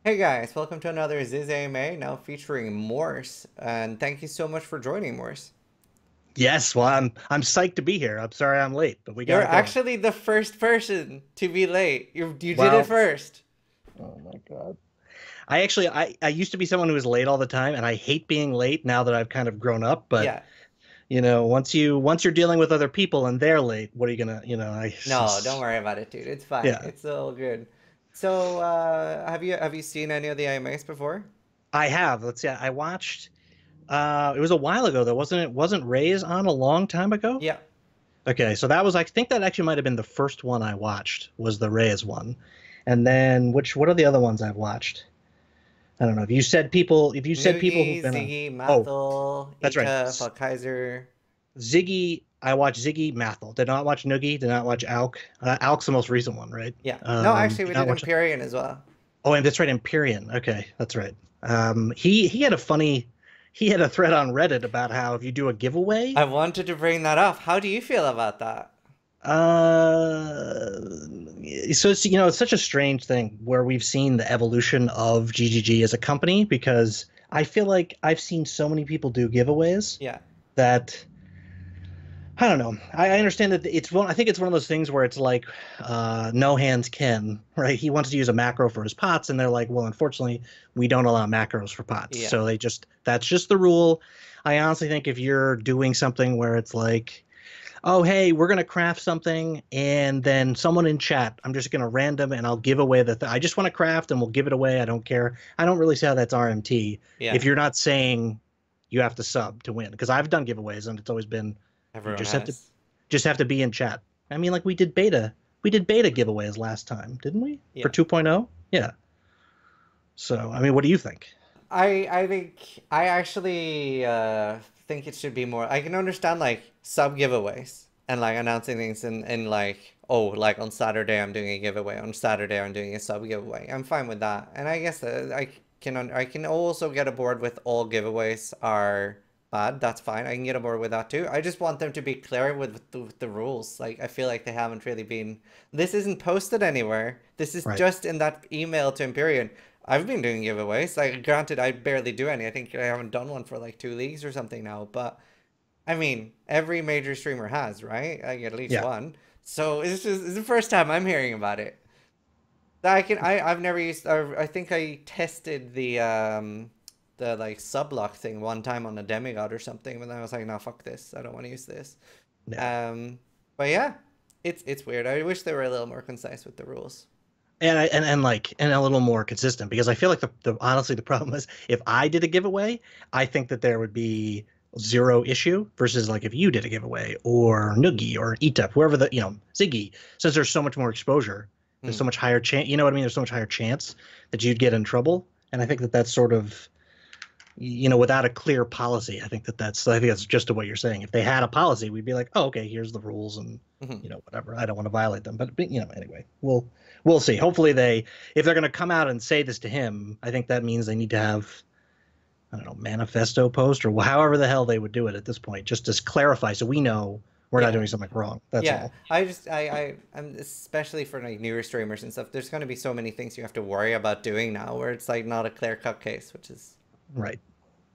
Hey guys, welcome to another Zizaran, now featuring Morse, and thank you so much for joining, Morse. Yes, well, I'm psyched to be here. I'm sorry I'm late, but we got You're it going. actually the first person to be late. You did it Well, first. oh my God. I used to be someone who was late all the time, and I hate being late now that I've kind of grown up. But Yeah. once you're dealing with other people and they're late, what are you gonna, I it's No, don't just worry about it, dude. It's fine. yeah. It's all good. So, have you seen any of the IMAs before? I have. Let's see. I watched. It was a while ago though, wasn't it? Wasn't Ray's on a long time ago? Yeah. Okay, so that was I think that actually might have been the first one I watched was the Reyes one, and then what are the other ones I've watched? I don't know. If you said people who've Noogie, been on. Ziggy, Oh, Mathel, that's right. Ika, Falkaiser. Ziggy. I watched Ziggy Mathel. Did not watch Noogie. Did not watch Alk. Alk's the most recent one, right? Yeah. No, actually, Did we not did watch. Empyrean as well. Oh, and that's right, Empyrean. Okay, that's right. He had a funny. He had a thread on Reddit about how if you do a giveaway, I wanted to bring that up. How do you feel about that? uh, so it's such a strange thing where we've seen the evolution of GGG as a company because I feel like I've seen so many people do giveaways Yeah. that I don't know. I understand that it's one. I think it's one of those things where it's like, no hands can, right? He wants to use a macro for his pots, and they're like, well, unfortunately, we don't allow macros for pots. Yeah. So that's just the rule. I honestly think if you're doing something where it's like, oh, hey, we're gonna craft something, and then someone in chat, I'm just gonna random, and I'll give away I just want to craft, and we'll give it away. I don't care. I don't really see how that's RMT if Yeah. you're not saying you have to sub to win, because I've done giveaways, and it's always been you Everyone just have to has. be in chat. I mean, like we did beta giveaways last time, didn't we? For Yeah. 2.0? Yeah. So, I mean, what do you think? I think I actually think it should be more. I can understand like sub giveaways and like announcing things in like, oh, like on Saturday I'm doing a giveaway, on Saturday I'm doing a sub giveaway. I'm fine with that. And I guess I can also get aboard with all giveaways are bad. That's fine. I can get aboard with that too. I just want them to be clear with the rules. Like I feel like they haven't really been. This isn't posted anywhere. This is Right. just in that email to Empyrean. I've been doing giveaways. Like, granted, I barely do any. I think I haven't done one for like 2 leagues or something now. But I mean, every major streamer has, right? Like at least Yeah. one. So it's the first time I'm hearing about it. I've never used. I think I tested the like sublock thing one time on a demigod or something, but then I was like, no, fuck this. I don't want to use this. Yeah. Um, but yeah, it's weird. I wish they were a little more concise with the rules. And a little more consistent because I feel like the honestly the problem is if I did a giveaway, I think that there would be zero issue versus like if you did a giveaway or Noogie or Etep, whoever Ziggy, since there's so much more exposure, there's Hmm. so much higher chance, you know what I mean? There's so much higher chance that you'd get in trouble. And I think that that's sort of, without a clear policy, I think that's just what you're saying. If they had a policy, we'd be like, oh, okay, here's the rules and, Hmm. whatever. I don't want to violate them. But anyway, we'll see. Hopefully if they're going to come out and say this to him, I think that means they need to have, I don't know, manifesto post or however the hell they would do it at this point, just to clarify so we know we're not Yeah. doing something wrong. That's Yeah, all. I'm especially for like newer streamers and stuff. There's going to be so many things you have to worry about doing now, where it's like not a clear cut case, which is Right.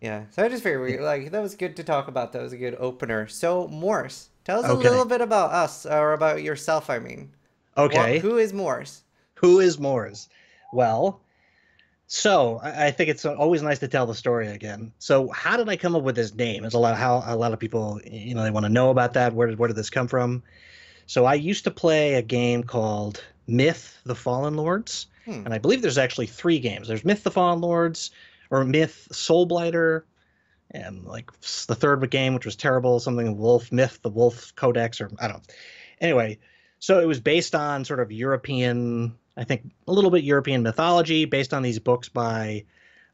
yeah. So I just figured Yeah. like that was good to talk about. That was a good opener. So Morse, tell us a little Okay. bit about us or about yourself. I mean, what? Okay. Who is Morse? Who is Moors? Well, so I think it's always nice to tell the story again. So how did I come up with this name? It's how a lot of people, they want to know about that. Where did this come from? So I used to play a game called Myth: The Fallen Lords, Hmm. and I believe there's actually three games. There's Myth: The Fallen Lords, or Myth Soulblighter, and like the third game, which was terrible, something Wolf Myth, the Wolf Codex, or I don't know. Anyway, so it was based on sort of European, I think a little bit European mythology, based on these books by,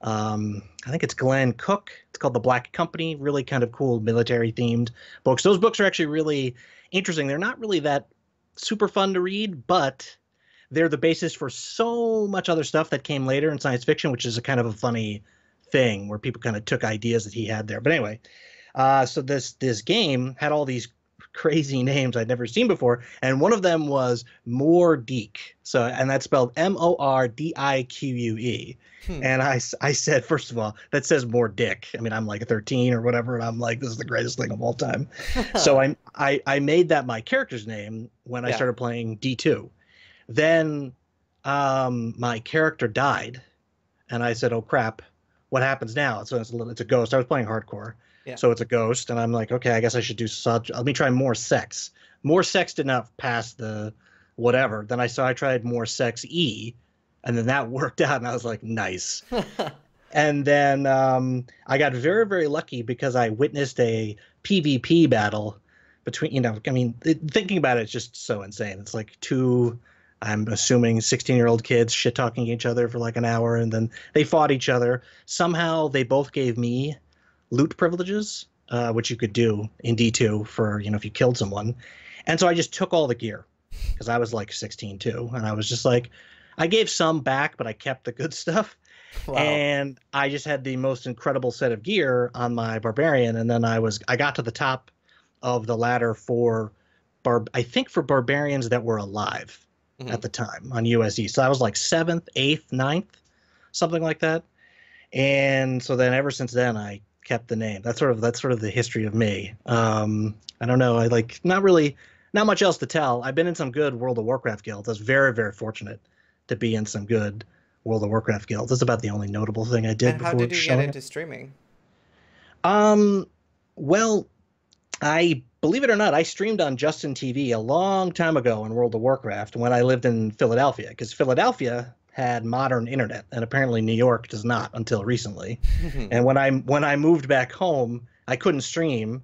I think it's Glenn Cook. It's called The Black Company. Really kind of cool military themed books. Those books are actually really interesting. They're not really that super fun to read, but they're the basis for so much other stuff that came later in science fiction, which is a kind of a funny thing where people kind of took ideas that he had there. But anyway, so this game had all these crazy names I'd never seen before, and one of them was Mordique. So, and that's spelled Mordique. Hmm. And I said, first of all, that says more dick. I mean, I'm like 13 or whatever, and I'm like, this is the greatest thing of all time. So I made that my character's name when I Yeah. started playing D2. Then my character died, and I said, "Oh crap, what happens now?" So it's a ghost. I was playing hardcore, Yeah. so it's a ghost, and I'm like, "Okay, I guess I should do such. Let me try more sex." More sex did not pass the whatever. Then I tried more sex E, and then that worked out, and I was like, "Nice." And then I got very, very lucky because I witnessed a PvP battle between, I mean, thinking about it, it's just so insane. It's like two, I'm assuming, 16-year-old kids shit talking each other for like an hour, and then they fought each other. Somehow they both gave me loot privileges, which you could do in D2 for, if you killed someone. And so I just took all the gear because I was like 16 too. And I was just like, I gave some back, but I kept the good stuff. Wow. And I just had the most incredible set of gear on my barbarian, and then I got to the top of the ladder for I think for barbarians that were alive Hmm. at the time on USE. So I was like seventh, eighth, ninth, something like that. And so then ever since then I kept the name. That's sort of the history of me. I don't know. I like not much else to tell. I've been in some good World of Warcraft guilds. I was very, very fortunate to be in some good World of Warcraft guilds. That's about the only notable thing I did And how before did you get showing it. into streaming? Um, well, I believe it or not, I streamed on Justin TV a long time ago in World of Warcraft when I lived in Philadelphia, because Philadelphia had modern internet, and apparently New York does not until recently. And when I moved back home, I couldn't stream.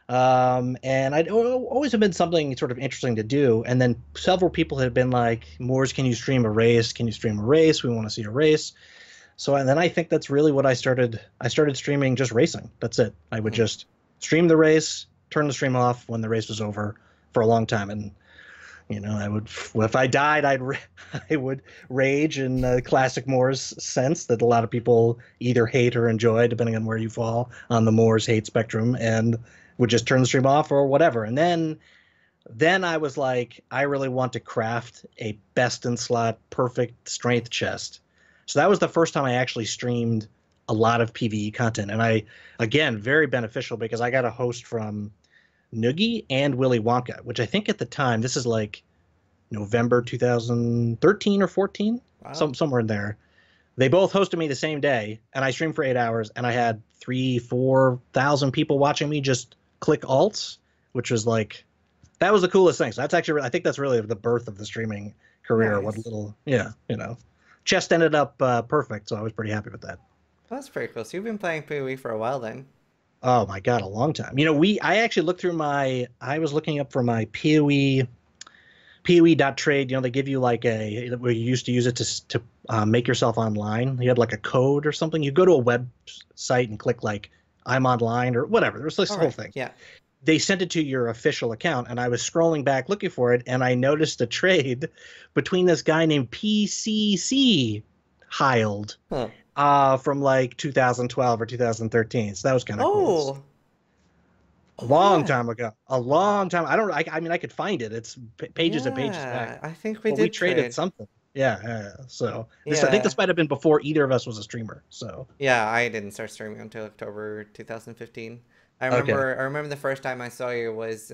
And I'd always have been something sort of interesting to do. And then several people had been like, Moors, can you stream a race? Can you stream a race? We want to see a race. So and then I think that's really what I started. I started streaming just racing. That's it. I would just stream the race, turn the stream off when the race was over for a long time. And, I would, if I died, I would rage in the classic Moors sense that a lot of people either hate or enjoy, depending on where you fall on the Moors hate spectrum, and would just turn the stream off or whatever. And then I was like, I really want to craft a best in slot perfect strength chest. So that was the first time I actually streamed a lot of PvE content. And again, very beneficial because I got a host from Noogie and Willy Wonka, which I think at the time, this is like November 2013 or 14, Wow. somewhere in there. They both hosted me the same day, and I streamed for 8 hours, and I had 3,000, 4,000 people watching me just click alts, which was like, that was the coolest thing. So that's actually, I think that's really the birth of the streaming career. What Nice. little, yeah, chest ended up perfect, so I was pretty happy with that. That's pretty cool. So you've been playing Peewee for a while then. Oh my God, a long time. I actually looked through I was looking up for my Peewee.trade. They give you like where you used to use it to make yourself online. You had like a code or something. You go to a website and click like I'm online or whatever. There's this All whole right. thing. Yeah. They sent it to your official account, and I was scrolling back looking for it, and I noticed a trade between this guy named PCC Hild Huh. from like 2012 or 2013. So that was kind of cool. Oh. A Oh long yeah. time ago. A long time. I don't. I mean, I could find it. It's pages and pages back. Yeah. I think we But we did traded trade. something. Yeah, yeah, yeah. So I think Yeah. this might have been before either of us was a streamer. So Yeah, I didn't start streaming until October 2015. okay, I remember the first time I saw you was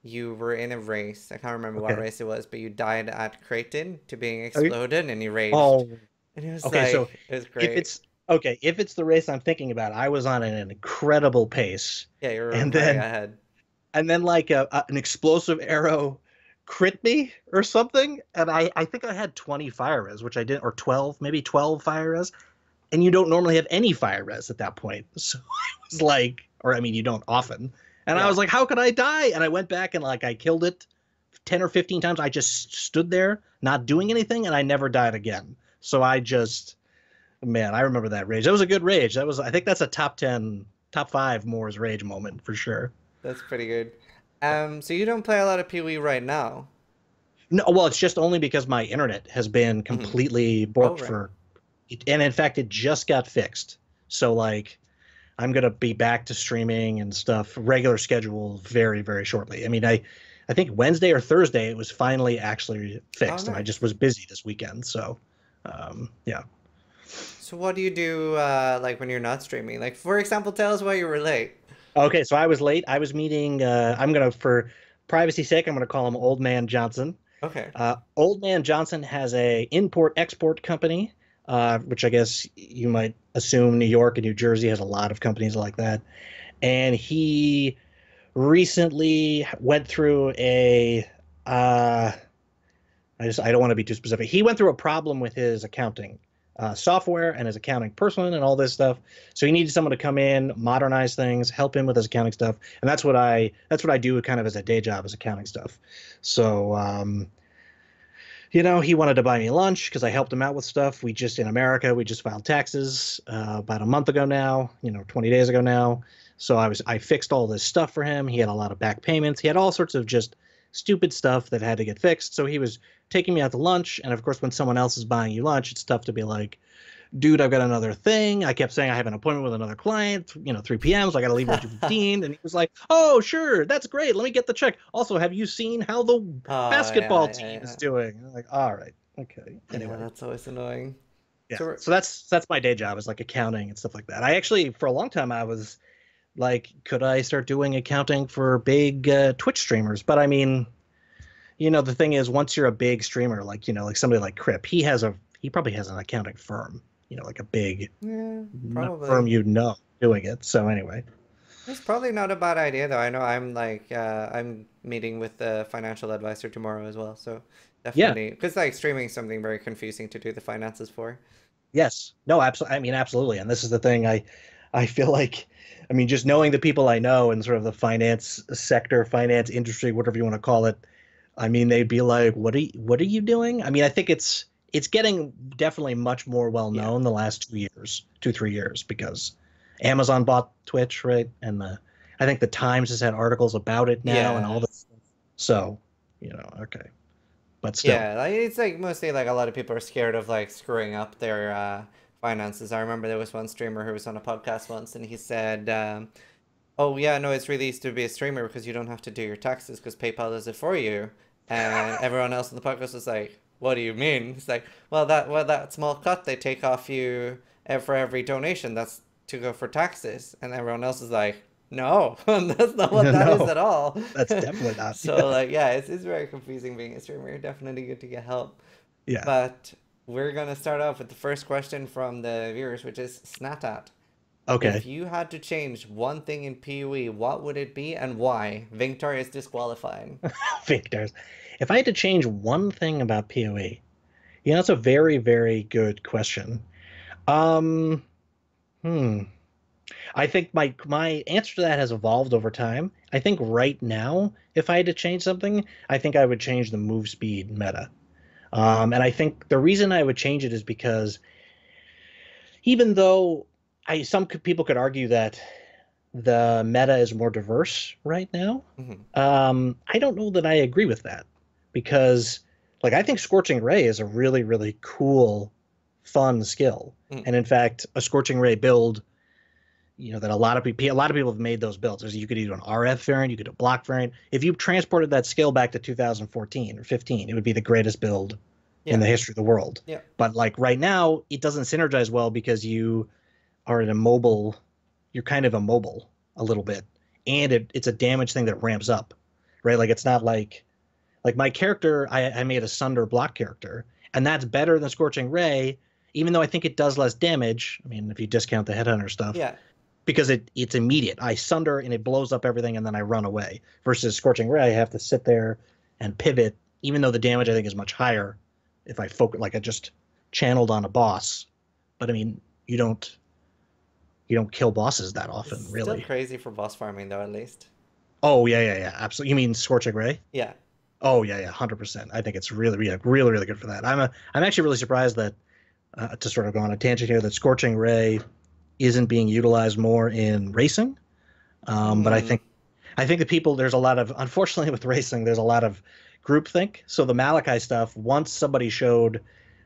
you were in a race. I can't remember what okay. race it was, but you died at Creighton to being Okay. exploded and you raged. Oh, And it was okay. So like it was if great. it's if it's the race I'm thinking about, I was on an incredible pace, Yeah, you were and running then ahead. like an explosive arrow crit me or something, and I think I had 20 fire res, which I did, or 12, maybe 12 fire res, and you don't normally have any fire res at that point. So I was like, or I mean, you don't often. And I Yeah. was like, how could I die? And I went back and like I killed it 10 or 15 times. I just stood there not doing anything, and I never died again. So I just, man, I remember that rage. That was a good rage. I think that's a top 10, top 5 Moore's rage moment for sure. That's pretty good. So you don't play a lot of Pee Wee right now. No, well, it's just only because my internet has been Hmm. completely Oh, borked right. and in fact, it just got fixed. So like, I'm gonna be back to streaming and stuff, regular schedule very, very shortly. I mean, I think Wednesday or Thursday it was finally actually Oh, fixed, and I just nice. was busy this weekend. So, yeah. So what do you do like when you're not streaming? Like for example, tell us why you were late. Okay, so I was late. I was meeting. I'm gonna, for privacy's sake, I'm gonna call him Old Man Johnson. Okay. Old Man Johnson has a import export company, which I guess you might assume New York and New Jersey has a lot of companies like that. And he recently went through a uh, I don't want to be too specific. He went through a problem with his accounting software and his accounting person and all this stuff. So he needed someone to come in, modernize things, help him with his accounting stuff, and that's what I do kind of as a day job, as accounting stuff. So he wanted to buy me lunch because I helped him out with stuff. In America, we just filed taxes about a month ago now, 20 days ago now. So I fixed all this stuff for him. He had a lot of back payments. He had all sorts of just stupid stuff that had to get fixed. So he was taking me out to lunch. And of course, when someone else is buying you lunch, it's tough to be like, dude, I've got another thing. I kept saying I have an appointment with another client, 3 p.m. So I got to leave at 2:15. And he was like, oh, sure. That's great. Let me get the check. Also, have you seen how the Oh basketball yeah, team yeah, is doing? I'm like, all right. Okay. yeah. Anyway. That's always annoying. Yeah. So we're- So that's my day job, is like accounting and stuff like that. I actually, for a long time, I was like, could I start doing accounting for big Twitch streamers? But I mean, the thing is, once you're a big streamer, like somebody like Crip, he probably has an accounting firm, like a big yeah, firm, probably. doing it. So anyway, It's probably not a bad idea though. I know I'm like I'm meeting with the financial advisor tomorrow as well. So yeah, definitely because like streaming is something very confusing to do the finances for. yes, no, absolutely. I mean, absolutely. And this is the thing. I feel like, I mean, just knowing the people I know in sort of the finance sector, finance industry, whatever you want to call it. I mean, they'd be like, "What are you doing?" I mean, I think it's getting definitely much more well Yeah. known the last 2 years, 2 3 years, because Amazon bought Twitch, right? And I think the Times has had articles about it now and all Yeah. this. So, okay, but still, Yeah, like it's like mostly like a lot of people are scared of like screwing up their finances. I remember there was one streamer who was on a podcast once and he said, "Oh yeah, no, it's really easy to be a streamer because you don't have to do your taxes because PayPal does it for you." And everyone else on the podcast was like, "What do you mean?" It's like, "Well, that small cut they take off you for every donation, that's to go for taxes." And everyone else is like, "No, that's not what that is no, at all." that's definitely not. So like, yeah, it's very confusing being a streamer. Definitely good to get help. Yeah. But we're gonna start off with the first question from the viewers, which is Snatat. If Okay. you had to change one thing in Peewee, what would it be and why? Victor is disqualifying. Victors. If I had to change one thing about PoE, that's a very, very good question. Um, hmm. I think my answer to that has evolved over time. I think right now, if I had to change something, I think I would change the move speed meta. And I think the reason I would change it is because even though some people could argue that the meta is more diverse right now, Hmm. I don't know that I agree with that, because like I think Scorching Ray is a really, really cool, fun skill. Mm. And in fact, a Scorching Ray build, that a lot of people have made those builds. You could do an RF variant, you could do a block variant. If you transported that skill back to 2014 or 15, it would be the greatest build in Yeah. the history of the world. Yeah. But like right now, it doesn't synergize well because you are in a mobile, you're kind of immobile a little bit, and it's a damage thing that ramps up, right? Like it's not like my character. I made a Sunder block character, and that's better than Scorching Ray, even though I think it does less damage. I mean, if you discount the Headhunter stuff, Yeah. because it's immediate. I Sunder and it blows up everything, and then I run away. Versus Scorching Ray, I have to sit there and pivot, even though the damage I think is much higher if I focus, like I just channeled on a boss. But I mean, you don't kill bosses that It's often, still really. crazy for boss farming though, at least. Oh yeah, yeah, yeah, absolutely. You mean Scorching Ray? Yeah. Oh yeah, yeah, 100%. I think it's really, really, really, really good for that. I'm actually really surprised that to sort of go on a tangent here, that Scorching Ray isn't being utilized more in racing. But I Hmm. think the people, there's a lot of, unfortunately with racing, there's a lot of groupthink. So the Malachi stuff, once somebody showed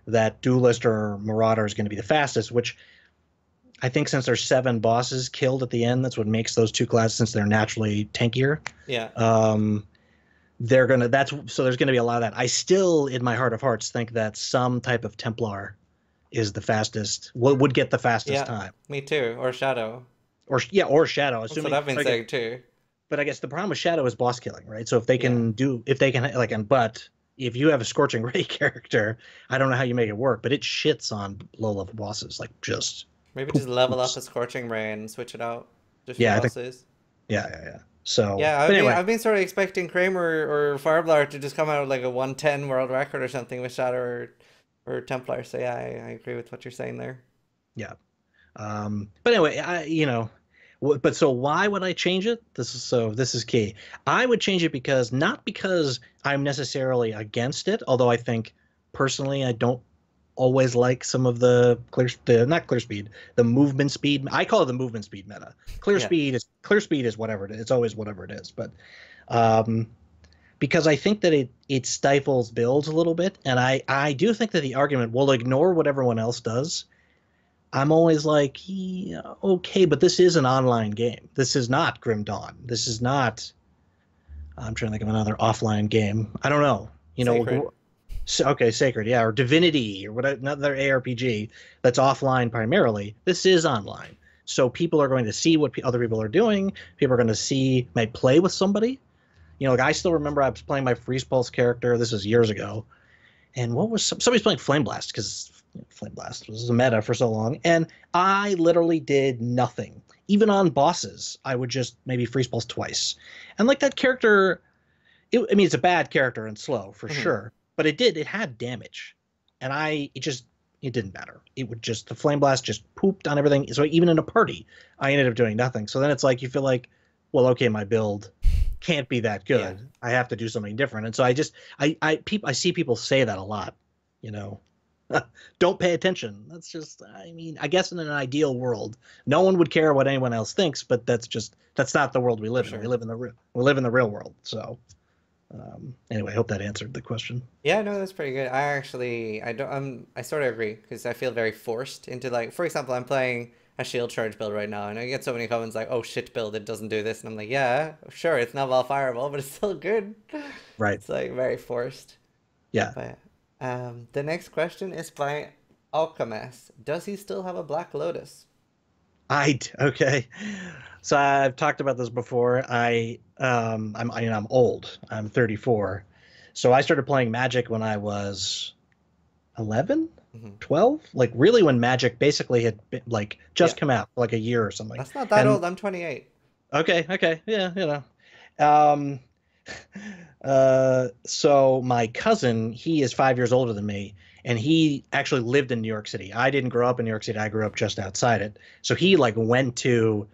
that Duelist or Marauder is going to be the fastest, which I think since there's 7 bosses killed at the end, that's what makes those two classes, since they're naturally tankier. Yeah. Um, they're gonna that's so there's gonna be a lot of that. I still, in my heart of hearts, think that some type of Templar is the fastest. Would get the fastest Yeah. time, Me too. Or Shadow. or yeah, or Shadow. That's what Assuming, I've been saying too. but I guess the problem with Shadow is boss killing, right? So if they Yeah. can if they can like, and but if you have a Scorching Ray character, I don't know how you make it work, but it shits on low level bosses, like just Maybe poop, just level up poops. a Scorching Ray and switch it out. Just for Yeah, I think bosses. yeah. So, Yeah, but anyway, I've been sort of expecting Kramer or Fireblower to just come out with like a 110 world record or something with Shadow or Templar. So yeah, I agree with what you're saying there. yeah. But anyway, but so why would I change it? This is key. I would change it because, not because I'm necessarily against it, although I think personally I don't always like some of not clear speed, the movement speed. I call it the movement speed meta. Yeah. Clear speed is whatever it is. It's always whatever it is. But um, because I think that it stifles builds a little bit, and I do think that the argument will ignore what everyone else does. I'm always like, yeah, okay, but this is an online game. This is not Grim Dawn. This is not. I'm trying to think of another offline game. I don't know. Sacred. Okay, Sacred, yeah, or Divinity, or whatever, another ARPG that's offline primarily. This is online, so people are going to see what other people are doing. People are going to might play with somebody. Like, I still remember I was playing my Freeze Pulse character. This was years ago, and somebody's playing Flame Blast, because Flame Blast was a meta for so long, and I literally did nothing. Even on bosses, I would just maybe Freeze Pulse twice, and like that character, I mean, it's a bad character and slow for Hmm. sure, but it had damage, and it didn't matter. It would just the Flame Blast just pooped on everything. So even in a party, I ended up doing nothing. So then it's like you feel like, well, okay, my build can't be that Yeah. good. I have to do something different. And so I see people say that a lot, you know. Don't pay attention. That's just, I mean, I guess in an ideal world, no one would care what anyone else thinks, but that's not the world we For live in. sure. We live in the real world. So anyway, I hope that answered the question. Yeah, no, that's pretty good. I don't, I sort of agree because I feel very forced into like, for example, I'm playing a shield charge build right now, and I get so many comments like, "Oh shit, build it doesn't do this," and I'm like, "Yeah, sure, it's not well fireable, but it's still good." Right. It's like very forced. Yeah. But the next question is by Alchemist. Does he still have a Black Lotus? Okay. So I've talked about this before. I'm old. I'm 34. So I started playing Magic when I was 11, Hmm. 12, like really when Magic basically had been, like, Yeah, just come out for like a year or something. that's not that And old. I'm 28. okay, yeah, Um, so my cousin, he is 5 years older than me, and he actually lived in New York City. I didn't grow up in New York City. I grew up just outside it. So he like went to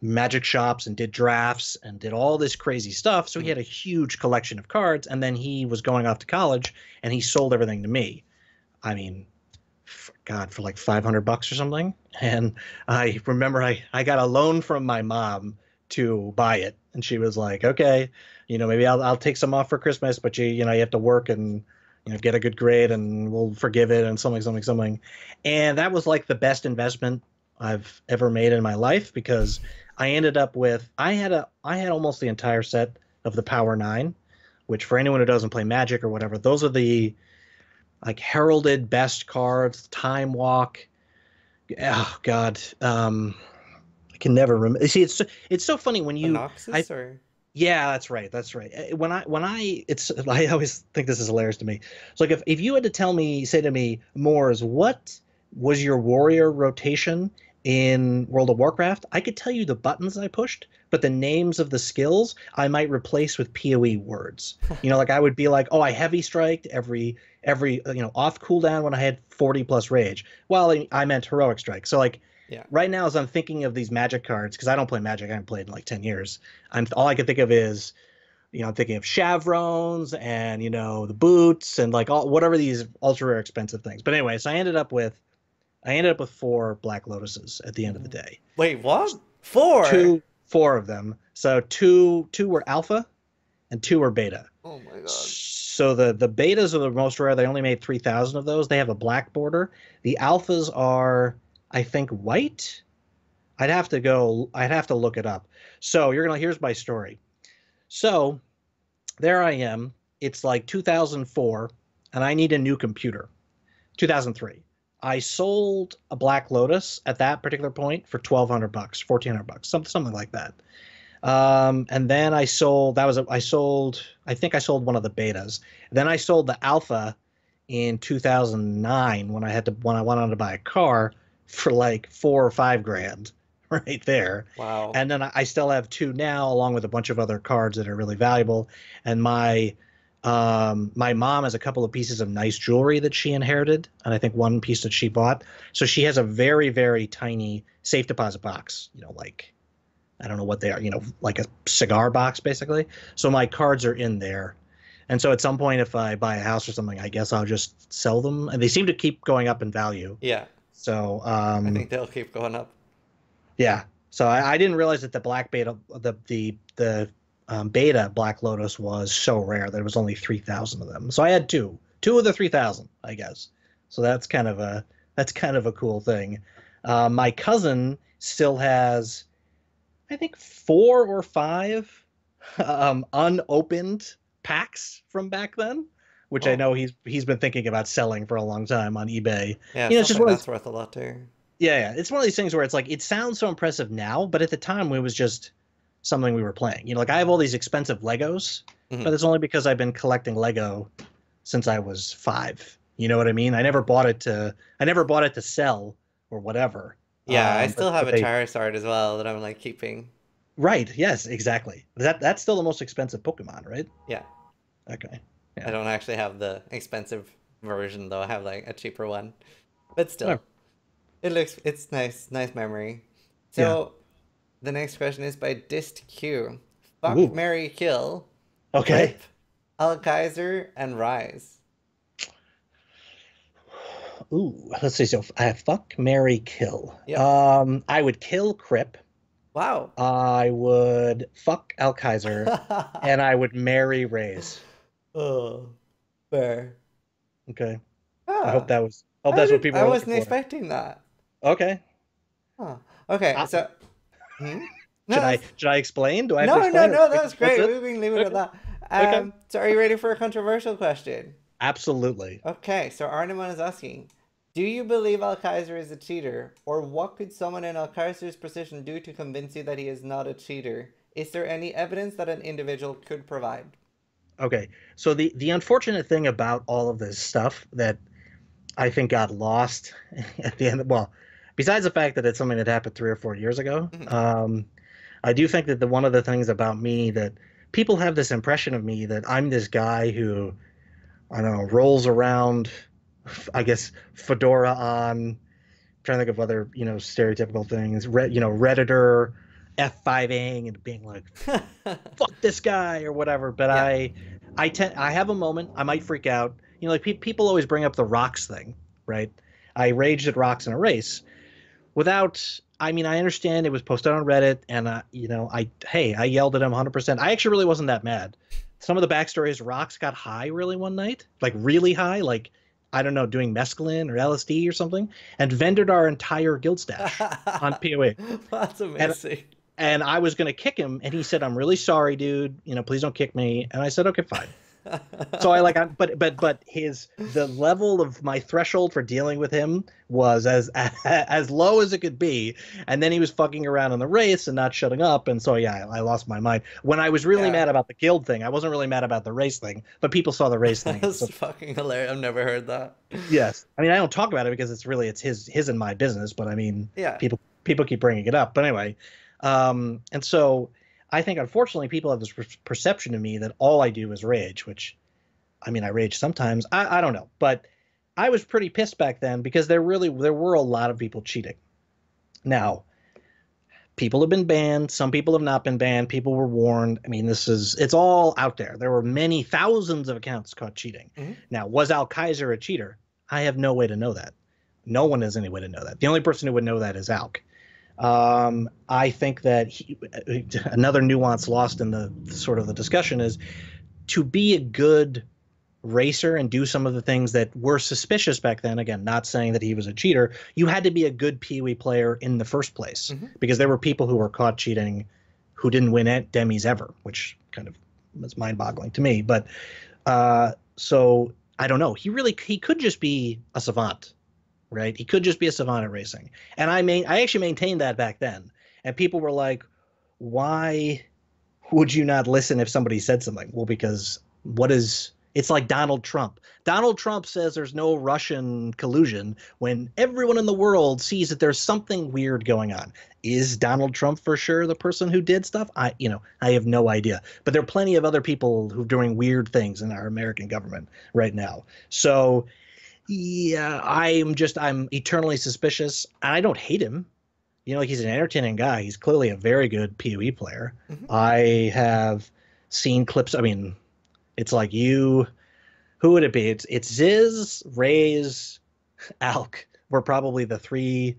magic shops and did drafts and did all this crazy stuff. So he Hmm. had a huge collection of cards, and then he was going off to college, and he sold everything to me. I mean, God, for like $500 or something. And I remember I got a loan from my mom to buy it, and she was like, "Okay, maybe I'll take some off for Christmas, but you have to work and get a good grade, and we'll forgive it," and something. And that was like the best investment I've ever made in my life, because I ended up with I had almost the entire set of the Power Nine, which, for anyone who doesn't play Magic or whatever, those are the like heralded best cards. Time Walk. Oh God, I can never remember. See, it's so funny when The you I Noxus or yeah, that's right. It's I always think this is hilarious to me. It's like if you had to say to me, Moors, what was your warrior rotation in World of Warcraft? I could tell you the buttons I pushed, but the names of the skills I might replace with PoE words. Like I would be like, oh, I heavy striked every off cooldown when I had 40 plus rage. Well, I meant heroic strike. So like yeah. right now, as I'm thinking of these Magic cards, because I don't play Magic, I haven't played in like 10 years. All I can think of is, I'm thinking of Chevrons and the boots and like all whatever these ultra rare expensive things. But anyway, so I ended up with 4 Black Lotuses at the end of the Mhm. day. Wait, what? Four? Four of them. So two were alpha and two were beta. Oh my God. So the betas are the most rare. They only made 3,000 of those. They have a black border. The alphas are I think white. I'd have to go. I'd have to look it up. So you're gonna. Here's my story. So there I am. It's like 2004, and I need a new computer. 2003. I sold a Black Lotus at that particular point for 1,200 bucks, 1,400 bucks, something like that. And then I sold. That was I sold. I think I sold one of the betas. Then I sold the alpha in 2009 when I went on to buy a car for like 4 or 5 grand right there. Wow. And then I still have two now, along with a bunch of other cards that are really valuable. And my mom has a couple of pieces of nice jewelry that she inherited, and I think one piece that she bought. So she has a very, very tiny safe deposit box, like I don't know what they are, like a cigar box basically. So my cards are in there. And so at some point, if I buy a house or something, I guess I'll just sell them. And they seem to keep going up in value. Yeah. So I think they'll keep going up. yeah. So I didn't realize that the black beta, the beta Black Lotus was so rare that it was only 3,000 of them. So I had two of the 3,000, I guess. So that's kind of a cool thing. My cousin still has, I think, 4 or 5 unopened packs from back then, which I Oh. know he's been thinking about selling for a long time on eBay. Yeah, It's stuff just like one of that's worth a lot too. yeah, it's one of these things where it's like it sounds so impressive now, but at the time it was just something we were playing. Like I have all these expensive Legos, Hmm. but it's only because I've been collecting Lego since I was 5. You know what I mean? I never bought it to sell or whatever. Yeah, I But still have but a they Charizard as well that I'm like keeping. right, yes, exactly. That's still the most expensive Pokemon, right? Yeah. Okay. I Yeah. don't actually have the expensive version though. I have like a cheaper one. But still, Whatever. it's nice, nice memory. Yeah. So the next question is by Dist Q. Fuck, Ooh. Mary Kill, Okay. Crip, Alkaiser, and Rise. Ooh, let's see. So fuck, Mary, kill. Yep. I would kill Crip. Wow. I would fuck Al Kaiser, and I would marry Ray's. Oh, fair. Okay. I hope Ah, that's what people I are looking wasn't for. expecting that. Okay. Huh. Okay, Uh, so hmm? should No, I should I explain? Do I have to no, explain, or no, we that was that's great. it? We can leave it at Okay. that. Okay. So are you ready for a controversial question? Absolutely. Okay, so Arniman is asking, do you believe Alkaiser is a cheater? Or what could someone in Alkaiser's position do to convince you that he is not a cheater? Is there any evidence that an individual could provide? Okay. So the unfortunate thing about all of this stuff that I think got lost at the end, well, besides the fact that it's something that happened 3 or 4 years ago, Mhm. I do think that the one of the things about me that people have this impression of me that I'm this guy who I don't know rolls around, I guess fedora on, trying to think of other stereotypical things, Redditor, F5ing and being like fuck this guy or whatever. But Yeah. I have a moment. I might freak out. Like people always bring up the rocks thing, right? I raged at rocks in a race without. I mean, I understand it was posted on Reddit, and I yelled at him 100%. I actually really wasn't that mad. Some of the backstory is rocks got high really one night, like really high, like I don't know, doing mescaline or LSD or something, and vendored our entire guild stash on PoE. That's And amazing. and I was gonna kick him, and he said, "I'm really sorry, dude. Please don't kick me." And I said, "Okay, fine." So but the level of my threshold for dealing with him was as low as it could be, and then he was fucking around in the race and not shutting up, and so yeah, I lost my mind. When I was really Yeah. mad about the guild thing, I wasn't really mad about the race thing, but people saw the race thing. That's So fucking hilarious. I've never heard that. yes, I mean I don't talk about it because it's his and my business, but I mean Yeah. people keep bringing it up. But anyway, and so I think unfortunately people have this perception of me that all I do is rage, which I mean I rage sometimes. I don't know, but I was pretty pissed back then because there were a lot of people cheating. Now, people have been banned, some people have not been banned, people were warned. I mean, it's all out there. There were many thousands of accounts caught cheating. Mhm. Now, was Al Kaiser a cheater? I have no way to know that. No one has any way to know that. The only person who would know that is Alk. I think that another nuance lost in the sort of the discussion is to be a good racer and do some of the things that were suspicious back then, again, not saying that he was a cheater, you had to be a good Peewee player in the first place Hmm. because there were people who were caught cheating who didn't win at demis ever, which kind of was mind-boggling to me. But so I don't know. He could just be a savant, right? He could just be a savant at racing. And I actually maintained that back then. And people were like, why would you not listen if somebody said something? Well, because it's like Donald Trump. Donald Trump says there's no Russian collusion when everyone in the world sees that there's something weird going on. Is Donald Trump for sure the person who did stuff? I have no idea. But there are plenty of other people who are doing weird things in our American government right now. So yeah, I'm eternally suspicious. I don't hate him. Like he's an entertaining guy. He's clearly a very good PoE player. Hmm. I have seen clips. I mean, it's like you. Who would it be? It's Ziz, Raze, Alk were probably the three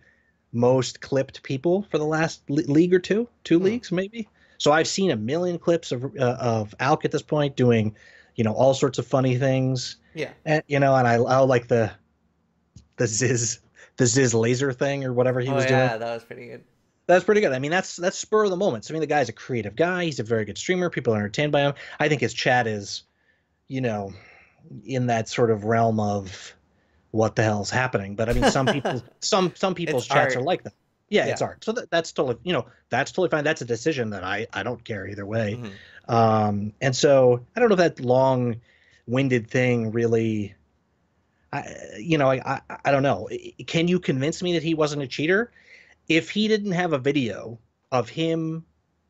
most clipped people for the last league or two Hmm. leagues maybe. So I've seen a million clips of Alk at this point doing, all sorts of funny things. Yeah. And and I like the Ziz laser thing or whatever he Oh was doing. yeah, that was pretty good. That's pretty good. I mean, that's spur of the moment. So, I mean, the guy's a creative guy. He's a very good streamer. People are entertained by him. I think his chat is, you know, in that sort of realm of what the hell's happening. But I mean, some people's It's chats are art. like that. Yeah, Yeah. it's art. So that's totally, that's totally fine. That's a decision that I don't care either way. Hmm. And so I don't know if that long-winded thing really. I don't know. Can you convince me that he wasn't a cheater? If he didn't have a video of him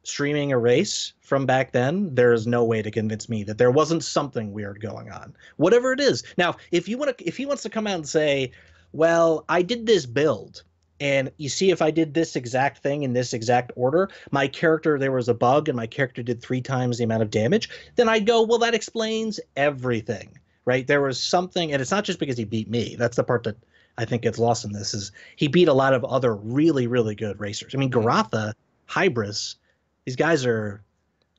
streaming a race from back then, there is no way to convince me that there wasn't something weird going on. Whatever it is. Now, if he wants to come out and say, "Well, I did this build, and you see if I did this exact thing in this exact order, my character there was a bug and my character did 3 times the amount of damage," then I'd go, "Well, that explains everything." Right? There was something, and it's not just because he beat me. That's the part that I think gets lost in this is he beat a lot of other really, really good racers. I mean, Hmm. Garatha, Hybris, these guys are,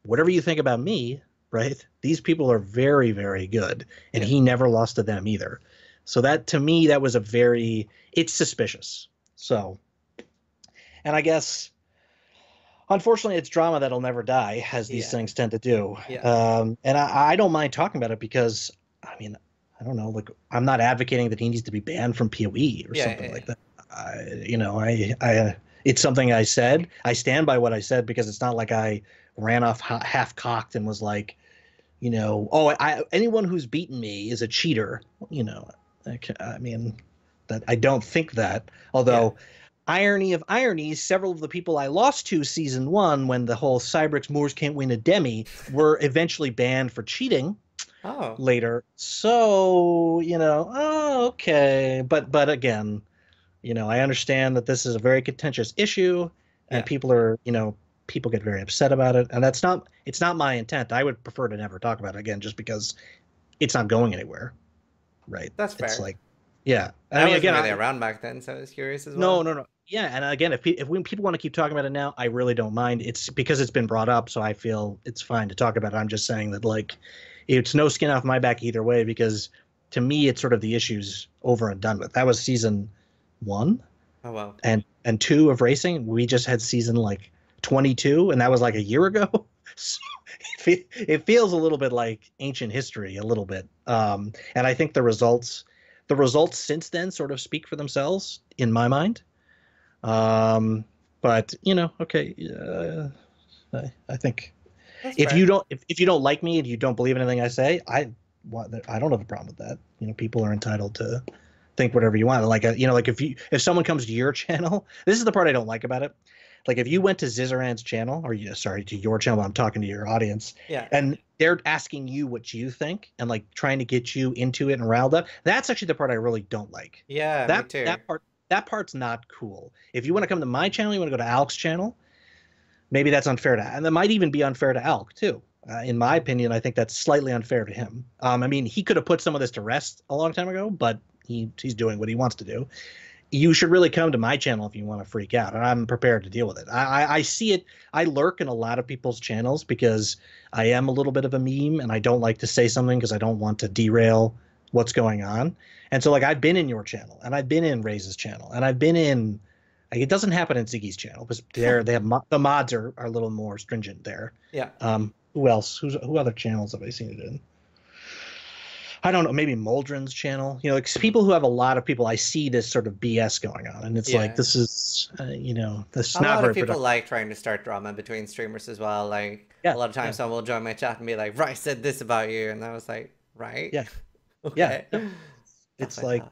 whatever you think about me, right? These people are very, very good. And Yeah. he never lost to them either. So that, to me, that was it's suspicious. So, and I guess, unfortunately, it's drama that'll never die, as these Yeah. things tend to do. Yeah. And I don't mind talking about it because, I mean, I don't know, like I'm not advocating that he needs to be banned from PoE or Yeah. something Yeah. like that. It's something I said. I stand by what I said because it's not like I ran off half cocked and was like, oh, anyone who's beaten me is a cheater. I mean, that I don't think that. Yeah. Although, irony of ironies, several of the people I lost to season one, when the whole Cybrix Moors can't win a demi, were eventually banned for cheating Oh. later. So, oh, okay. But again, I understand that this is a very contentious issue and Yeah. people get very upset about it. And it's not my intent. I would prefer to never talk about it again just because it's not going anywhere. Right. That's It's fair. like, yeah. I I mean, wasn't again, really around back then, so I was curious as no, well. no, no. Yeah. And again, if when people want to keep talking about it now, I really don't mind. It's because it's been brought up. So I feel it's fine to talk about it. I'm just saying that like, it's no skin off my back either way, because to me, it's sort of the issues over and done with. That was season 1 Oh well. and 2 of racing. We just had season like 22, and that was like a year ago. So it feels a little bit like ancient history, a little bit. And I think the results since then sort of speak for themselves in my mind. But okay, I think That's if you fair. don't if you don't like me and you don't believe anything I say, I don't have a problem with that. People are entitled to think whatever you want. Like like if someone comes to your channel, this is the part I don't like about it. Like if you went to Zizaran's channel, or sorry, to your channel, I'm talking to your audience, Yeah. and they're asking you what you think and like trying to get you into it and riled up. That's actually the part I really don't like. Yeah, me That too. that part that part's not cool. If you want to come to my channel, you want to go to Alex's channel, maybe that's unfair and that might even be unfair to Alk too. In my opinion, I think that's slightly unfair to him. I mean, he could have put some of this to rest a long time ago, but he's doing what he wants to do. you should really come to my channel if you want to freak out, and I'm prepared to deal with it. I see it. I lurk in a lot of people's channels because I am a little bit of a meme, and I don't like to say something because I don't want to derail what's going on. And so, like, I've been in your channel, and I've been in Ray's channel, and I've been in. Like, it doesn't happen in Ziggy's channel because they have the mods are a little more stringent there. Yeah. Who else? Who other channels have I seen it in? I don't know, maybe Moldren's channel. You know, like people who have a lot of people, I see this sort of BS going on, and it's like Yeah. this is, this is A not lot of very people productive. like trying to start drama between streamers as well. Like Yeah, a lot of yeah, times someone will join my chat and be like, "Right, said this about you," and I was like, "Right, yeah, yeah. okay," No, stuff it's like like,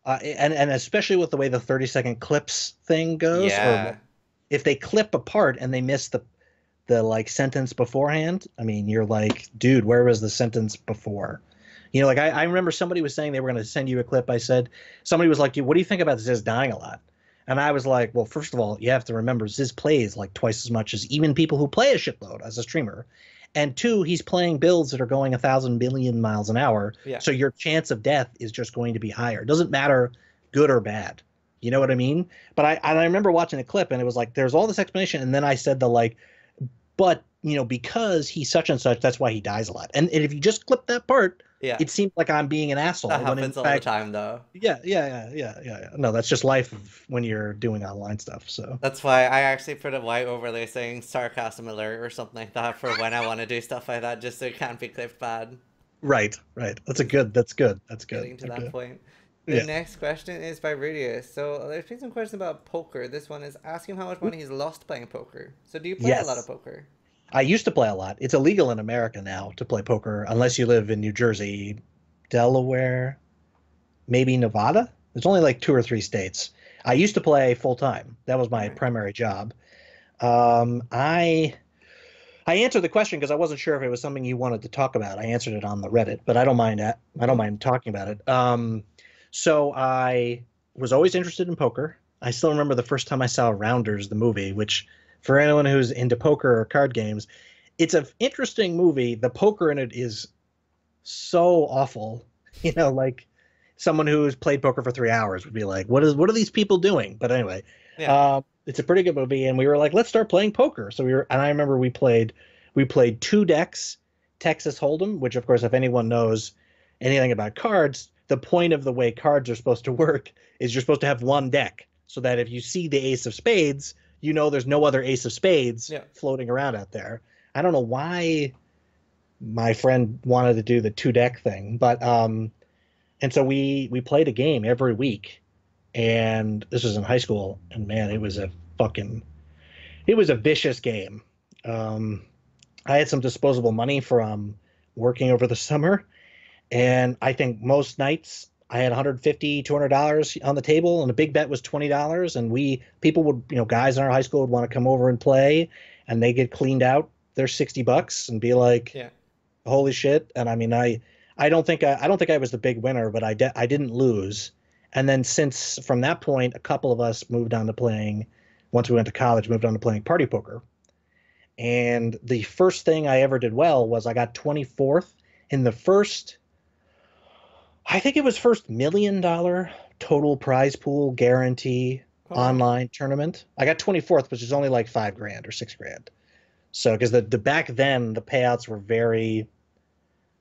that. and especially with the way the 30-second clips thing goes, or Yeah. if they clip a part and they miss the like sentence beforehand. I mean, you're like, dude, where was the sentence before? You know, like I remember somebody was saying they were going to send you a clip. I said, somebody was like, what do you think about Ziz dying a lot? And I was like, well, first of all, you have to remember Ziz plays like twice as much as even people who play a shitload as a streamer. And two, he's playing builds that are going 1,000 billion miles an hour. Yeah. So your chance of death is just going to be higher. It doesn't matter good or bad. You know what I mean? But I remember watching the clip and it was like, there's all this explanation. And then I said the like, but because he's such and such, that's why he dies a lot. And if you just clip that part, Yeah. it seems like I'm being an That asshole when in happens all the fact, time though. yeah. No, that's just life when you're doing online stuff. So That's why I actually put a white overlay saying sarcasm alert or something like that for when I want to do stuff like that, just so it can't be clipped bad. right. That's a It's good. That's good. That's good. getting to that Okay. point. The Yeah. next question is by Rudius. So there's been some questions about poker. This one is asking how much money he's lost playing poker. So do you play a lot of Yes. poker? I used to play a lot. It's illegal in America now to play poker unless you live in New Jersey, Delaware, maybe Nevada. There's only like two or three states. I used to play full time. That was All my right. primary job. I answered the question because I wasn't sure if it was something you wanted to talk about. I answered it on the Reddit, but I don't mind that. I don't Mm-hmm. mind talking about it. So I was always interested in poker. I still remember the first time I saw Rounders, the movie, which for anyone who's into poker or card games, it's an interesting movie. The poker in it is so awful. Like someone who's played poker for 3 hours would be like, what are these people doing? But anyway, Yeah. it's a pretty good movie, and we were like, let's start playing poker. And I remember we played two decks, Texas Hold'em, which of course, if anyone knows anything about cards, the point of the way cards are supposed to work is you're supposed to have one deck, so that if you see the ace of spades, there's no other ace of spades Yeah. floating around out there. I don't know why my friend wanted to do the two deck thing, but and so we played a game every week, and this was in high school, and man, it was a vicious game. Um, I had some disposable money from working over the summer, and I think most nights I had 150, $200 on the table, and a big bet was $20. And people would, guys in our high school would want to come over and play, and they get cleaned out their $60 and be like, Yeah. holy shit. And I mean, I don't think I was the big winner, but I didn't lose. And then since from that point, a couple of us moved on to playing. Once we went to college, moved on to playing party poker. And the first thing I ever did well was I got 24th in the first, I think it was first $1 million total prize pool guarantee Oh wow. online tournament. I got 24th, which is only like 5 grand or 6 grand. So because the back then the payouts were very,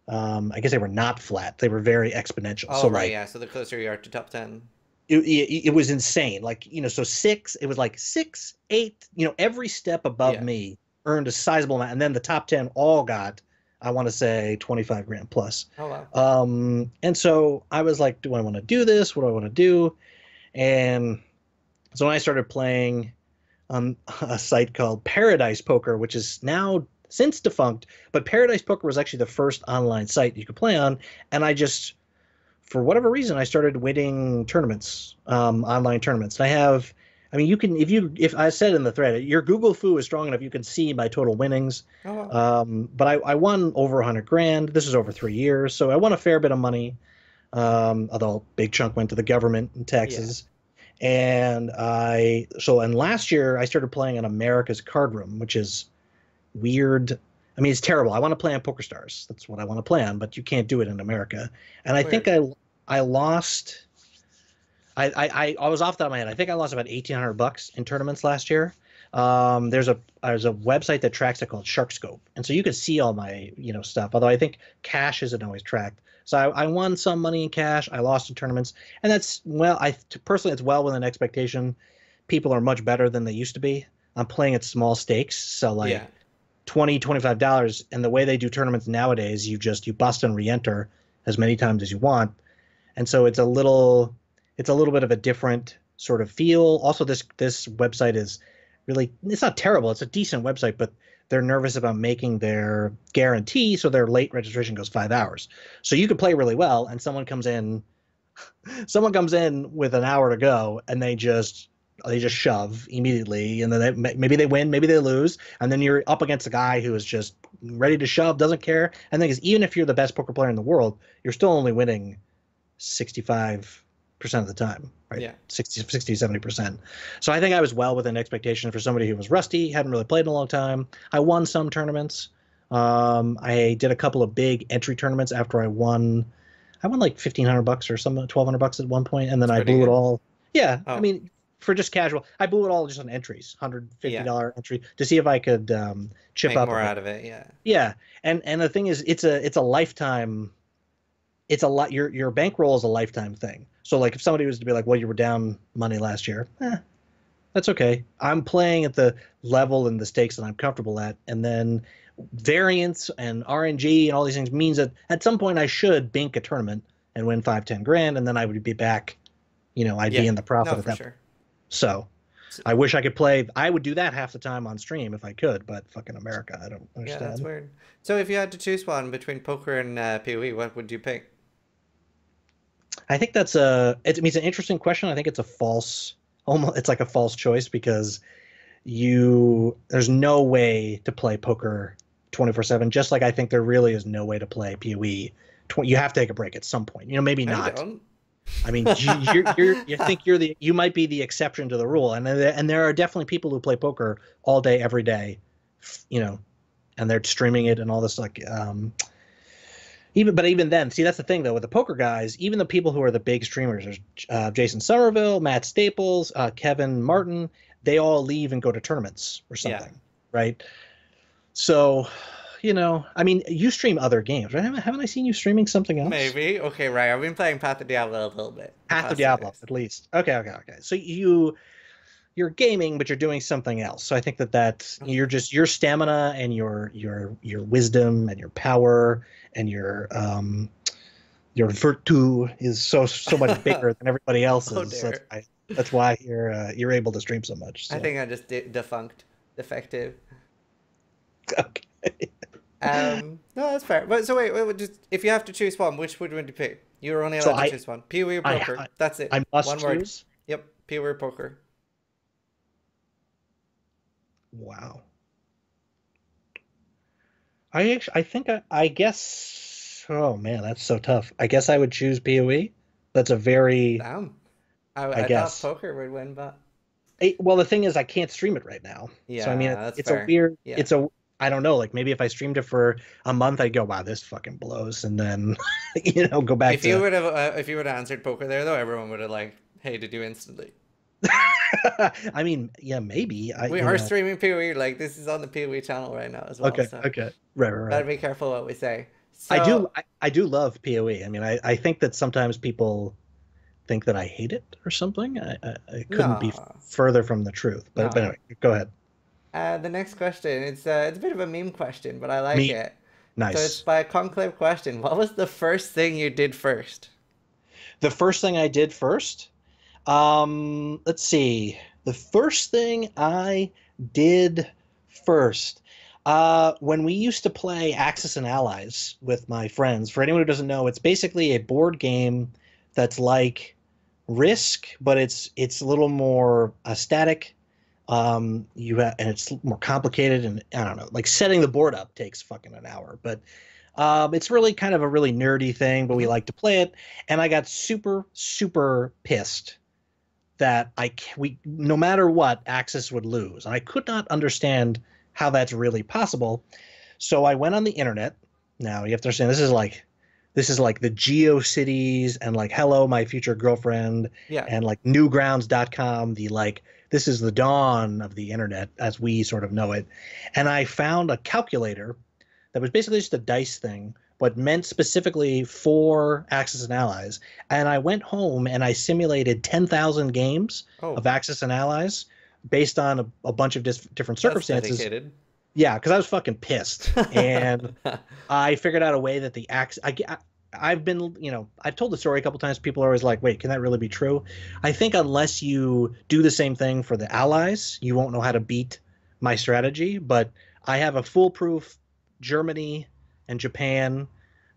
I guess they were not flat. They were very exponential. Oh So right, like yeah. So the closer you are to top 10. it was insane. Like, so six, it was like 6, 8, every step above Yeah. me earned a sizable amount. And then the top 10 all got, I want to say 25 grand plus. Oh wow. And so I was like, do I want to do this? What do I want to do? And so when I started playing on a site called Paradise Poker, which is now since defunct, but Paradise Poker was actually the first online site you could play on. And I just, for whatever reason, I started winning tournaments, online tournaments. I mean, if I said in the thread, your Google Foo is strong enough, you can see my total winnings. Oh wow. But I won over 100 grand. This is over 3 years. So I won a fair bit of money. Although a big chunk went to the government in Yeah. Texas. And last year I started playing on America's Card Room, which is weird. I mean, it's terrible. I want to play on PokerStars. That's what I want to play on, but you can't do it in America. And I think Weird. I lost. I was off the top of my head. I think I lost about $1,800 in tournaments last year. There's a website that tracks it called Sharkscope, and so you could see all my stuff. Although I think cash isn't always tracked. So I won some money in cash. I lost in tournaments, and that's personally it's well within expectation. People are much better than they used to be. I'm playing at small stakes, so like Yeah. 20, $25, and the way they do tournaments nowadays, you bust and re-enter as many times as you want, and so it's a little bit of a different sort of feel. Also, this website is really, it's not terrible. It's a decent website, but they're nervous about making their guarantee, so their late registration goes 5 hours. So you could play really well, and someone comes in with an hour to go, and they just shove immediately, and then maybe they win, maybe they lose, and then you're up against a guy who is just ready to shove, doesn't care. And the thing is, even if you're the best poker player in the world, you're still only winning 65% of the time, right? Yeah. 70%. So I think I was well within expectation for somebody who was rusty, hadn't really played in a long time. I won some tournaments. I did a couple of big entry tournaments after I won. I won like $1,500 or some $1,200 at one point, and then That's I pretty blew it good. all. Yeah, I Oh, mean, for just casual, I blew it all just on entries, yeah. $150 entry to see if I could chip Make up a more bit. out of it. Yeah. Yeah, and the thing is, it's a lifetime. It's a lot. Your bankroll is a lifetime thing. So like if somebody was to be like, well, you were down money last year, that's okay. I'm playing at the level and the stakes that I'm comfortable at, and then variance and RNG and all these things means that at some point I should bink a tournament and win 5, 10 grand, and then I would be back. I'd be Yeah. in the No, profit at for that point. sure. So S- I wish I could play. I would do that half the time on stream if I could, but fucking America, I don't Yeah, that's understand. weird. So if you had to choose one between poker and Peewee, what would you pick? I think I mean, it's an interesting question. I think it's a false, almost, it's like a false choice because there's no way to play poker 24/7. Just like I think there really is no way to play PoE. You have to take a break at some point. Maybe No, you not. don't. I mean, you think you might be the exception to the rule, and there are definitely people who play poker all day, every day, you know, and they're streaming it and all this like even then, see that's the thing though with the poker guys, even the people who are the big streamers, there's Jason Somerville, Matt Staples, Kevin Martin, they all leave and go to tournaments or Yeah. something, right? So, I mean, you stream other games, right? Haven't I seen you streaming something else? Maybe. Okay, right. I've been playing Path of Diablo a little bit the Path of past 2 Diablo, days. at least. Okay, okay, okay. So you're gaming, but you're doing something else. So I think that Okay. you're just your stamina and your wisdom and your power and your virtue is so much bigger than everybody Oh else's. So dear. that's why you're able to stream so much. I So think I just defunct, defective. okay. No, that's fair. But so wait, just if you have to choose one, which would you pick? You're only So allowed to choose one. Peewee or poker. That's it. I must One word. choose. Yep. Peewee or poker. Wow. I think I guess. Oh man, that's so tough. I guess I would choose PoE. That's a very, Damn. I I thought guess. poker would win, but Well, the thing is, I can't stream it right now. So I mean, yeah, that's it's a fair. weird. Yeah. I don't know. Like maybe if I streamed it for a month, I'd go, "Wow, this fucking blows," and then go back to. If you would have answered poker there though, everyone would have like hated you instantly. I mean, yeah, maybe. We are streaming Peewee, like this is on the Peewee channel right now as well, Okay, so okay, right, right, gotta right. be careful what we say. I do, So I do love PoE. I mean, I think that sometimes people think that I hate it or something. I couldn't be no, further from the truth. But no. anyway, go ahead. The next question, it's a bit of a meme question, but I like Me, it. So it's nice. by conclave question. What was the first thing you did first? The first thing I did first. Let's see. The first thing I did first, when we used to play Axis and Allies with my friends. For anyone who doesn't know, it's basically a board game that's like Risk, but it's a little more static. And it's more complicated, and I don't know, like setting the board up takes fucking an hour, but it's really kind of a really nerdy thing, but we Hmm. like to play it. And I got super, super pissed that we no matter what Axis would lose, and I could not understand how that's really possible. So I went on the internet. Now you have to understand this is like the GeoCities and like Hello My Future Girlfriend Yeah. and like newgrounds.com, the like this is the dawn of the internet as we sort of know it. And I found a calculator that was basically just a dice thing, but meant specifically for Axis and Allies. And I went home and I simulated 10,000 games Oh, of Axis and Allies based on a bunch of different that's circumstances. dedicated. Yeah, because I was fucking pissed. And I figured out a way that the Axis. I've been, I've told the story a couple times. People are always like, wait, can that really be true? I think unless you do the same thing for the Allies, you won't know how to beat my strategy. But I have a foolproof Germany and Japan,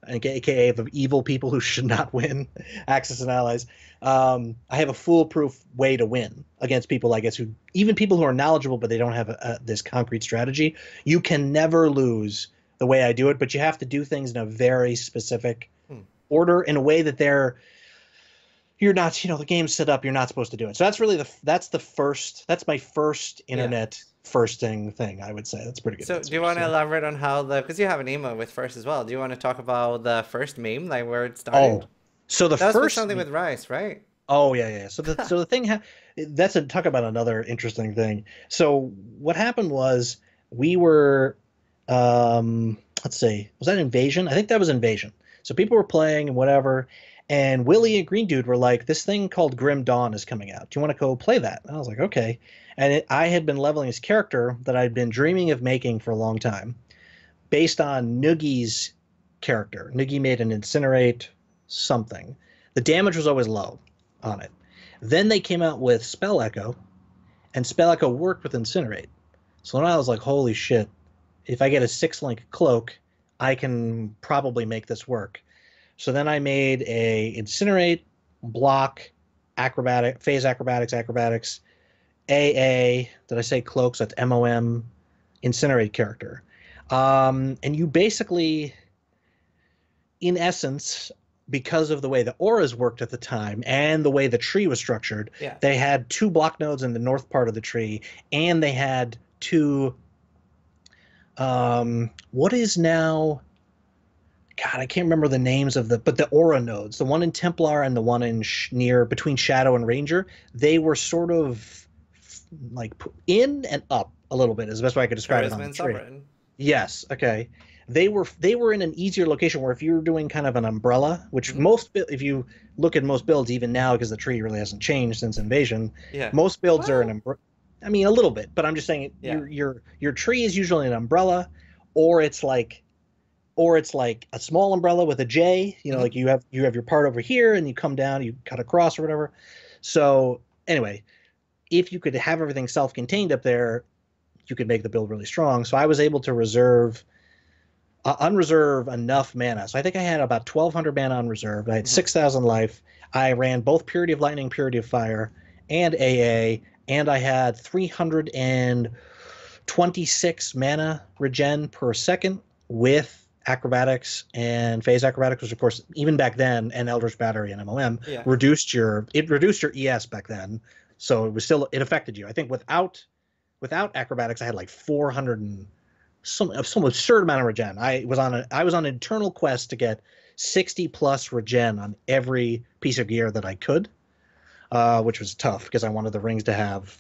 aka the evil people who should not win, Axis and Allies. I have a foolproof way to win against people, I guess, who even people who are knowledgeable, but they don't have this concrete strategy. You can never lose the way I do it, but you have to do things in a very specific Hmm. order in a way that you're not, the game's set up, you're not supposed to do it. So that's really that's my first Yeah. internet firsting thing, I would say. That's pretty good. So, do you want to elaborate on how because you have an email with first as well? Do you want to talk about the first meme, like where it started? Oh, so the That was with first something with rice, right? Oh yeah, yeah. So the thing that's a talk about another interesting thing. So what happened was we were let's see, was that Invasion? I think that was Invasion. So people were playing and whatever, and Willie and Green Dude were like, this thing called Grim Dawn is coming out. Do you want to go play that? And I was like, okay. And I had been leveling his character that I'd been dreaming of making for a long time, based on Noogie's character. Noogie made an incinerate something. The damage was always low on it. Then they came out with Spell Echo, and Spell Echo worked with Incinerate. So then I was like, holy shit, if I get a 6-link cloak, I can probably make this work. So then I made a Incinerate, Block, Acrobatic, Phase Acrobatics, AA, did I say cloaks? That's MOM, Incinerate character. And you basically, in essence, because of the way the auras worked at the time and the way the tree was structured, Yeah. they had 2 block nodes in the north part of the tree, and they had 2 what is now, God, I can't remember the names of but the aura nodes, the one in Templar and the one in near between Shadow and Ranger, they were sort of like in and up a little bit is the best way I could describe it on Charisma the and tree. Sovereign. Yes, okay. They were in an easier location where if you're doing kind of an umbrella, which Mhm. if you look at most builds even now because the tree really hasn't changed since Invasion, Yeah. most builds are an Well, umbrella. I mean a little bit, but I'm just saying yeah. your tree is usually an umbrella, or it's like a small umbrella with a J, Mhm. like you have your part over here and you come down, you cut across or whatever. So anyway, if you could have everything self-contained up there, you could make the build really strong. So I was able to unreserve enough mana. So I think I had about 1,200 mana unreserved. I had Mhm. 6,000 life. I ran both Purity of Lightning, Purity of Fire, and AA, and I had 326 mana regen per second with acrobatics and phase acrobatics, which of course even back then, and Eldritch Battery and MOM Yeah. reduced your ES back then. So it affected you. I think without acrobatics, I had like 400 and some absurd amount of regen. I was on an internal quest to get 60 plus regen on every piece of gear that I could, which was tough because I wanted the rings to have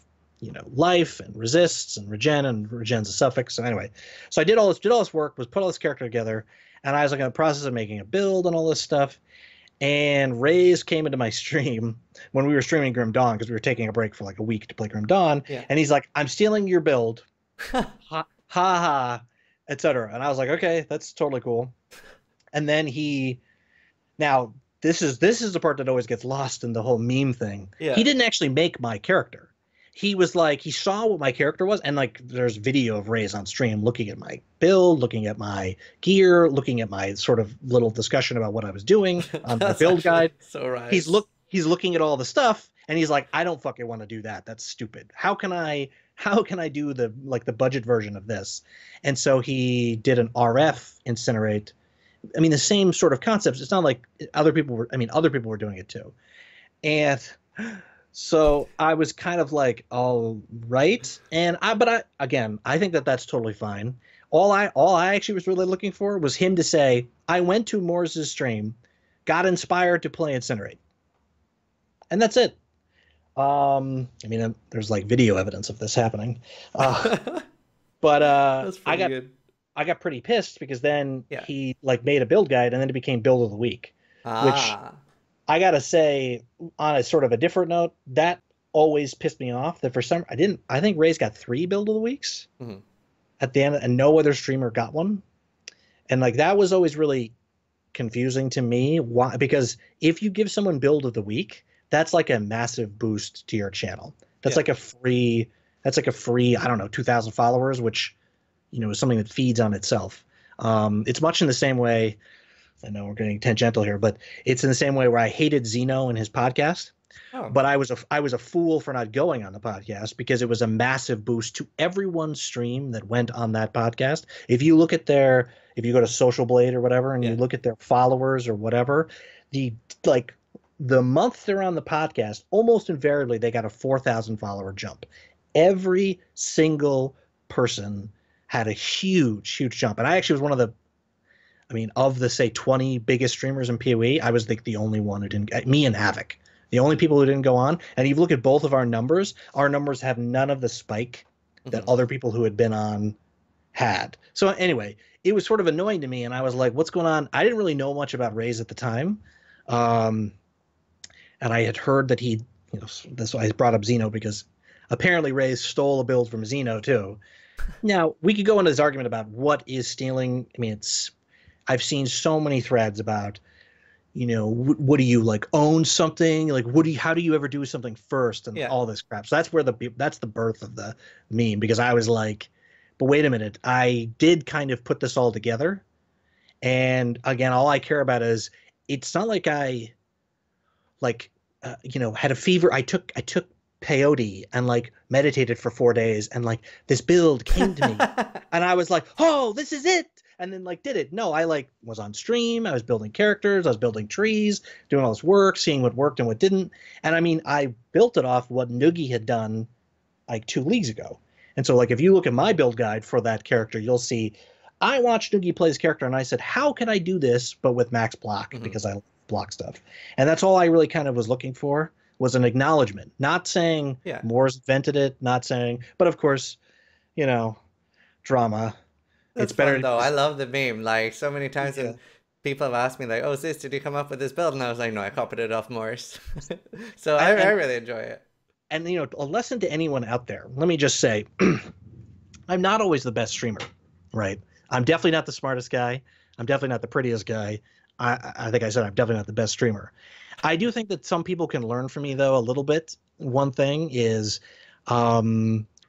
life and resists and regen's a suffix. So anyway, so I did all this work, was put all this character together, and I was like in the process of making a build and all this stuff. And Raze came into my stream when we were streaming Grim Dawn because we were taking a break for like a week to play Grim Dawn, Yeah. and he's like, "I'm stealing your build." Ha ha ha, etc. And I was like, okay, that's totally cool. And then now this is the part that always gets lost in the whole meme thing. Yeah. He didn't actually make my character. He was like, he saw what my character was, and like there's video of Raze on stream looking at my build, looking at my gear, looking at my sort of little discussion about what I was doing on my build guide. So right. He's looking at all the stuff, and he's like, I don't fucking want to do that. That's stupid. How can I do the budget version of this? And so he did an RF incinerate. I mean, the same sort of concepts. It's not like other people were doing it too. And so I was kind of like, all right. But I think that that's totally fine. All I actually was really looking for was him to say, I went to Morse's stream, got inspired to play Incinerate. And that's it. I mean, there's like video evidence of this happening. Uh, but That's I pretty got good. I got pretty pissed because then Yeah. he like made a build guide and then it became build of the week, which Ah. I gotta say, on a sort of a different note, that always pissed me off. That for some, I think Ray's got 3 build of the weeks Mhm. at the end, and no other streamer got one. And like that was always really confusing to me. Why? Because if you give someone build of the week, that's like a massive boost to your channel. That's Yeah. like a free. That's like a free. I don't know, 2,000 followers, which is something that feeds on itself. It's much in the same way. I know we're getting tangential here, but it's in the same way where I hated Zeno and his podcast, Oh. but I was a fool for not going on the podcast because it was a massive boost to everyone's stream that went on that podcast. If you go to Social Blade or whatever and you Yeah. look at their followers or whatever, the like the month they're on the podcast, almost invariably they got a 4,000 follower jump. Every single person had a huge, huge jump. And I actually was one of the of the say 20 biggest streamers in Peewee, I was like the only one who didn't. Me and Havoc, the only people who didn't go on. And if you look at both of our numbers have none of the spike that Mhm. other people who had been on had. So anyway, it was sort of annoying to me, and I was like, "What's going on?" I didn't really know much about Raze at the time, um, and I had heard that he, that's why I brought up Xeno because apparently Raze stole a build from Xeno too. Now we could go into this argument about what is stealing. I mean, I've seen so many threads about, what do you like own something? Like, how do you ever do something first and Yeah. all this crap. So that's the birth of the meme because I was like, but wait a minute, I did kind of put this all together. And again, all I care about is it's not like I like, had a fever. I took peyote and like meditated for 4 days and like this build came to me and I was like, oh, this is it. And then like did it. No, I like was on stream. I was building characters. I was building trees, doing all this work, seeing what worked and what didn't. And I mean, I built it off what Noogie had done like 2 leagues ago. And so like if you look at my build guide for that character, you'll see I watched Noogie play his character and I said, how can I do this but with max block Mhm. because I block stuff. And that's all I really kind of was looking for was an acknowledgement, not saying Yeah. Moore's invented it, not saying, but of course, drama. That's It's better fun to though. I just, love the meme. Like so many times yeah. when people have asked me like, "Oh, sis, did you come up with this build?" And I was like, "No, I copied it off Morse." So I, And, I and really enjoy it. and a lesson to anyone out there. Let me just say, I'm not always the best streamer, right? I'm definitely not the smartest guy. I'm definitely not the prettiest guy. I think I said I'm definitely not the best streamer. I do think that some people can learn from me though a little bit. One thing is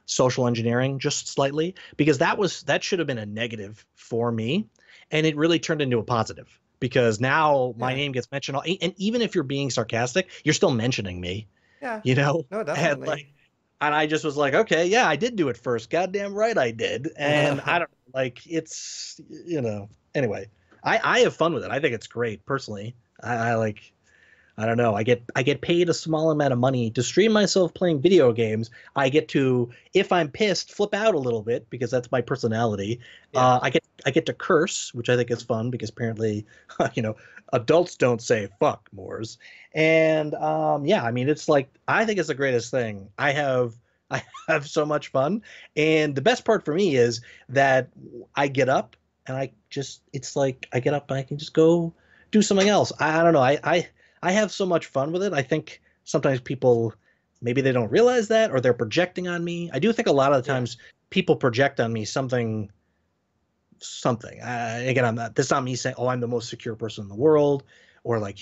social engineering just slightly because that should have been a negative for me, and it really turned into a positive because now my Yeah. name gets mentioned. And even if you're being sarcastic, you're still mentioning me, Yeah. you know. No, And definitely. like, and I just was like, okay, yeah, I did do it first. Goddamn right I did. And I don't like it's anyway. I have fun with it. I think it's great personally. I like I don't know. I get paid a small amount of money to stream myself playing video games. I get to, if I'm pissed, flip out a little bit because that's my personality. Yeah. I get to curse, which I think is fun because apparently, adults don't say fuck mores. And yeah, I mean it's like I think it's the greatest thing. I have so much fun, and the best part for me is that I get up and it's like I get up and I can just go do something else. I don't know. I have so much fun with it. I think sometimes people maybe they don't realize that or they're projecting on me. I do think a lot of the Yeah. times people project on me something. Again, I'm not. That's not me saying, "Oh, I'm the most secure person in the world," or like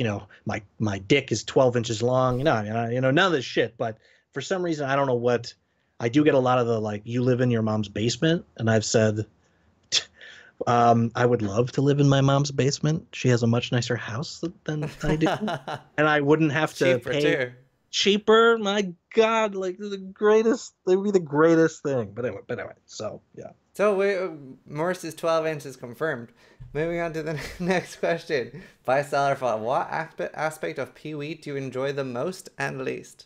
my dick is 12 inches long. None of this shit. But for some reason, I don't know what. I do get a lot of the like, "You live in your mom's basement," and I've said, I would love to live in my mom's basement. She has a much nicer house than I do, and I wouldn't have to Cheaper pay too. cheaper. My God, like the greatest. They would be the greatest thing. But anyway. So yeah. So Morse is 12 inches confirmed. Moving on to the next question. By Sallerfall, what aspect of Pee-wee do you enjoy the most and least?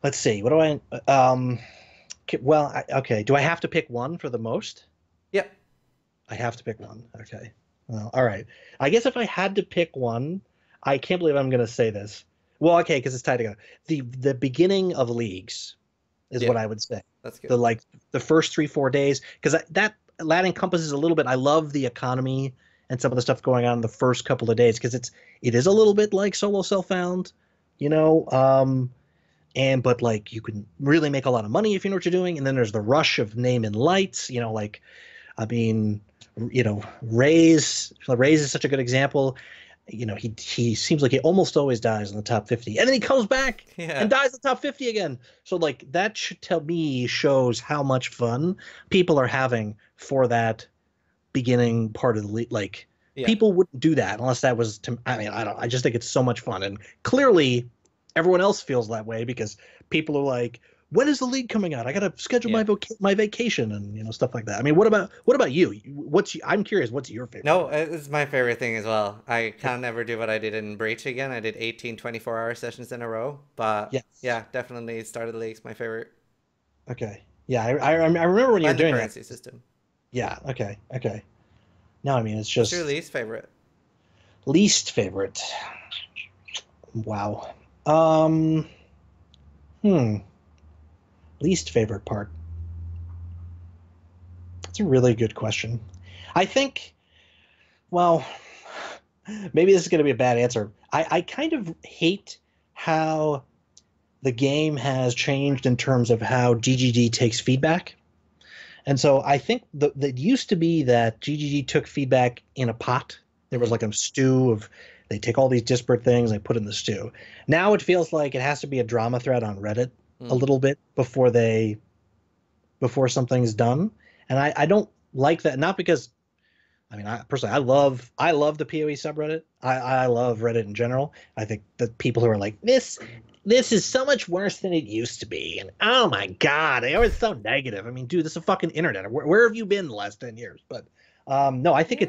Let's see. What do I? Okay, well, okay. Do I have to pick one for the most? Yep. I have to pick one. Okay. Well, all right. I guess if I had to pick one, I can't believe I'm going to say this. Well, okay, because it's tied together. The beginning of leagues is Yeah, what I would say. that's good. The like the first 3 4 days, because that encompasses a little bit. I love the economy and some of the stuff going on in the first couple of days because it is a little bit like solo self found, you know. And but like you can really make a lot of money if you know what you're doing. And then there's the rush of name and lights, you know, like I mean, you know, Rays is such a good example. You know, he seems like he almost always dies in the top 50, and then he comes back and Yeah, dies in the top 50 again. So like that should tell me shows how much fun people are having for that beginning part of the league. Like yeah. people wouldn't do that unless that was to, I mean, I don't, I just think it's so much fun, and clearly everyone else feels that way because people are like, when is the league coming out? I got to schedule Yeah. my vacation and you know stuff like that. I mean, what about you? I'm curious, what's your favorite No, part? it's my favorite thing as well. I can never do what I did in Breach again. I did 18 24-hour sessions in a row. But Yes. yeah, definitely Start of the League's my favorite. Okay. Yeah, I remember when you were And the doing that. currency system. Yeah. Okay. Okay. No, I mean it's What's your just least favorite? least favorite. Wow. Um. Hmm. Least favorite part. That's a really good question. I think. Well, maybe this is going to be a bad answer. I kind of hate how the game has changed in terms of how GGD takes feedback. And so I think it used to be that GGG took feedback in a pot. There was Hmm. like a stew of they take all these disparate things, they put in the stew. Now it feels like it has to be a drama thread on Reddit a Hmm. little bit before something's done. And I don't like that. Not because I mean, I personally, I love the Poe subreddit. I love Reddit in general. I think that people who are like this is so much worse than it used to be, and oh my god, they always so negative. I mean, dude, this is a fucking internet. Where have you been the last 10 years? But no, I think Yeah.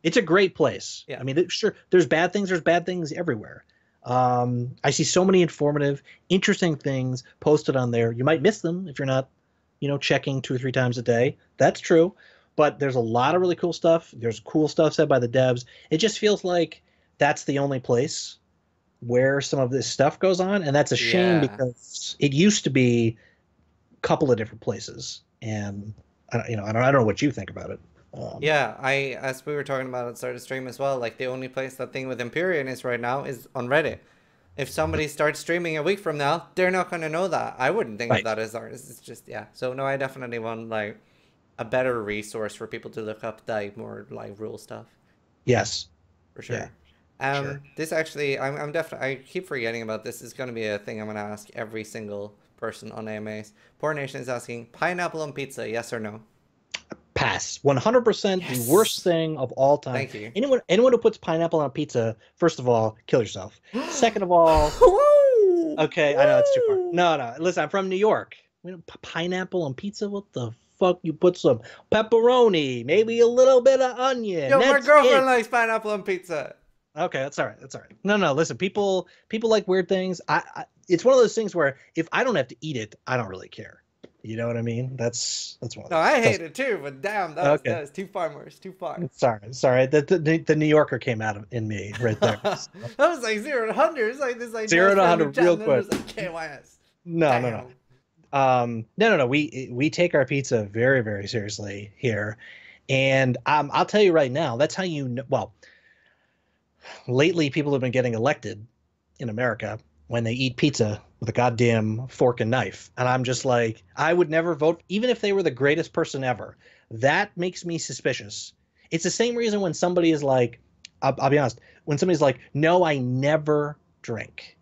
it's a great place. Yeah. I mean, sure, there's bad things everywhere. I see so many informative, interesting things posted on there. You might miss them if you're not, you know, checking 2 or 3 times a day. That's true, but there's a lot of really cool stuff. There's cool stuff said by the devs. It just feels like that's the only place where some of this stuff goes on, and that's a shame Yeah. because it used to be a couple of different places. And I don't know what you think about it. Um, Yeah, as we were talking about at the start of the stream as well, like the only place that thing with Empyrean is right now is on Reddit. If somebody starts streaming a week from now, they're not going to know that. I wouldn't think of right. that as artists. It's just, yeah. So, no, I definitely want, like, a better resource for people to look up, like, more, like, rule stuff. Yes. For Yeah. sure. Sure. This actually, I'm definitely, I keep forgetting about this. It's going to be a thing I'm going to ask every single person on AMAs. Poor Nation is asking, pineapple on pizza, yes or no? Pass. 100% the worst Yes. thing of all time. Thank you. Anyone who puts pineapple on a pizza, first of all, kill yourself. Second of all, Woo! okay, I know it's too far. Woo! No, no. Listen, I'm from New York. We don't pineapple on pizza? What the fuck? You put some pepperoni, maybe a little bit of onion. Yo, my That's girlfriend it. likes pineapple on pizza. Okay, that's all right. That's all right. No, no. Listen, people like weird things. It's one of those things where if I don't have to eat it, I don't really care. You know what I mean? That's one of No, those. I hate it too, but damn, Okay. that was too far, Morris, too far. Sorry. The New Yorker came out in me right there. That was like 0 to 100. It's like this like Zero nice to friendly 100 chat, real and then quick. there's like KYS. No, no, no. Damn. No. We take our pizza very, very seriously here, and I'll tell you right now, that's how you know. Well, lately people have been getting elected in America when they eat pizza with a goddamn fork and knife, and I'm just like, I would never vote, even if they were the greatest person ever. That makes me suspicious. It's the same reason when somebody is like, I'll be honest, when somebody's like, no, I never drink.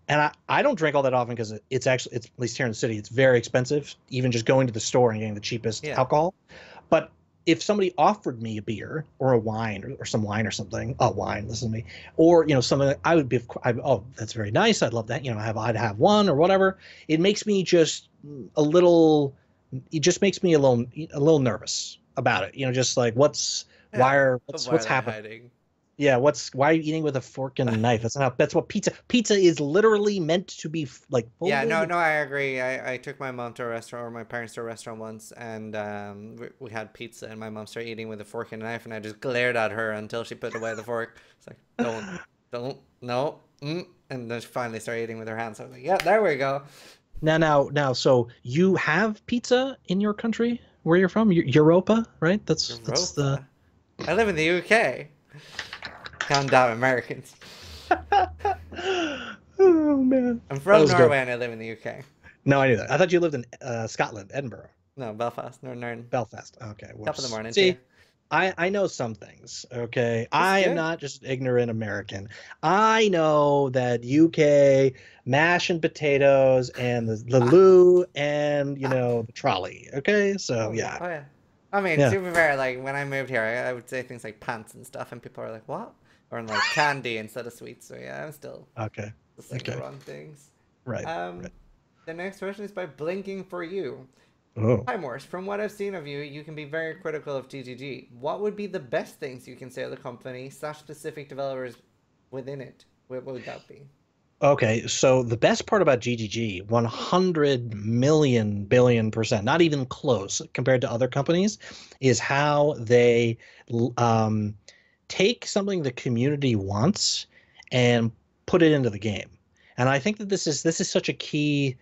And I don't drink all that often because it's actually, it's at least here in the city, it's very expensive, even just going to the store and getting the cheapest Yeah. alcohol. But if somebody offered me a beer or a wine or some wine or something, wine, listen to me, or something, I would be, oh, that's very nice. I'd love that. I'd have one or whatever. It makes me just a little, it just makes me a little nervous about it. Just like Yeah. But why what's are they happening? hiding? Yeah, why are you eating with a fork and a knife? That's what pizza is literally meant to be like Yeah, no, folded. no, I agree. I took my mom to a restaurant or my parents to a restaurant once, and we had pizza, and my mom started eating with a fork and a knife, and I just glared at her until she put away the fork. It's like, don't, no, and then she finally started eating with her hands. So I was like, yeah, there we go. Now, so you have pizza in your country where you're from? Europa, right? That's the Europa. I live in the UK. Calm down, Americans. Oh man, I'm that from was good. Norway and I live in the UK. No, I knew that. I thought you lived in Scotland, Edinburgh, No, Belfast, Northern. Belfast. Okay, Top of the whoops. morning to you. See, I know some things. Okay, This is I am good. not just ignorant American. I know that UK mash and potatoes and the Ah, loo and ah. the trolley. Okay, so Oh, yeah, oh yeah. I mean, yeah, to be fair, like when I moved here, I would say things like pants and stuff, and people are like, "What?" Or like candy instead of sweets. So yeah, I'm still okay, saying the okay, wrong things. right, Um, right. the next question is by Blinking for You. Oh. Hi, Morse. From what I've seen of you, you can be very critical of GGG. What would be the best things you can say of the company slash specific developers within it? What would that be? Okay, so the best part about GGG, 100 million billion percent, not even close compared to other companies, is how they um, take something the community wants and put it into the game. And I think that this is such a key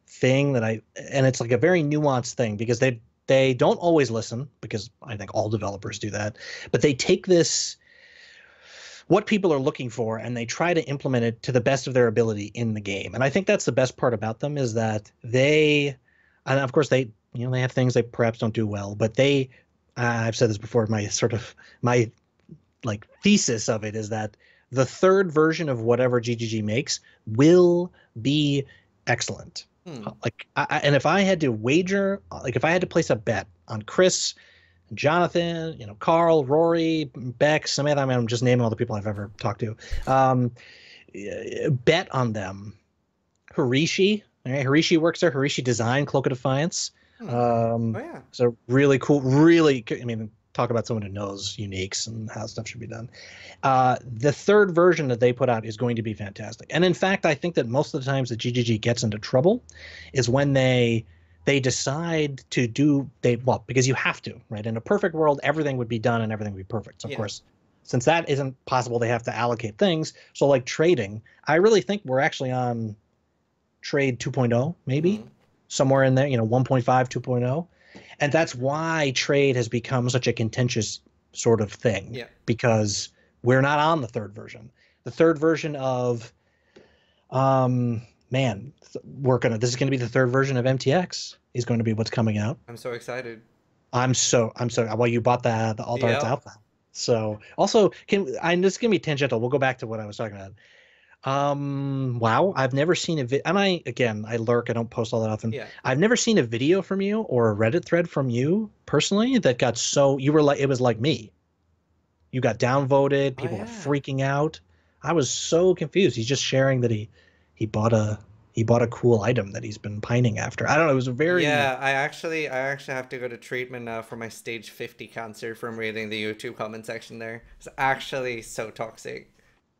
thing and it's like a very nuanced thing because they don't always listen because I think all developers do that, but they take this what people are looking for and they try to implement it to the best of their ability in the game. And I think that's the best part about them is that and of course they have things they perhaps don't do well, but I've said this before, my like thesis of it is that the third version of whatever GGG makes will be excellent. Hmm. And if I had to wager, like if I had to place a bet on Chris, Jonathan, Carl, Rory, Beck, Samantha. I mean, I'm just naming all the people I've ever talked to. Um, Bet on them. Harishi. All right, Harishi works there. Harishi Design, Cloak of Defiance. Hmm. Oh Um, yeah. so really cool. Really, I mean, talk about someone who knows uniques and how stuff should be done. The third version that they put out is going to be fantastic. And in fact, I think that most of the times that GGG gets into trouble is when they decide to do because you have to, right? In a perfect world, everything would be done and everything would be perfect. So of Yeah. course, since that isn't possible, they have to allocate things. So like trading, I really think we're actually on trade 2.0, maybe Hmm. somewhere in there, 1.5, 2.0. And that's why trade has become such a contentious sort of thing Yeah. because we're not on the third version. The third version of man, this is gonna be the third version of MTX is going to be what's coming out. I'm so excited. I'm so well, you bought the alt arts Yep. out now. So also this is gonna be tangential. We'll go back to what I was talking about. Wow, I've never seen a video, and I lurk, I don't post all that often. Yeah. I've never seen a video from you or a Reddit thread from you personally that got so you were like it was like me. You got downvoted, Oh people were yeah. freaking out. I was so confused. He's just sharing that he bought a cool item that he's been pining after. I don't know, it was a very Yeah, I actually have to go to treatment now for my stage 50 cancer from reading the YouTube comment section there. It's actually so toxic.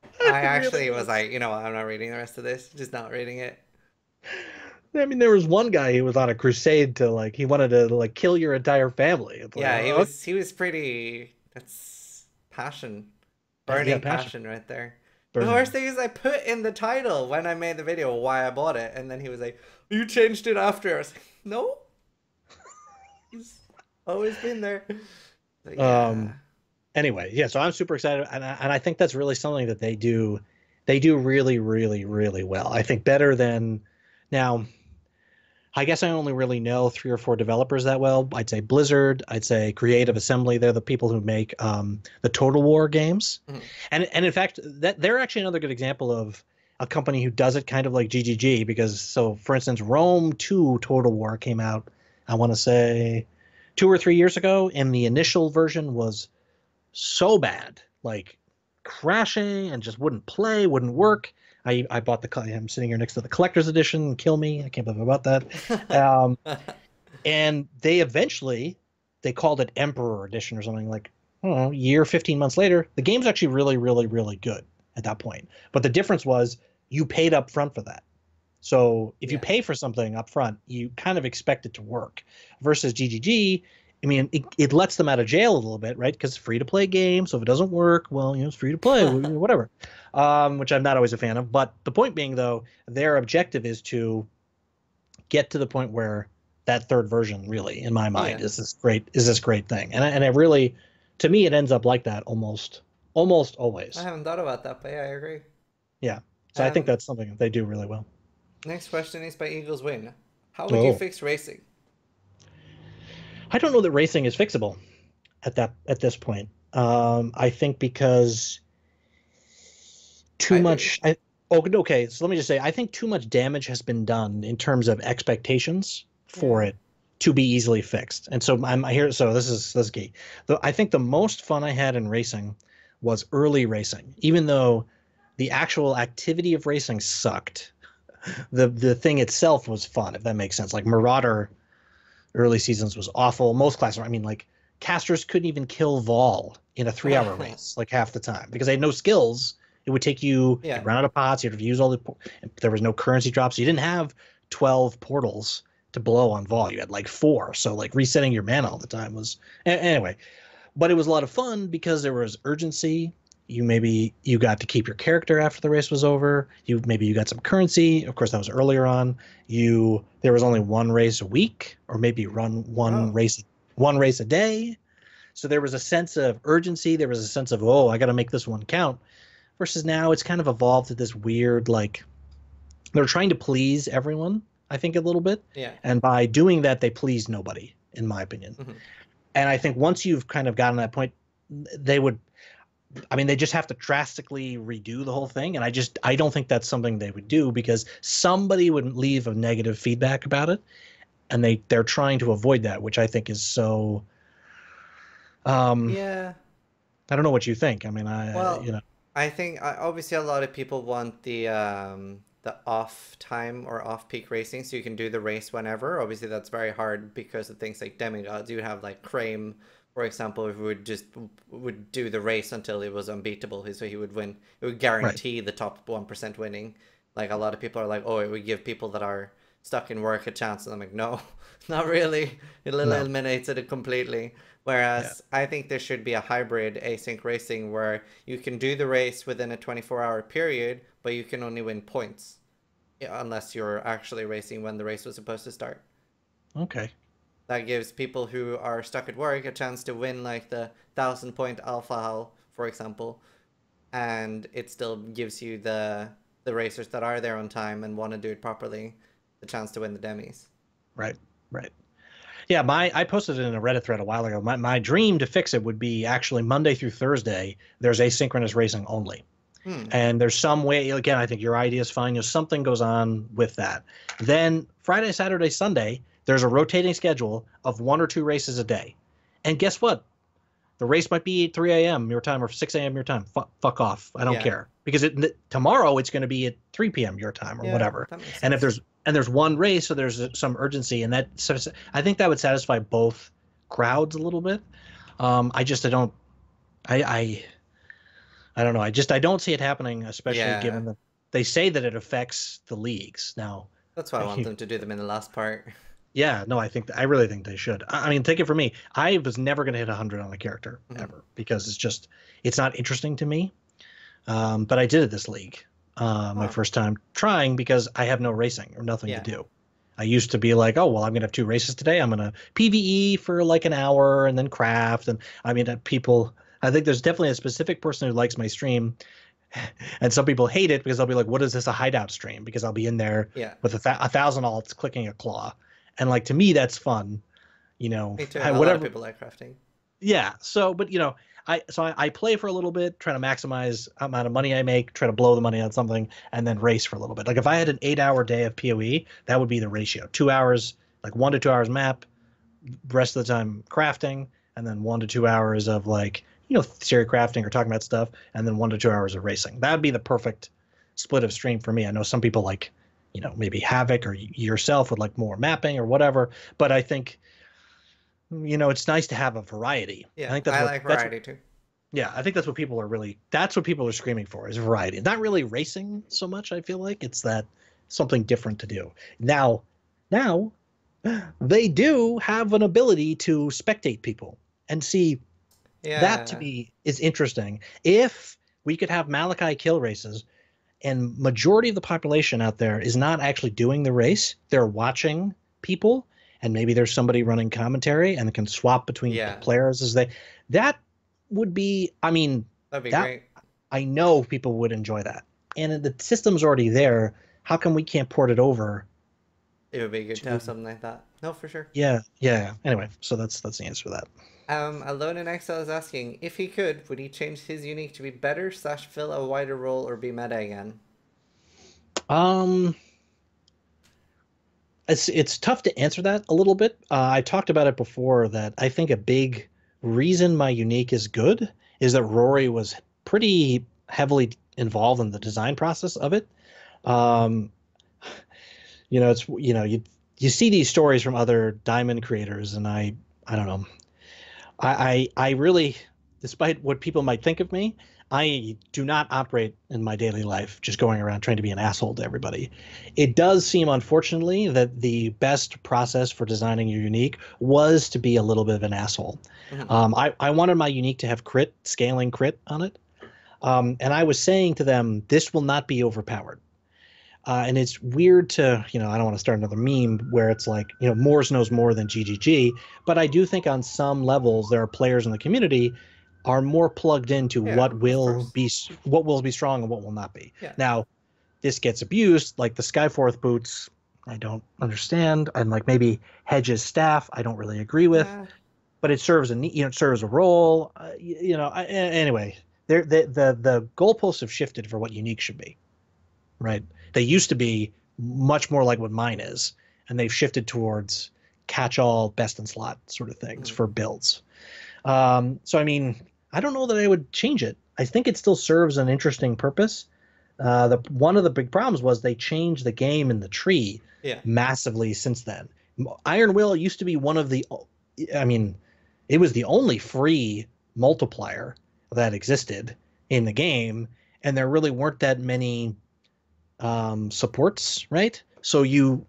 I it really actually was was. like, you know what, I'm not reading the rest of this. Just not reading it. I mean, there was one guy who was on a crusade to he wanted to kill your entire family. It's like, Yeah, he oh, was he was pretty that's passion. yeah, Burning passion, passion right there. The worst burning. thing is I put in the title when I made the video why I bought it, and then he was like, "You changed it after." I was like, "No, it's always been there." But Um, yeah. anyway, yeah, so I'm super excited, and I think that's really something that they do really, really, really well. I think better than now. I guess I only really know three or four developers that well. I'd say Blizzard, I'd say Creative Assembly. They're the people who make the Total War games, Mhm. and in fact, that they're actually another good example of a company who does it kind of like GGG. Because so, for instance, Rome 2 Total War came out. I want to say 2 or 3 years ago, and the initial version was so bad, like crashing and just wouldn't play, wouldn't work. I bought I'm sitting here next to the collector's edition. Kill me! I can't believe I bought that. Um, and they called it Emperor Edition or something like. I don't know, year, 15 months later, the game's actually really, really, really good at that point. But the difference was you paid up front for that. So if you Yeah. pay for something up front, you kind of expect it to work. Versus GGG, I mean, it lets them out of jail a little bit, right? Because it's free to play game. So if it doesn't work, well, it's free to play, whatever. Which I'm not always a fan of. But the point being, though, their objective is to get to the point where that third version, really, in my mind, Yeah. is this great thing. And I really, to me, it ends up like that almost I always. haven't thought about that, but yeah, I agree. Yeah. So I think Um, that's something that they do really well. Next question is by Eagles Win. How would you Oh, fix racing? I don't know that racing is fixable at this point. I think because too I do. much. Okay, so let me just say, I think too much damage has been done in terms of expectations for Yeah. it to be easily fixed. And so I'm here. So this is key. I think the most fun I had in racing was early racing, even though the actual activity of racing sucked. The thing itself was fun, if that makes sense. Like Marauder early seasons was awful. Most classes, I mean, like casters couldn't even kill Vol in a 3 hour race, like half the time, because they had no skills. It would take you, Yeah. you'd run out of pots, you'd have to use all the, there was no currency drops. You didn't have 12 portals to blow on Vol. You had like four. So like resetting your mana all the time was, anyway, but it was a lot of fun because there was urgency. You got to keep your character after the race was over. You got some currency. Of course, that was earlier on. There was only one race a week, or maybe run Oh. one race a day. So there was a sense of urgency. There was a sense of, oh, I got to make this one count. Versus now, it's kind of evolved to this weird, like they're trying to please everyone. I think a little bit, Yeah. and by doing that, they please nobody, in my opinion. Hmm. And I think once you've kind of gotten to that point, they would, I mean, they just have to drastically redo the whole thing. And I don't think that's something they would do because somebody would leave a negative feedback about it. And they're trying to avoid that, which I think is so, um, Yeah. I don't know what you think. I mean, Well, I think obviously a lot of people want the off time or off peak racing, so you can do the race whenever. Obviously, that's very hard because of things like demigods. You would have like Crame, for example, who would do the race until he was unbeatable, so he would win. It would right. guarantee the top 1% winning. Like a lot of people are like, oh, it would give people that are stuck in work a chance, and I'm like, no, not really. It No. eliminates it completely. Yeah. Whereas I think there should be a hybrid async racing where you can do the race within a 24-hour period, but you can only win points unless you're actually racing when the race was supposed to start. Okay. That gives people who are stuck at work a chance to win like the 1,000 point alpha hal, for example, and it still gives you the racers that are there on time and want to do it properly the chance to win the demis. Right. Right. Yeah, I posted it in a Reddit thread a while ago. My dream to fix it would be actually Monday through Thursday, there's asynchronous racing only. Hmm. And there's some way, again, I think your idea is fine. Something goes on with that. Then Friday, Saturday, Sunday, there's a rotating schedule of one or two races a day. And guess what? The race might be at 3 a.m. your time or 6 a.m. your time. Fuck off. I don't Yeah. care because tomorrow it's going to be at 3 p.m. your time or Yeah, whatever. that makes And if sense. there's one race, so there's some urgency, and I think that would satisfy both crowds a little bit. I don't I I don't know. I don't see it happening, especially Yeah. given that they say that it affects the leagues now. That's why I want them to do them in the last part. Yeah, no, I really think they should. I mean, take it from me. I was never going to hit 100 on a character Mhm. ever because it's not interesting to me. But I did it this league, my Oh, first time trying because I have no racing or nothing to yeah. do. I used to be like, oh, well, I'm going to have two races today. I'm going to PvE for like an hour and then craft. And I mean, I think there's definitely a specific person who likes my stream. And some people hate it because they'll be like, what is this, a hideout stream? Because I'll be in there Yeah. with a thousand alts clicking a claw. And like, to me, that's fun, Me too. A lot of whatever. people like crafting. Yeah. So, but I play for a little bit, try to maximize amount of money I make, try to blow the money on something, and then race for a little bit. Like if I had an 8 hour day of PoE, that would be the ratio. 2 hours, like 1 to 2 hours map, rest of the time crafting, and then 1 to 2 hours of like, theory crafting or talking about stuff, and then 1 to 2 hours of racing. That would be the perfect split of stream for me. I know some people like, maybe Havoc or yourself would like more mapping or whatever, but I think it's nice to have a variety. I Yeah, think I like that's what variety too. yeah, I think that's what people are screaming for is variety. Not really racing so much, I feel like. It's that something different to do. Now they do have an ability to spectate people and see that to Yeah, me is interesting. If we could have Malachi kill races and majority of the population out there is not actually doing the race, they're watching people and maybe there's somebody running commentary and can swap between yeah, players as they that would be I mean that'd be that great. I know people would enjoy that. And the system's already there. How come we can't port it over It would be good to to have something like that. No, for sure. yeah. Anyway, so that's the answer to that. Alone in Exile is asking if he could, would he change his unique to be better slash fill a wider role or be meta again? Um it's tough to answer that a little bit. I talked about it before that I think a big reason my unique is good is that Rory was pretty heavily involved in the design process of it. Um, it's you see these stories from other diamond creators, and I don't know. I really, despite what people might think of me, I do not operate in my daily life just going around trying to be an asshole to everybody. It does seem, unfortunately, that the best process for designing your unique was to be a little bit of an asshole. Mhm. I wanted my unique to have scaling crit on it. And I was saying to them, this will not be overpowered. And it's weird to, I don't want to start another meme where it's like, Moors knows more than GGG, but I do think on some levels there are players in the community are more plugged into Yeah, of course. what will be strong and what will not be. Yeah. Now, this gets abused, like the Skyforth boots, I don't understand, and like maybe Hedge's staff, I don't really agree with, Uh, but it serves it serves a role. Anyway, the goalposts have shifted for what unique should be, right? They used to be much more like what mine is, and they've shifted towards catch-all, best in slot sort of things mhm. for builds. So I mean, I don't know that I would change it. I think it still serves an interesting purpose. The one of the big problems was they changed the game in the tree Yeah. massively since then. Iron Will used to be one of the, I mean, it was the only free multiplier that existed in the game, and there really weren't that many supports, right? So you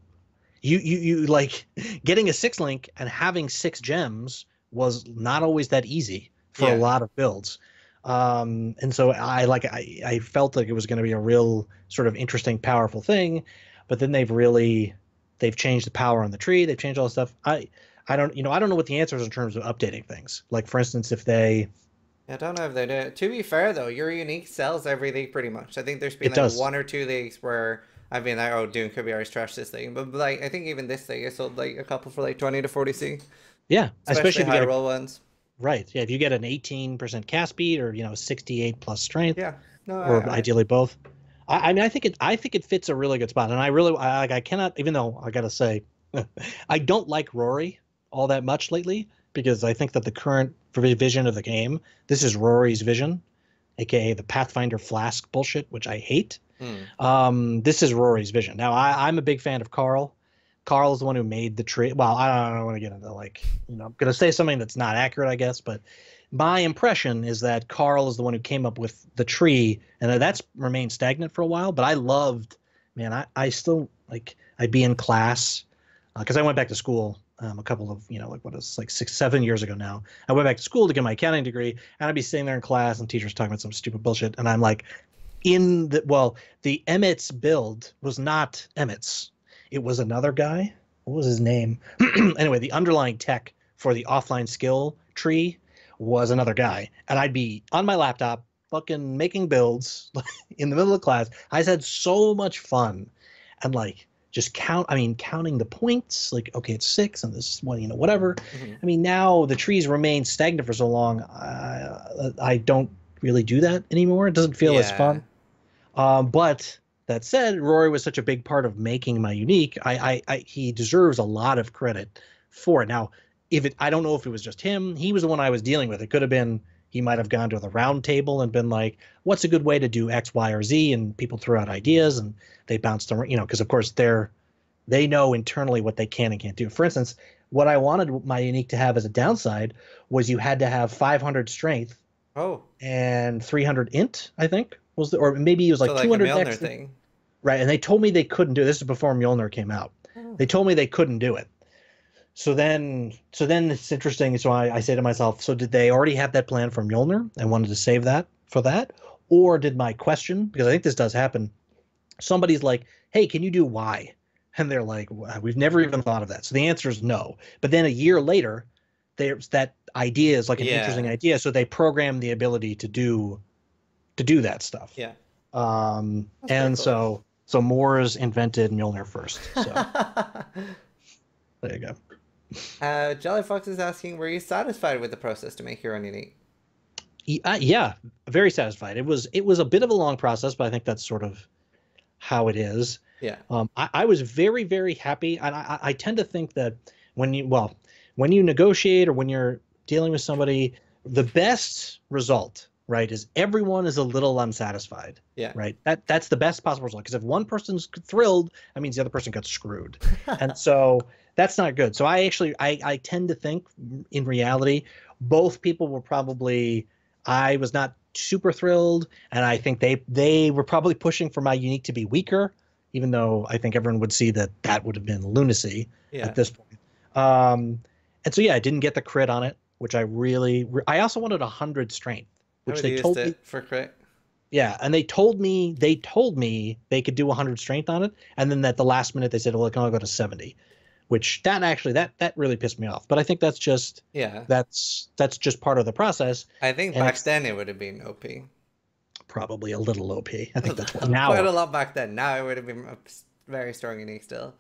like getting a six link and having six gems was not always that easy for a Yeah. lot of builds. And so I felt like it was going to be a real sort of interesting, powerful thing, but then they've changed the power on the tree. They've changed all the stuff. I don't know what the answer is in terms of updating things. Like for instance, if they I don't know if they do. To be fair though, your unique sells every league pretty much. I think there's been it like does, one or two leagues where I've been like, oh, Dune could be always trash this league, but like I think even this league I sold like a couple for like 20 to 40C, yeah, especially especially if you high get a roll ones. right, yeah, if you get an 18% cast speed or 68 plus strength, Yeah. No, or I ideally both. I mean, I think it fits a really good spot, and I cannot, even though I gotta say, I don't like Rory all that much lately because I think that the current vision of the game, this is Rory's vision, aka the Pathfinder Flask bullshit, which I hate. mm, This is Rory's vision. Now, I'm a big fan of Carl. Carl is the one who made the tree. Well, I don't want to get into like, I'm going to say something that's not accurate, I guess, but my impression is that Carl is the one who came up with the tree, and that's remained stagnant for a while. But I loved, man, I still like, I'd be in class because I went back to school a couple of, like what is like 6, 7 years ago now. I went back to school to get my accounting degree, and I'd be sitting there in class, and teachers talking about some stupid bullshit, and I'm like, the Emmett's build was not Emmett's. It was another guy. What was his name? Anyway, the underlying tech for the offline skill tree was another guy. And I'd be on my laptop fucking making builds in the middle of class. I just had so much fun. And like just counting the points, like, okay, it's 6 and this is one, whatever. mhm. I mean, now the trees remain stagnant for so long. I don't really do that anymore. It doesn't feel as Yeah. fun. But that said, Rory was such a big part of making my unique. He deserves a lot of credit for it. Now, I don't know if it was just him. He was the one I was dealing with. It could have been he might have gone to the round table and been like, "What's a good way to do X, Y, or Z?" And people threw out ideas, and they bounced around. Because of course they know internally what they can and can't do. For instance, What I wanted my unique to have as a downside was you had to have 500 strength Oh, and 300 int, I think was the, or maybe it was so like like a 200 Mjolnir dex. thing. Right, and they told me they couldn't do it. This is before Mjolnir came out. Oh. They told me they couldn't do it. So then it's interesting. So I say to myself, so did they already have that plan for Mjolnir and wanted to save that for that? Or did my question, because I think this does happen, somebody's like, hey, can you do Y? And they're like, we've never even thought of that. So the answer is no. But then a year later, there's that idea is like an interesting Yeah. idea. So they program the ability to do that stuff. Yeah. That's pretty And cool. so Moores invented Mjolnir first. So there you go. Jelly Fox is asking, were you satisfied with the process to make your own unique? Yeah, very satisfied. It was a bit of a long process, but I think that's sort of how it is. Yeah. I was very, very happy, and I tend to think that when you negotiate or when you're dealing with somebody, the best result, right, is everyone is a little unsatisfied, Yeah. right? That's the best possible result, because if one person's thrilled, that means the other person got screwed, and so that's not good. So I tend to think in reality, both people were probably. I was not super thrilled, and I think they were probably pushing for my unique to be weaker, even though I think everyone would see that that would have been lunacy Yeah. at this point. Um, and so yeah, I didn't get the crit on it, which I also wanted 100 strength, I which would have they used told me. it for crit. Yeah, and they told me they could do 100 strength on it, and then at the last minute they said, well, it can only go to 70, which that really pissed me off. But I think Yeah. that's just part of the process, I think and back it's then it would have been OP. probably a little OP. I think that's what now. Quite a lot back then. Now it would have been a very strong unique still.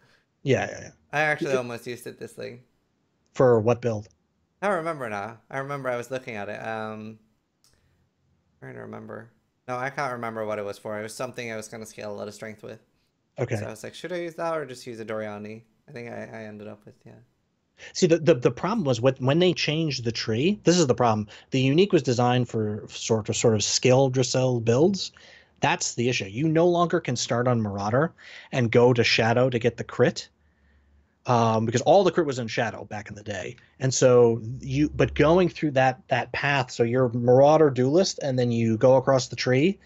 Yeah, yeah, I actually yeah. almost used it this thing. For what build? I remember now. I remember I was looking at it. Trying to remember. No, I can't remember what it was for. It was something I was going to scale a lot of strength with. So Okay. I was like, should I use that or just use a Doriani? I think I ended up with, yeah. See, the problem was when they changed the tree. This is the problem. The unique was designed for sort of skill Dracel builds. That's the issue. You no longer can start on Marauder and go to Shadow to get the crit. Because all the crit was in Shadow back in the day, and so but going through that path, so you're Marauder Duelist, and then you go across the tree,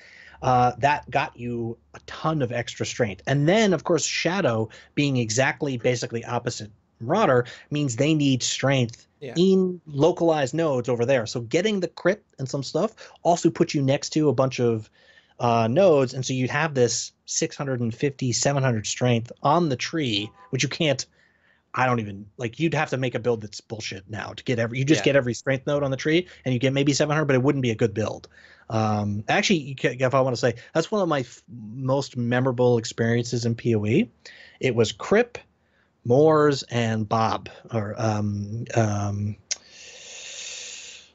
that got you a ton of extra strength, and then of course Shadow being exactly basically opposite Marauder means they need strength Yeah. in localized nodes over there. So getting the crit and some stuff also puts you next to a bunch of nodes, and so you'd have this 650, 700 strength on the tree, which you can't. I don't even like. You'd have to make a build that's bullshit now to get every. You just Yeah. get every strength node on the tree, and you get maybe 700, but it wouldn't be a good build. Actually, if I want to say, that's one of my most memorable experiences in PoE. It was Crip, Moores, and Bob. Or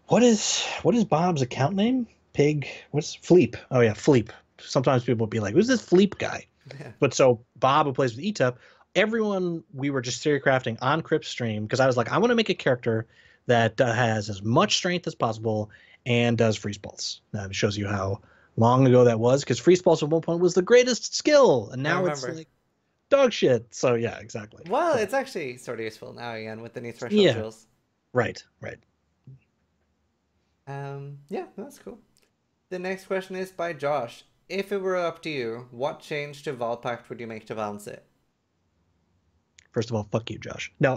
what is Bob's account name? Pig. What's Fleep? Oh yeah, Fleep. Sometimes people will be like, "Who's this Fleep guy?" Yeah. But so Bob, who plays with ETUP, everyone, we were just theory crafting on Crip's stream, because I was like, I want to make a character that has as much strength as possible and does freeze pulse. Now it shows you how long ago that was, because freeze pulse at one point was the greatest skill, and I now it's remember. like dog shit. So yeah, exactly. Well, So it's actually sort of useful now again with the new threshold yeah, tools. right, right. Yeah, that's cool. The next question is by Josh. If it were up to you, what change to Volpact would you make to balance it? First of all, fuck you, Josh. No,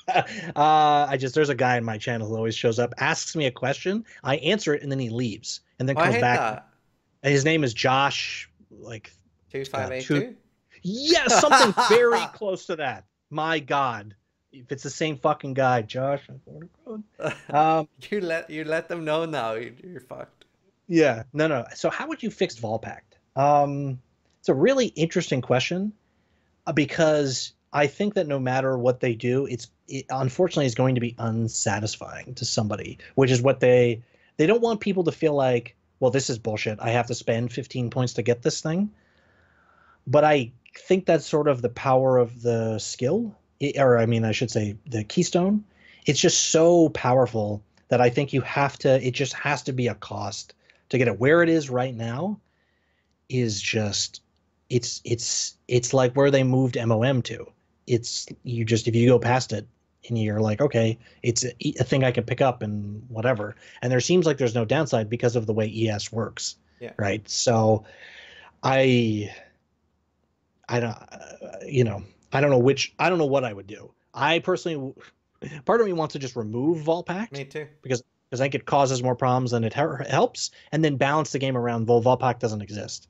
there's a guy in my channel who always shows up, asks me a question, I answer it, and then he leaves, and then Oh, I comes hate back. that. And his name is Josh, like, God, 2582? yeah, something very close to that. My God, if it's the same fucking guy, Josh. Um, You let them know now. You're fucked. yeah, no. So how would you fix Volpact? It's a really interesting question, because I think that no matter what they do, it unfortunately is going to be unsatisfying to somebody, which is what they don't want people to feel like, well, this is bullshit. I have to spend 15 points to get this thing. But I think that's sort of the power of the skill, or I mean, I should say the keystone. It's just so powerful that I think it just has to be a cost to get it. Where it is right now is just, it's like where they moved MOM to. It's, if you go past it, and you're like, okay, it's a thing I can pick up and whatever. And there seems like there's no downside because of the way ES works, Yeah. right? So I I don't you know I don't know what I would do. I personally, part of me wants to just remove Vault Me Pact too. because I think it causes more problems than it helps, and then balance the game around Vault Pact doesn't exist,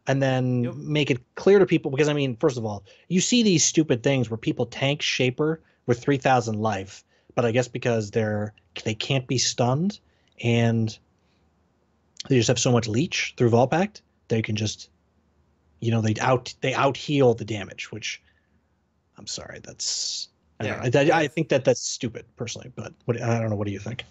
and then Yep. make it clear to people, because I mean, first of all, you see these stupid things where people tank Shaper with 3,000 life, but I guess because they can't be stunned and they just have so much leech through Vault Pact, they can just, they out heal the damage, which I'm sorry, that's, I Yeah. don't know. I It's think that's stupid personally, but I don't know. What do you think?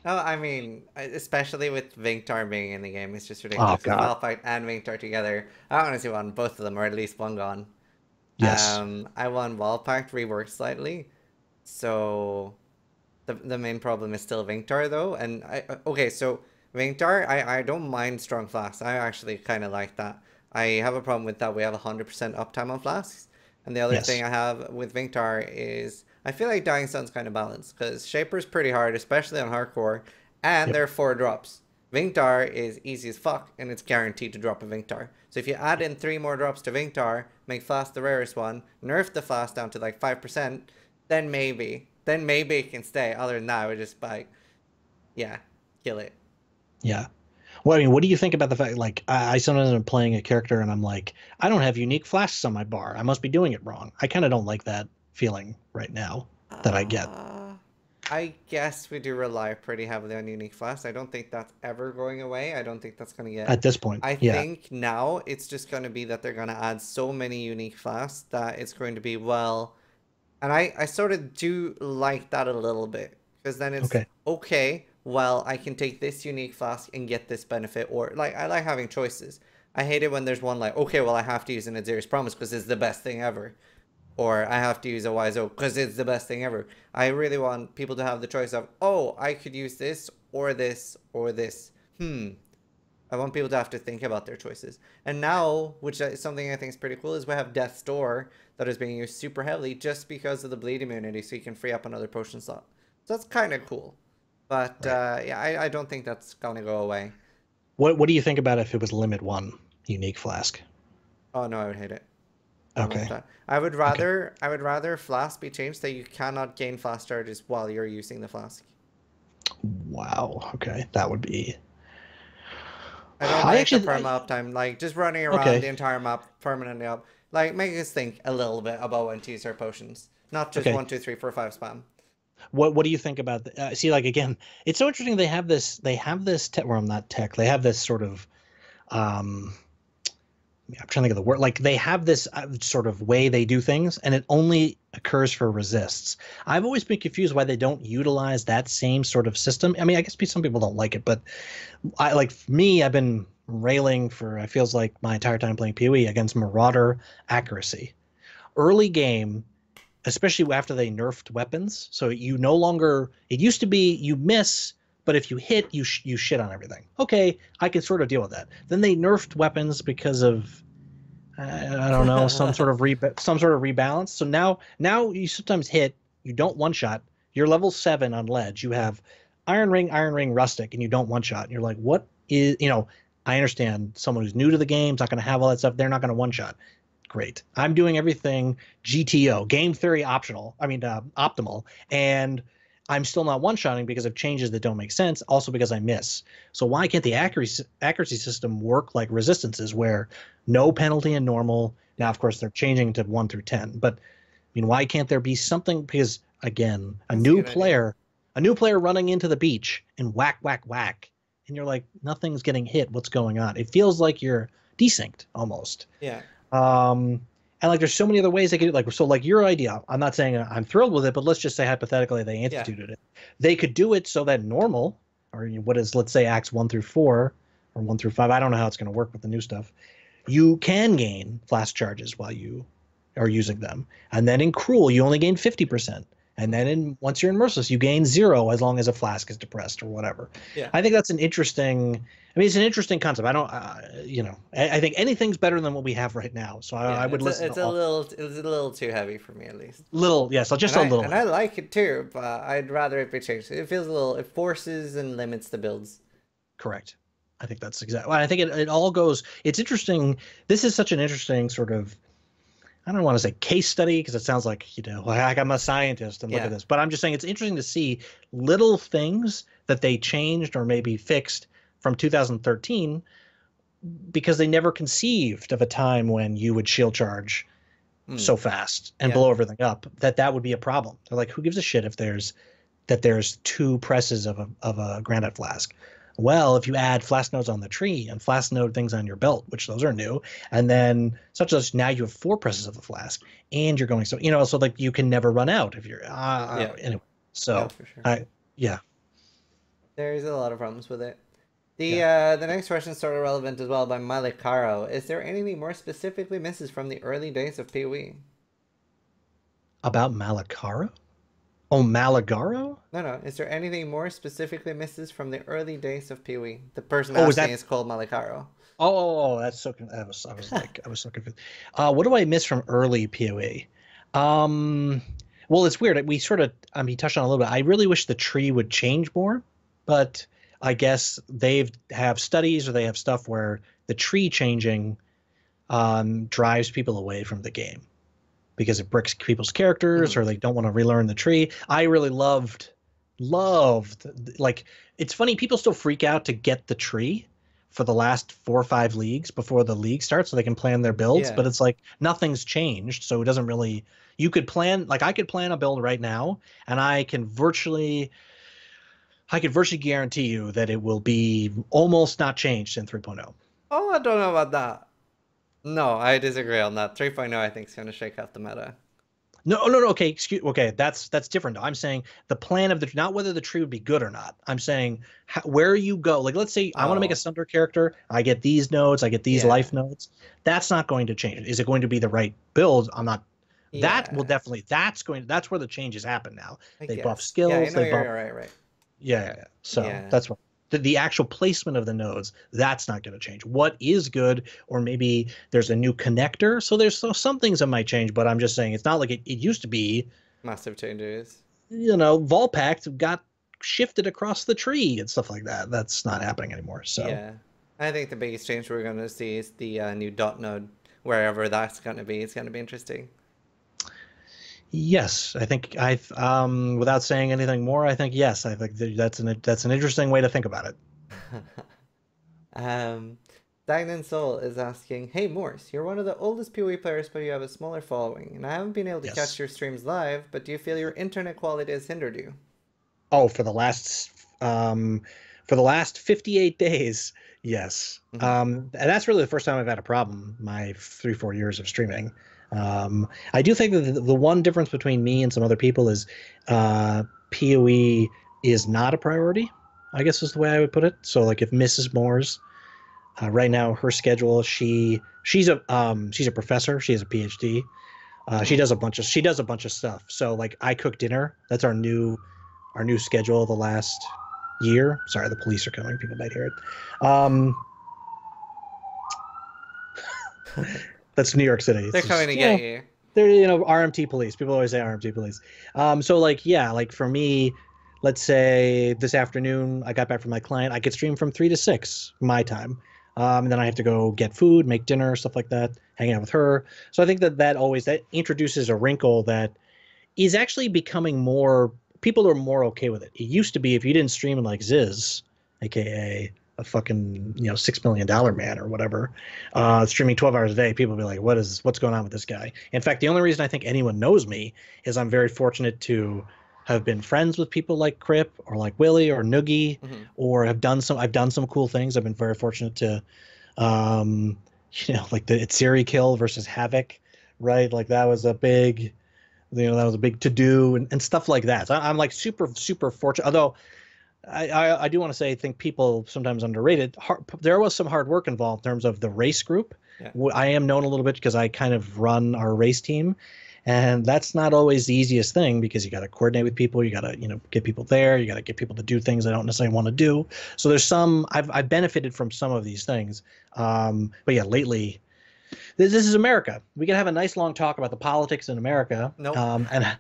Oh, I mean, especially with Vinktar being in the game, it's just Oh ridiculous. With God, Valfight and Vinktar together, I honestly want both of them, or at least one gone. yes, I want Wallpact reworked slightly, so the main problem is still Vinktar though. And okay, so Vinktar, I don't mind strong flasks. I actually kind of like that. I have a problem with that. We have 100% uptime on flasks, and the other thing yes, I have with Vinktar is I feel like Dying Sun's kind of balanced because Shaper's pretty hard, especially on hardcore, and yep, there are 4 drops. Vinktar is easy as fuck, and it's guaranteed to drop a Vinktar. So if you add in 3 more drops to Vinktar, make Flask the rarest one, nerf the Flask down to like 5%, then maybe. Then maybe it can stay. Other than that, I would just like, yeah, kill it. yeah. Well, I mean, what do you think about the fact, like, I sometimes am playing a character and I'm like, I don't have unique flasks on my bar. I must be doing it wrong. I kind of don't like that feeling right now that I get Uh, I guess we do rely pretty heavily on unique flasks. I don't think that's ever going away. I don't think that's gonna get. at this point. I Yeah. think now it's just gonna be that they're gonna add so many unique flasks that it's going to be well. And I sort of do like that a little bit because then it's Okay. okay. Well, I can take this unique flask and get this benefit, or like I like having choices. I hate it when there's one like, okay, well I have to use an Azirius Promise because it's the best thing ever, or I have to use a Wise Oak because it's the best thing ever. I really want people to have the choice of, oh, I could use this or this or this. I want people to have to think about their choices. And now, which is something I think is pretty cool, is we have Death's Door that is being used super heavily just because of the bleed immunity, so you can free up another potion slot. So that's kind of cool. But Right. yeah, I don't think that's gonna go away. What do you think about if it was limit one unique flask? Oh no, I would hate it. I don't like Okay. that. Okay. I would rather flask be changed that you cannot gain flask charges while you're using the flask. Wow. Okay. That would be. I don't I like the actually. perma uptime, like just running around Okay. the entire map permanently up. Like make us think a little bit about when to use our potions, not just Okay. 1, 2, 3, 4, 5 spam. What do you think about see, like, again, it's so interesting. They have this tech, well, not tech, they have this sort of um I'm trying to think of the word. Like, they have this sort of way they do things, and it only occurs for resists. I've always been confused why they don't utilize that same sort of system. I mean, I guess some people don't like it, but for me, I've been railing for, it feels like, my entire time playing Peewee against Marauder accuracy. Early game, especially after they nerfed weapons, so you no longer, it used to be you miss, but if you hit, you shit on everything. Okay, I can sort of deal with that. Then they nerfed weapons because of, I don't know, some sort of rebalance. So now you sometimes hit, you don't one shot. You're level 7 on ledge. You have Iron Ring, Rustic, and you don't one shot. And you're like, what is, I understand someone who's new to the game is not going to have all that stuff. They're not going to one shot. Great. I'm doing everything GTO, game theory optional. I mean, optimal, and I'm still not one-shotting because of changes that don't make sense. Also because I miss. So why can't the accuracy system work like resistances, where no penalty in normal? Now, Yeah, of course, they're changing to 1 through 10, but I mean, why can't there be something? Because again, that's a good idea. a new player running into the beach and whack, whack, whack, and you're like, nothing's getting hit. What's going on? It feels like you're desynced almost. Yeah, Um, and like, there's so many other ways they could, like, so like your idea, I'm not saying I'm thrilled with it, but let's just say hypothetically they yeah. instituted it. They could do it so that normal, or what is, let's say, acts 1 through 4 or 1 through 5. I don't know how it's going to work with the new stuff. You can gain flash charges while you are using them. And then in cruel, you only gain 50%. And then once you're in Merciless, you gain 0 as long as a flask is depressed or whatever. Yeah. I think that's an interesting. I mean, it's an interesting concept. I don't, I think anything's better than what we have right now. So I Yeah, would listen to all. it's a little too heavy for me at least. Little, yeah, so just a little. And I like it too, but I'd rather it be changed. It feels a little, it forces and limits the builds. Correct. I think that's exactly. I think it all goes. It's interesting. This is such an interesting sort of. I don't want to say case study because it sounds like, like I'm a scientist and look at this, but I'm just saying it's interesting to see little things that they changed or maybe fixed from 2013 because they never conceived of a time when you would shield charge so fast and blow everything up that would be a problem. They're like, who gives a shit if there's 2 presses of a granite flask? Well, if you add flask nodes on the tree and flask node things on your belt, which those are new, and then such as now you have 4 presses of the flask, and you're going so like you can never run out if you're anyway. So for sure. There's a lot of problems with it. The next question is sort of relevant as well by Malikaro. Is there anything more specifically misses from the early days of Peewee? About Malikaro? Oh, Malagaro? No. Is there anything more specifically misses from the early days of Peewee? The person asking is called Malikaro. Oh, that's so. I was so confused. What do I miss from early Peewee? Well, it's weird. We sort of, he touched on a little bit. I really wish the tree would change more, but I guess they have studies or they have stuff where the tree changing drives people away from the game. Because it bricks people's characters or they don't want to relearn the tree. I really loved, like, it's funny, people still freak out to get the tree for the last 4 or 5 leagues before the league starts so they can plan their builds, but it's like nothing's changed. So it doesn't really, you could plan, like I could plan a build right now and I could virtually guarantee you that it will be almost not changed in 3.0. Oh, I don't know about that. No, I disagree on that. 3.0, I think, is going to shake out the meta. No. Okay, that's different. I'm saying the plan of not whether the tree would be good or not. I'm saying where you go. Like, let's say I want to make a Sunder character. I get these nodes. I get these life nodes. That's not going to change. Is it going to be the right build? I'm not. Yeah. That will definitely. That's where the changes happen now. They buff skills. Yeah, they buff. Right. Yeah. So that's what. The actual placement of the nodes, that's not going to change. What is good, or maybe there's a new connector. So there's some things that might change, but I'm just saying it's not like it used to be. Massive changes. Volpact got shifted across the tree and stuff like that. That's not happening anymore. So yeah, I think the biggest change we're going to see is the new dot node, wherever that's going to be. It's going to be interesting. Yes, I think without saying anything more, I think yes. I think that's an interesting way to think about it. Stagnant Soul is asking, "Hey Morse, you're one of the oldest Peewee players, but you have a smaller following, and I haven't been able to catch your streams live. But do you feel your internet quality has hindered you?" Oh, for the last 58 days, yes. And that's really the first time I've had a problem. My 3-4 years of streaming. I do think that the one difference between me and some other people is PoE is not a priority, I guess is the way I would put it. So like if Mrs. Moore's right now, her schedule, she's a professor. She has a PhD. She does a bunch of stuff. So like I cook dinner. That's our new schedule the last year. Sorry, the police are coming. People might hear it. That's New York City. They're coming to get you. They're, RMT police. People always say RMT police. So like for me, let's say this afternoon, I got back from my client. I could stream from 3 to 6 my time. And then I have to go get food, make dinner, stuff like that, hang out with her. So I think that introduces a wrinkle that is actually becoming more, people are more okay with it. It used to be if you didn't stream like Ziz, aka a fucking $6 million man or whatever, streaming 12 hours a day, people will be like, what's going on with this guy? In fact, the only reason I think anyone knows me is I'm very fortunate to have been friends with people like Crip or like Willie or Noogie, or I've done some cool things. I've been very fortunate to like the Itsiri kill versus Havoc, right? Like that was a big to do and stuff like that. So I'm like super fortunate, although I do want to say, I think people sometimes underrate it. There was some hard work involved in terms of the race group. Yeah. I am known a little bit because I kind of run our race team, And that's not always the easiest thing because you got to coordinate with people. You got to, get people there. You got to get people to do things they don't necessarily want to do. So there's I've benefited from some of these things. But yeah, lately, this is America. We can have a nice long talk about the politics in America. Nope. And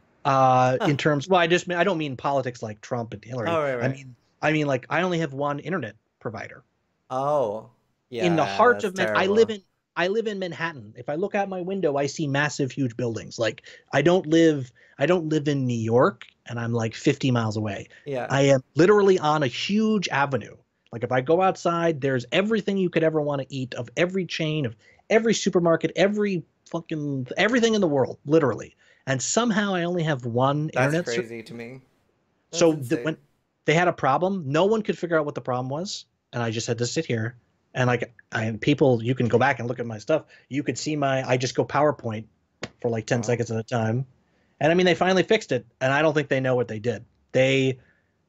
in terms, well, I don't mean politics like Trump and Hillary. Oh, right, right. I mean like I only have one internet provider Oh, in the yeah, heart that's of I live terrible. in Manhattan. If I look out my window, I see massive, huge buildings. Like I don't live in New York, and I'm like 50 miles away. Yeah, I am literally on a huge avenue. Like if I go outside, there's everything you could ever want to eat of every chain of every supermarket, every fucking everything in the world, literally. And somehow I only have one that's internet service. crazy to me. That's So insane. when they had a problem, no one could figure out what the problem was, and I just had to sit here and people, you can go back and look at my stuff. You could see I just go PowerPoint for like 10 Wow. seconds at a time. And I mean, they finally fixed it, and I don't think they know what they did. They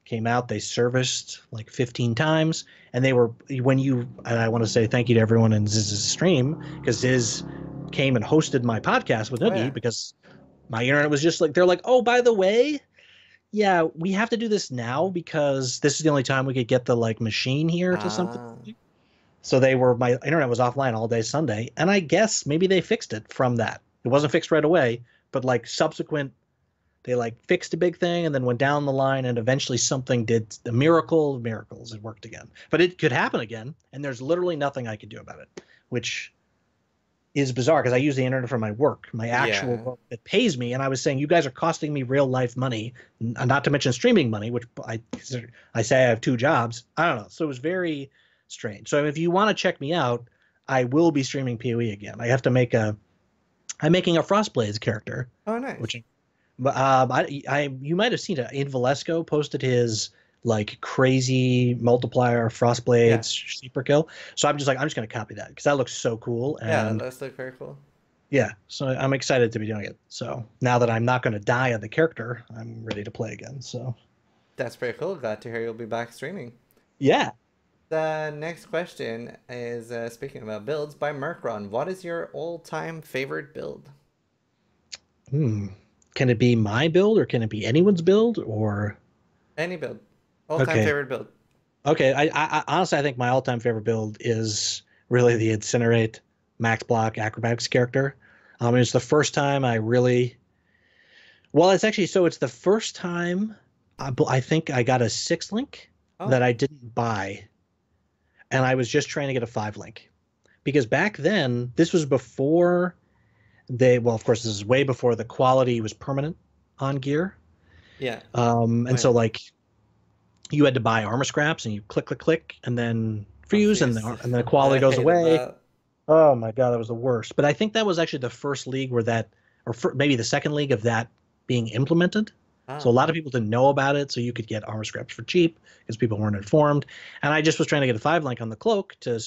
came out, they serviced like 15 times, and and I want to say thank you to everyone in Ziz's stream because Ziz came and hosted my podcast with Oh yeah. Noogie because my internet was just like, they're like, oh, by the way, yeah, we have to do this now because this is the only time we could get the like machine here to something. Ah, So my internet was offline all day Sunday, and I guess maybe they fixed it from that. It wasn't fixed right away, but like subsequent, they like fixed a big thing and then went down the line, and eventually something did a miracle of miracles. It worked again, but it could happen again, and there's literally nothing I could do about it, which is bizarre because I use the internet for my work, my actual yeah. work that pays me. And I was saying, you guys are costing me real life money, not to mention streaming money, which I say I have two jobs. I don't know. So it was very strange. So if you want to check me out, I will be streaming Peewee again. I'm making a Frostblades character, Oh, nice. which, but you might have seen it. In Valesco posted his like crazy multiplier Yeah, Frostblades sleeper kill. So I'm just going to copy that because that looks so cool. yeah, that And does look very cool. yeah, so I'm excited to be doing it. So now that I'm not going to die on the character, I'm ready to play again. So That's pretty cool. Glad to hear you'll be back streaming. yeah. The next question is speaking about builds by Merkron. What is your all-time favorite build? Hmm. Can it be my build or can it be anyone's build or Any build. All-time okay. favorite build. Okay, I honestly I think my all-time favorite build is really the Incinerate Max Block Acrobatics character. It's the first time I really well, it's the first time I think I got a 6 link that Oh, I didn't buy, and I was just trying to get a 5 link because back then this was before of course this is way before the quality was permanent on gear. yeah. Oh, And yeah. so like you had to buy armor scraps and you click, click, click, and then Oh, freeze, and fierce. then the quality I goes hated away. that. Oh my god, that was the worst. But I think that was actually the first league where maybe the second league of that being implemented. So a Ah, lot of people didn't know about it, so you could get armor scraps for cheap because people weren't informed. And I just was trying to get a 5 link on the cloak then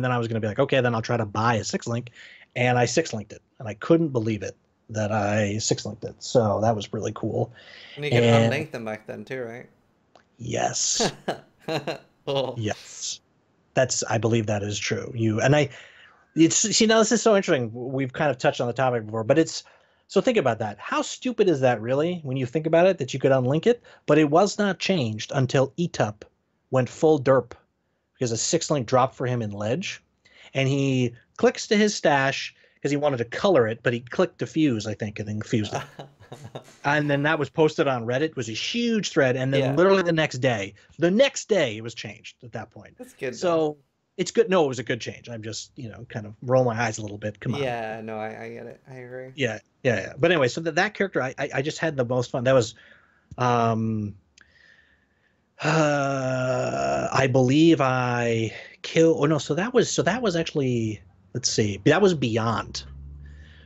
I was going to be like, okay, then I'll try to buy a 6 link, and I 6 linked it, and I couldn't believe it that I 6 linked it. So that was really cool. and you could And unlink them back then too, right? yes, Oh, yes, I believe that is true. This is so interesting. We've kind of touched on the topic before, but so think about that. How stupid is that really when you think about it that you could unlink it? But it was not changed until Etup went full derp because a 6 link dropped for him in Ledge, and he clicks to his stash because he wanted to color it, but he clicked diffuse, I think, and then fused it. And then that was posted on Reddit. It was a huge thread, and then yeah. literally the next day it was changed at that point. That's good though. So it's good. No, it was a good change. I'm just kind of roll my eyes a little bit. Come on. Yeah, no, I get it. I agree. Yeah, yeah, yeah. But anyway, so that character, I just had the most fun. That was, um, I believe I killed. Oh no, so that was actually, let's see, that was Beyond.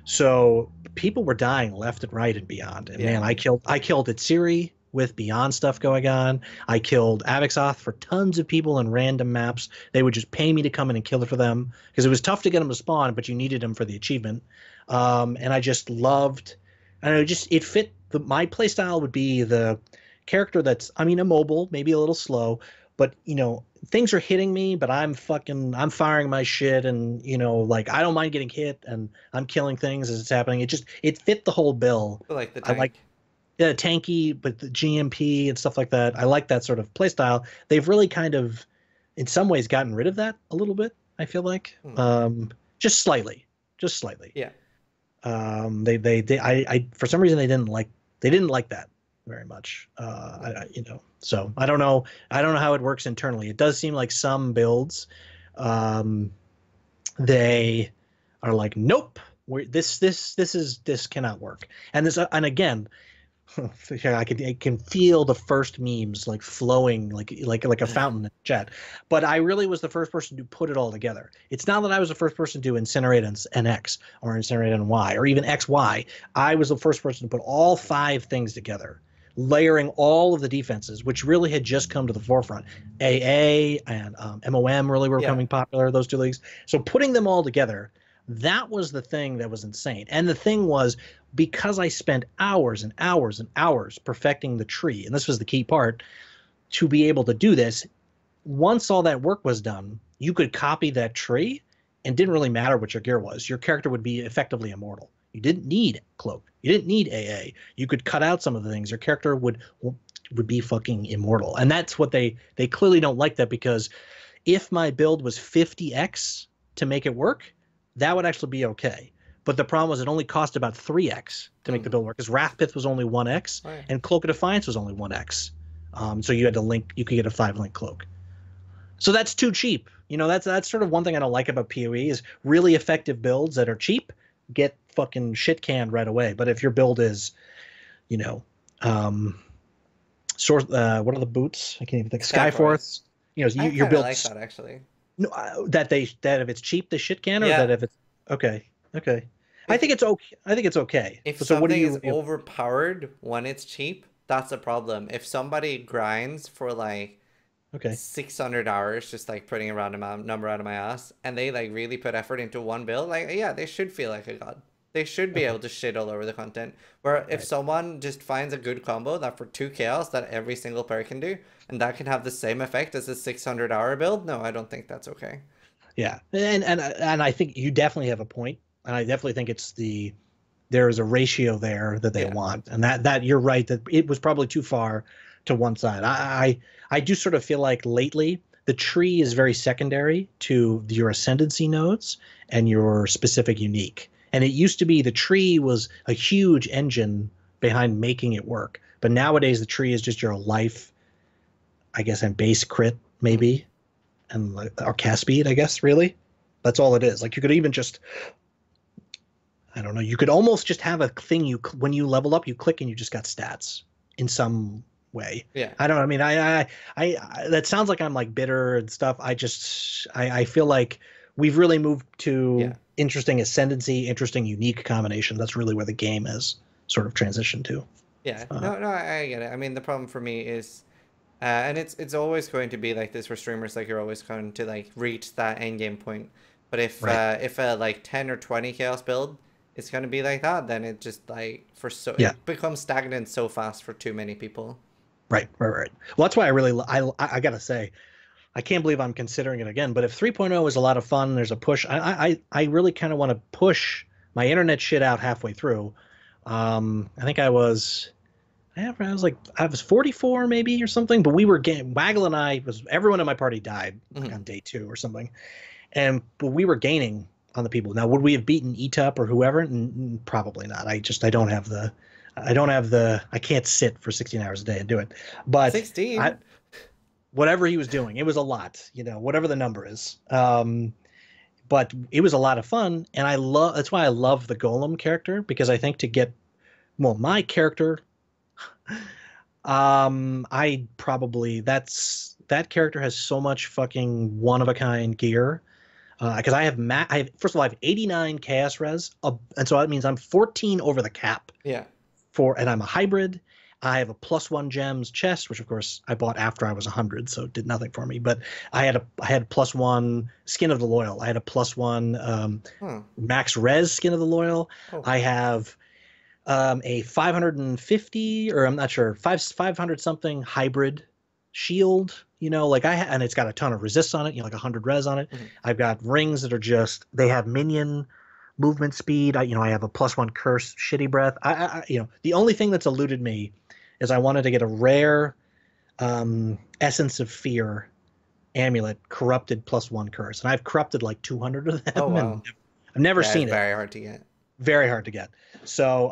So people were dying left and right and Beyond. And man, Yeah. I killed Itsiri with Beyond stuff going on. I killed Avixoth for tons of people in random maps. They would just pay me to come in and kill it for them because it was tough to get them to spawn, but you needed them for the achievement. And I just loved, and it fit my play style would be the character that's, I mean, immobile, maybe a little slow, but things are hitting me, but I'm firing my shit, and like I don't mind getting hit, and I'm killing things as it's happening. It fit the whole bill. I like the I like tank. yeah, tanky, but the GMP and stuff like that. I like that sort of playstyle. They've really kind of, in some ways, gotten rid of that a little bit. I feel like, Hmm. just slightly, just slightly. Yeah. They I for some reason they didn't like that very much. So I don't know how it works internally. It does seem like some builds, um, they are like, nope, this cannot work. And again, yeah, I can feel the first memes like flowing like a fountain in chat. But I really was the first person to put it all together. It's not that I was the first person to incinerate an X or incinerate an Y or even XY. I was the first person to put all 5 things together, layering all of the defenses, which really had just come to the forefront. AA and MOM really were Yeah. becoming popular, those 2 leagues. So putting them all together, that was the thing that was insane. And the thing was, because I spent hours and hours and hours perfecting the tree, and this was the key part, to be able to do this, once all that work was done, you could copy that tree and didn't really matter what your gear was. Your character would be effectively immortal. You didn't need cloak. You didn't need AA. You could cut out some of the things. Your character would be fucking immortal. And that's what they clearly don't like that, because if my build was 50x to make it work, that would actually be okay. But the problem was it only cost about 3x to make the build work, because Wrathpith was only 1x Right. and Cloak of Defiance was only 1x. So you had to link, you could get a 5-link cloak. So that's too cheap. That's sort of one thing I don't like about Peewee is really effective builds that are cheap get fucking shit canned right away. But if your build is, source, what are the boots? I can't even think. Skyforce. Skyforce. I Your kind of like build's that actually. no, that if it's cheap they shit can, or that Yeah. if it's okay, okay. I If think it's okay. I think it's okay. if So what do something is you? overpowered when it's cheap, that's a problem. If somebody grinds for like Okay. 600 hours just like putting a random number out of my ass and they like really put effort into one build, like yeah, they should feel like a god. They should be Okay. able to shit all over the content. Where if Right. someone just finds a good combo that for 2 chaos that every single player can do and that can have the same effect as a 600-hour build, no, I don't think that's okay. Yeah. And I think you definitely have a point, and I definitely think there is a ratio there that they Yeah. want, and that you're right that it was probably too far to one side. I do sort of feel like lately the tree is very secondary to your ascendancy nodes and your specific unique. And it used to be the tree was a huge engine behind making it work, but nowadays the tree is just your life, I guess, and base crit maybe, and or cast speed. I guess really, that's all it is. Like you could even just I don't know. You could almost just have a thing when you level up, you click and you just got stats in some way. Yeah. I don't know. I mean, I that sounds like I'm like bitter and stuff. I feel like we've really moved to Yeah. interesting ascendancy, interesting unique combination. That's really where the game has sort of transitioned to. Yeah. Uh, No, I get it. I mean, the problem for me is and it's always going to be like this for streamers, like you're always going to like reach that end game point. But right. if a like 10 or 20 chaos build is going to be like that, then it just like Yeah. it becomes stagnant so fast for too many people. Right. Right. Right. Well, that's why I gotta say I can't believe I'm considering it again. But if 3.0 is a lot of fun, there's a push. I really kind of want to push my internet shit out halfway through. I think I was 44 maybe or something, but we were getting Waggle and I was everyone in my party died like Hmm. on day 2 or something, but we were gaining on the people. Now, would we have beaten ETUP or whoever? Probably not. I can't sit for 16 hours a day and do it. But I 16. whatever he was doing, it was a lot. Whatever the number is. But it was a lot of fun, and that's why I love the Golem character, because I think to get my character, I probably that character has so much fucking one of a kind gear. Because first of all I have 89 chaos res, and so that means I'm 14 over the cap Yeah. and I'm a hybrid. I have a +1 gems chest, which of course I bought after I was 100, so it did nothing for me. But I had +1 skin of the loyal. I had a +1 Huh. max res skin of the loyal. Oh. I have a 550, or I'm not sure, 500 something hybrid shield. like and it's got a ton of resists on it, like 100 res on it. Mhm. I've got rings that are just, they have minion movement speed. I have a +1 curse, shitty breath. The only thing that's eluded me is I wanted to get a rare Essence of Fear amulet, corrupted +1 curse, and I've corrupted like 200 of Oh them, and wow. I've never Yeah, it's seen it. very hard to get. Very hard to get. So,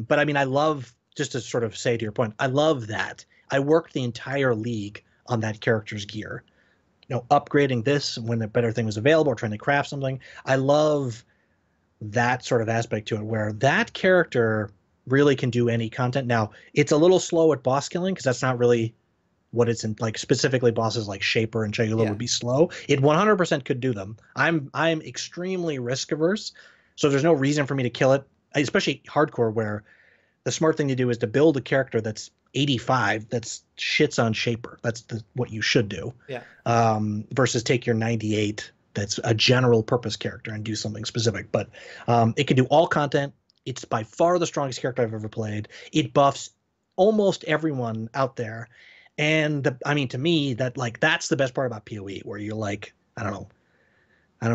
but I mean, I love, just to sort of say to your point, I love that. I worked the entire league on that character's gear. Upgrading this when the better thing was available, or trying to craft something. I love that sort of aspect to it, where that character really can do any content. Now, it's a little slow at boss killing because that's not really what it's in. Like specifically, bosses like Shaper and Chagula Yeah. would be slow. It 100% could do them. I'm extremely risk averse, so there's no reason for me to kill it, especially hardcore, where the smart thing to do is to build a character that's 85 that's shits on Shaper. That's what you should do. Yeah. Versus take your 98 that's a general purpose character and do something specific. But it can do all content. It's by far the strongest character I've ever played. It buffs almost everyone out there. And I mean, to me, that's the best part about PoE, where you're like, I don't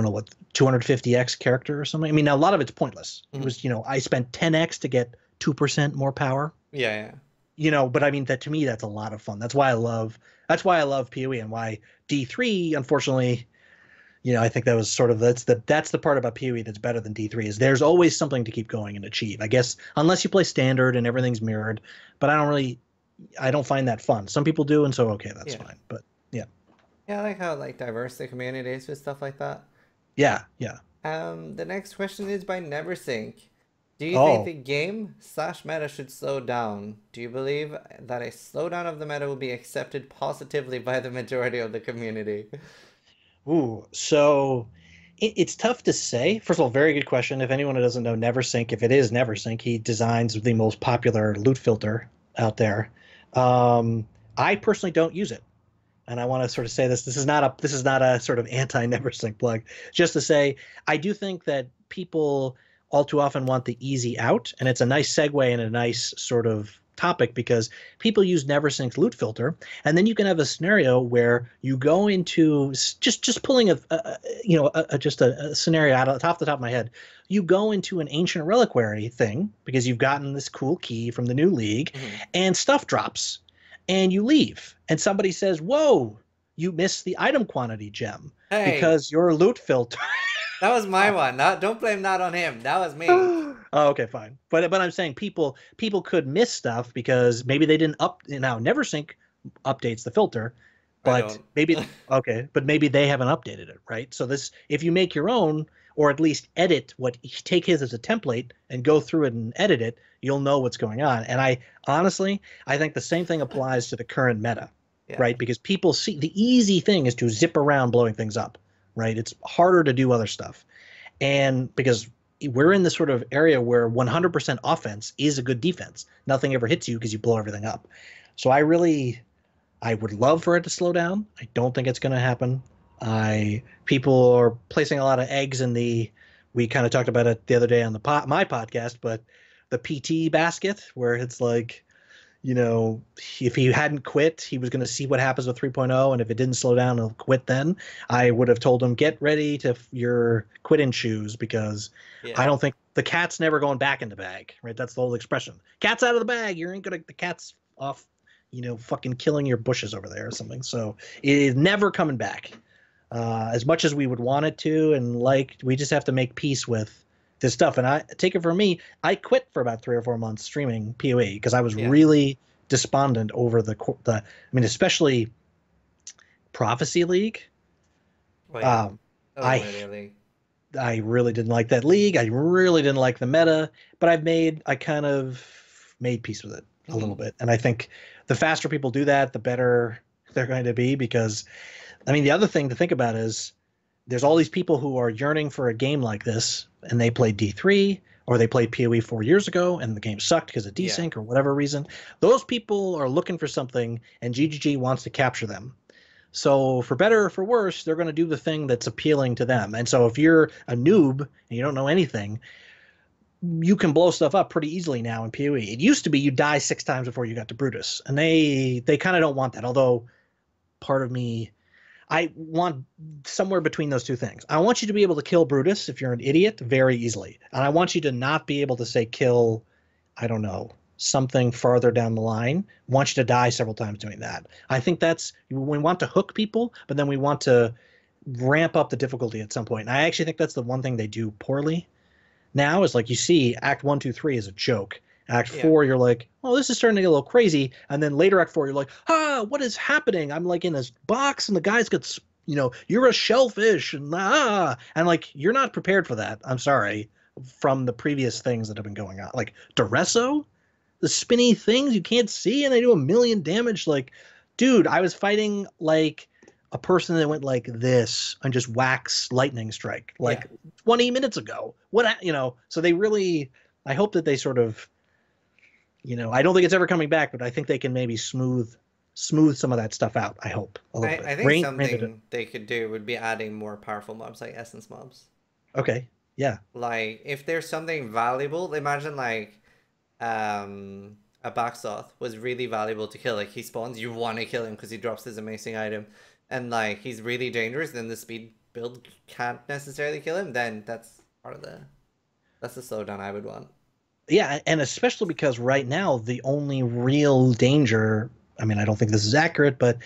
know what, 250x character or something. I mean, now a lot of it's pointless. It Mhm. was, I spent 10x to get 2% more power. Yeah, But I mean, that to me, that's a lot of fun. That's why I love PoE, and why D3, unfortunately, I think that was sort of, that's the part about PoE that's better than D3, is there's always something to keep going and achieve. I guess unless you play standard and everything's mirrored, but I don't find that fun. Some people do, and so okay, that's yeah. fine. But yeah, Yeah, I like how like diverse the community is with stuff like that. yeah. The next question is by Neversink. Do you think Oh, the game/meta should slow down? Do you believe that a slowdown of the meta will be accepted positively by the majority of the community? ooh. So it's tough to say. First of all, very good question. If anyone who doesn't know Neversink, if it is Neversink, he designs the most popular loot filter out there. Um, I personally don't use it, and I want to sort of say this. This is not a sort of anti Neversink plug. Just to say, I do think that people all too often want the easy out, and it's a nice segue and a nice sort of topic, because people use Neversink's loot filter, and then you can have a scenario where you go into, just pulling a scenario out off the top of my head. You go into an ancient reliquary thing because you've gotten this cool key from the new league, Mhm. and stuff drops, and you leave, and somebody says, "Whoa, you missed the item quantity gem Hey, because your loot filter." that was my one. Don't blame that on him. That was me. Oh, okay, fine. But I'm saying people could miss stuff because maybe they didn't now Neversink updates the filter, I but don't. maybe they haven't updated it, right? So this, if you make your own, or at least edit take his as a template and go through it and edit it, you'll know what's going on. And I think the same thing applies to the current meta, Yeah. right? Because people see the easy thing is to zip around blowing things up, right? It's harder to do other stuff. And because we're in this sort of area where 100% offense is a good defense. Nothing ever hits you because you blow everything up. So I would love for it to slow down. I don't think it's going to happen. People are placing a lot of eggs in we kind of talked about it the other day on my podcast, but the PT basket, where it's like, if he hadn't quit, he was going to see what happens with 3.0, and if it didn't slow down, he'll quit then. I would have told him, get ready to your quitting shoes, because I Yeah. don't think the cat's never going back in the bag, right? That's the whole expression. Cat's out of the bag. The cat's off, fucking killing your bushes over there or something. So it is never coming back. As much as we would want it to, and we just have to make peace with this stuff. And I take it from me, I quit for about 3 or 4 months streaming PoE because I was Yeah. really despondent over I mean, especially Prophecy League. Well, yeah. Um, That was I literally. I really didn't like that league. I really didn't like the meta, but I kind of made peace with it a little Mhm. bit. And I think the faster people do that, the better they're going to be. Because I mean, the other thing to think about is there's all these people who are yearning for a game like this, and they played D3 or they played PoE 4 years ago and the game sucked because of Yeah. desync or whatever reason. Those people are looking for something, and GGG wants to capture them. So for better or for worse, they're going to do the thing that's appealing to them. And so if you're a noob and you don't know anything, you can blow stuff up pretty easily now in PoE. It used to be you die 6 times before you got to Brutus, and they kind of don't want that. Although part of me, I want somewhere between those two things. I want you to be able to kill Brutus if you're an idiot very easily. And I want you to not be able to say kill, I don't know, something farther down the line. I want you to die several times doing that. I think that's, we want to hook people, but then we want to ramp up the difficulty at some point. And I actually think that's the one thing they do poorly now is like you see Act 1, 2, 3 is a joke. Act 4, you're like, oh, this is starting to get a little crazy. And then later Act 4, you're like, what is happening? I'm like in this box and the guy's got, you're a shellfish and like, you're not prepared for that. I'm sorry, from the previous things that have been going on. Like Duresso, the spinny things you can't see and they do 1,000,000 damage. Like, dude, I was fighting like a person that went like this and just whacks lightning strike like 20 minutes ago. So they really, I hope that they sort of, I don't think it's ever coming back, but I think they can maybe smooth some of that stuff out. I hope a little bit. I think something they could do would be adding more powerful mobs like essence mobs. Okay. Yeah. Like if there's something valuable, imagine like a Baxoth was really valuable to kill. Like he spawns, you want to kill him because he drops this amazing item, and like he's really dangerous. Then the speed build can't necessarily kill him. Then that's part of that's the slowdown I would want. Yeah, and especially because right now the only real danger, I mean, I don't think this is accurate, but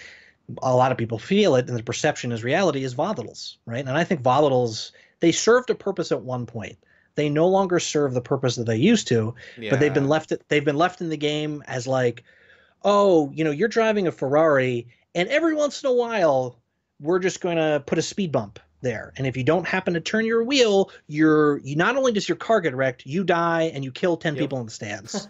a lot of people feel it, and the perception is reality, is volatiles, right? And I think volatiles, they served a purpose at one point. They no longer serve the purpose that they used to, but they've been left in the game as like, oh, you're driving a Ferrari, and every once in a while, we're just going to put a speed bump there. And if you don't happen to turn your wheel, you not only does your car get wrecked, you die and you kill 10 people in the stands.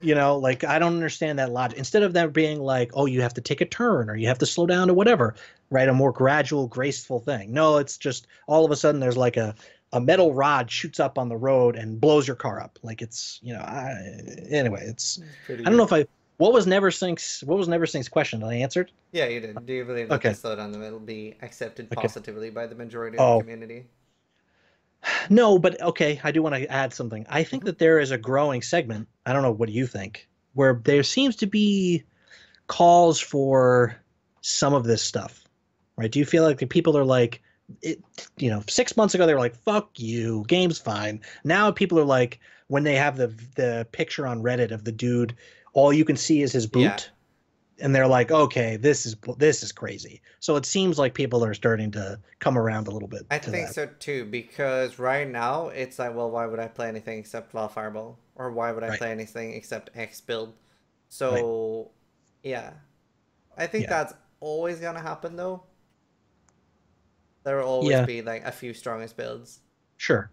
Like I don't understand that logic. Instead of that being like, oh, you have to take a turn or you have to slow down or whatever, right? A more gradual, graceful thing. No, it's just all of a sudden there's like a metal rod shoots up on the road and blows your car up. Like it's, anyway, it's, I don't know if what was Neversink's question? Did I answer it? Yeah, you did. Do you believe that the slowdown will be accepted positively by the majority of the community? No, but okay, I do want to add something. I think that there is a growing segment, I don't know, what do you think, where there seems to be calls for some of this stuff, right? Do you feel like the people are like, 6 months ago they were like, fuck you, game's fine. Now people are like, when they have the picture on Reddit of the dude, all you can see is his boot. Yeah. And they're like, okay, this is crazy. So it seems like people are starting to come around a little bit. I think so too, because right now it's like, well, why would I play anything except Val Fireball? Or why would I play anything except X build? So, yeah. I think that's always going to happen though. There will always be like a few strongest builds. Sure.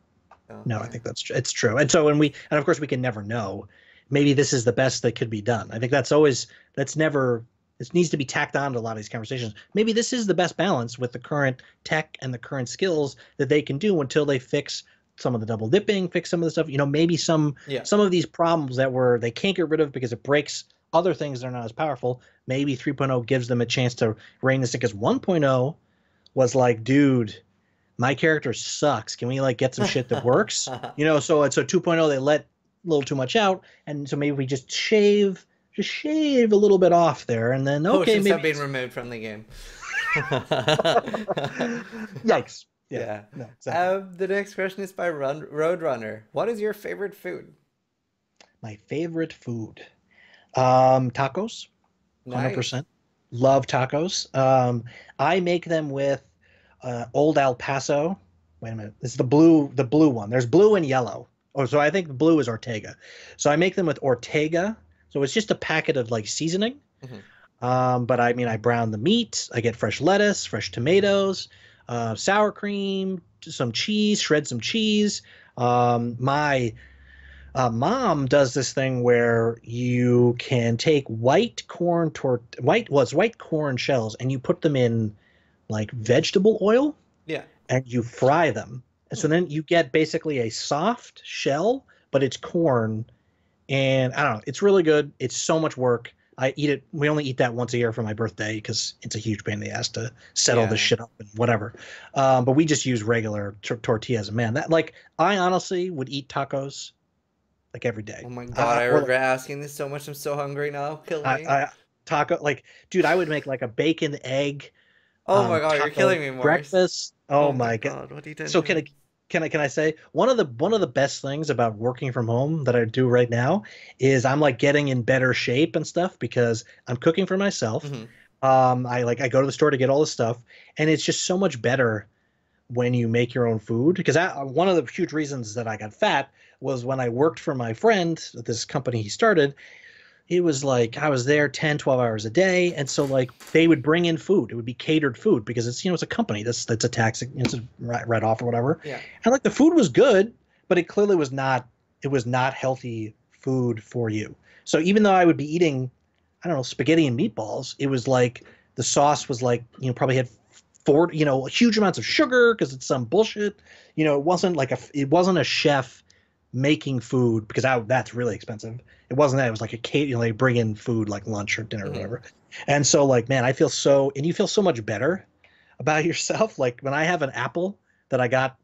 So, no, I think it's true. And so and of course we can never know. Maybe this is the best that could be done. I think it needs to be tacked on to a lot of these conversations. Maybe this is the best balance with the current tech and the current skills that they can do until they fix some of the double dipping, fix some of the stuff, maybe some of these problems that they can't get rid of because it breaks other things that are not as powerful. Maybe 3.0 gives them a chance to rein this in, because 1.0 was like, dude, my character sucks. Can we like get some shit that works? So 2.0, they let a little too much out, and so maybe we just shave a little bit off there, and then maybe have been removed from the game. Yikes. Yeah. No, exactly. The next question is by Roadrunner. What is your favorite food? My favorite food, tacos. 100%. Nice. Love tacos. I make them with Old El Paso. Wait a minute. This is the blue one. There's blue and yellow. Oh, so I think the blue is Ortega. So I make them with Ortega. So it's just a packet of like seasoning. Mm-hmm. But I mean, I brown the meat. I get fresh lettuce, fresh tomatoes, sour cream, some cheese, shred some cheese. My mom does this thing where you can take white corn shells and you put them in like vegetable oil. Yeah. And you fry them. And so then you get basically a soft shell, but it's corn. And I don't know, it's really good. It's so much work. I eat it. We only eat that once a year for my birthday because it's a huge pain in the ass to settle this shit up and whatever. But we just use regular tortillas. And man, I honestly would eat tacos like every day. Oh my God, I regret asking this so much. I'm so hungry now. Kill me. taco. Like, dude, I would make like a bacon egg Oh my God, you're taco killing me, Morris. breakfast. Oh Oh my my god. God, what are you doing So to me? can I say one of the best things about working from home that I do right now is I'm like getting in better shape and stuff because I'm cooking for myself. Hmm. I go to the store to get all this stuff, and it's just so much better when you make your own food. Because one of the huge reasons that I got fat was when I worked for my friend at this company he started. It was like I was there 10, 12 hours a day. And so like they would bring in food. It would be catered food because it's a company that's a tax, it's a write off or whatever. Yeah. And like the food was good, but it clearly was not healthy food for you. So even though I would be eating, I don't know, spaghetti and meatballs, it was like the sauce was like, probably had huge amounts of sugar because it's some bullshit. It wasn't a chef making food because that's really expensive. It wasn't that. It was like a cake, they bring in food like lunch or dinner or Hmm. whatever. And so like, man, and you feel so much better about yourself. Like when I have an apple that I got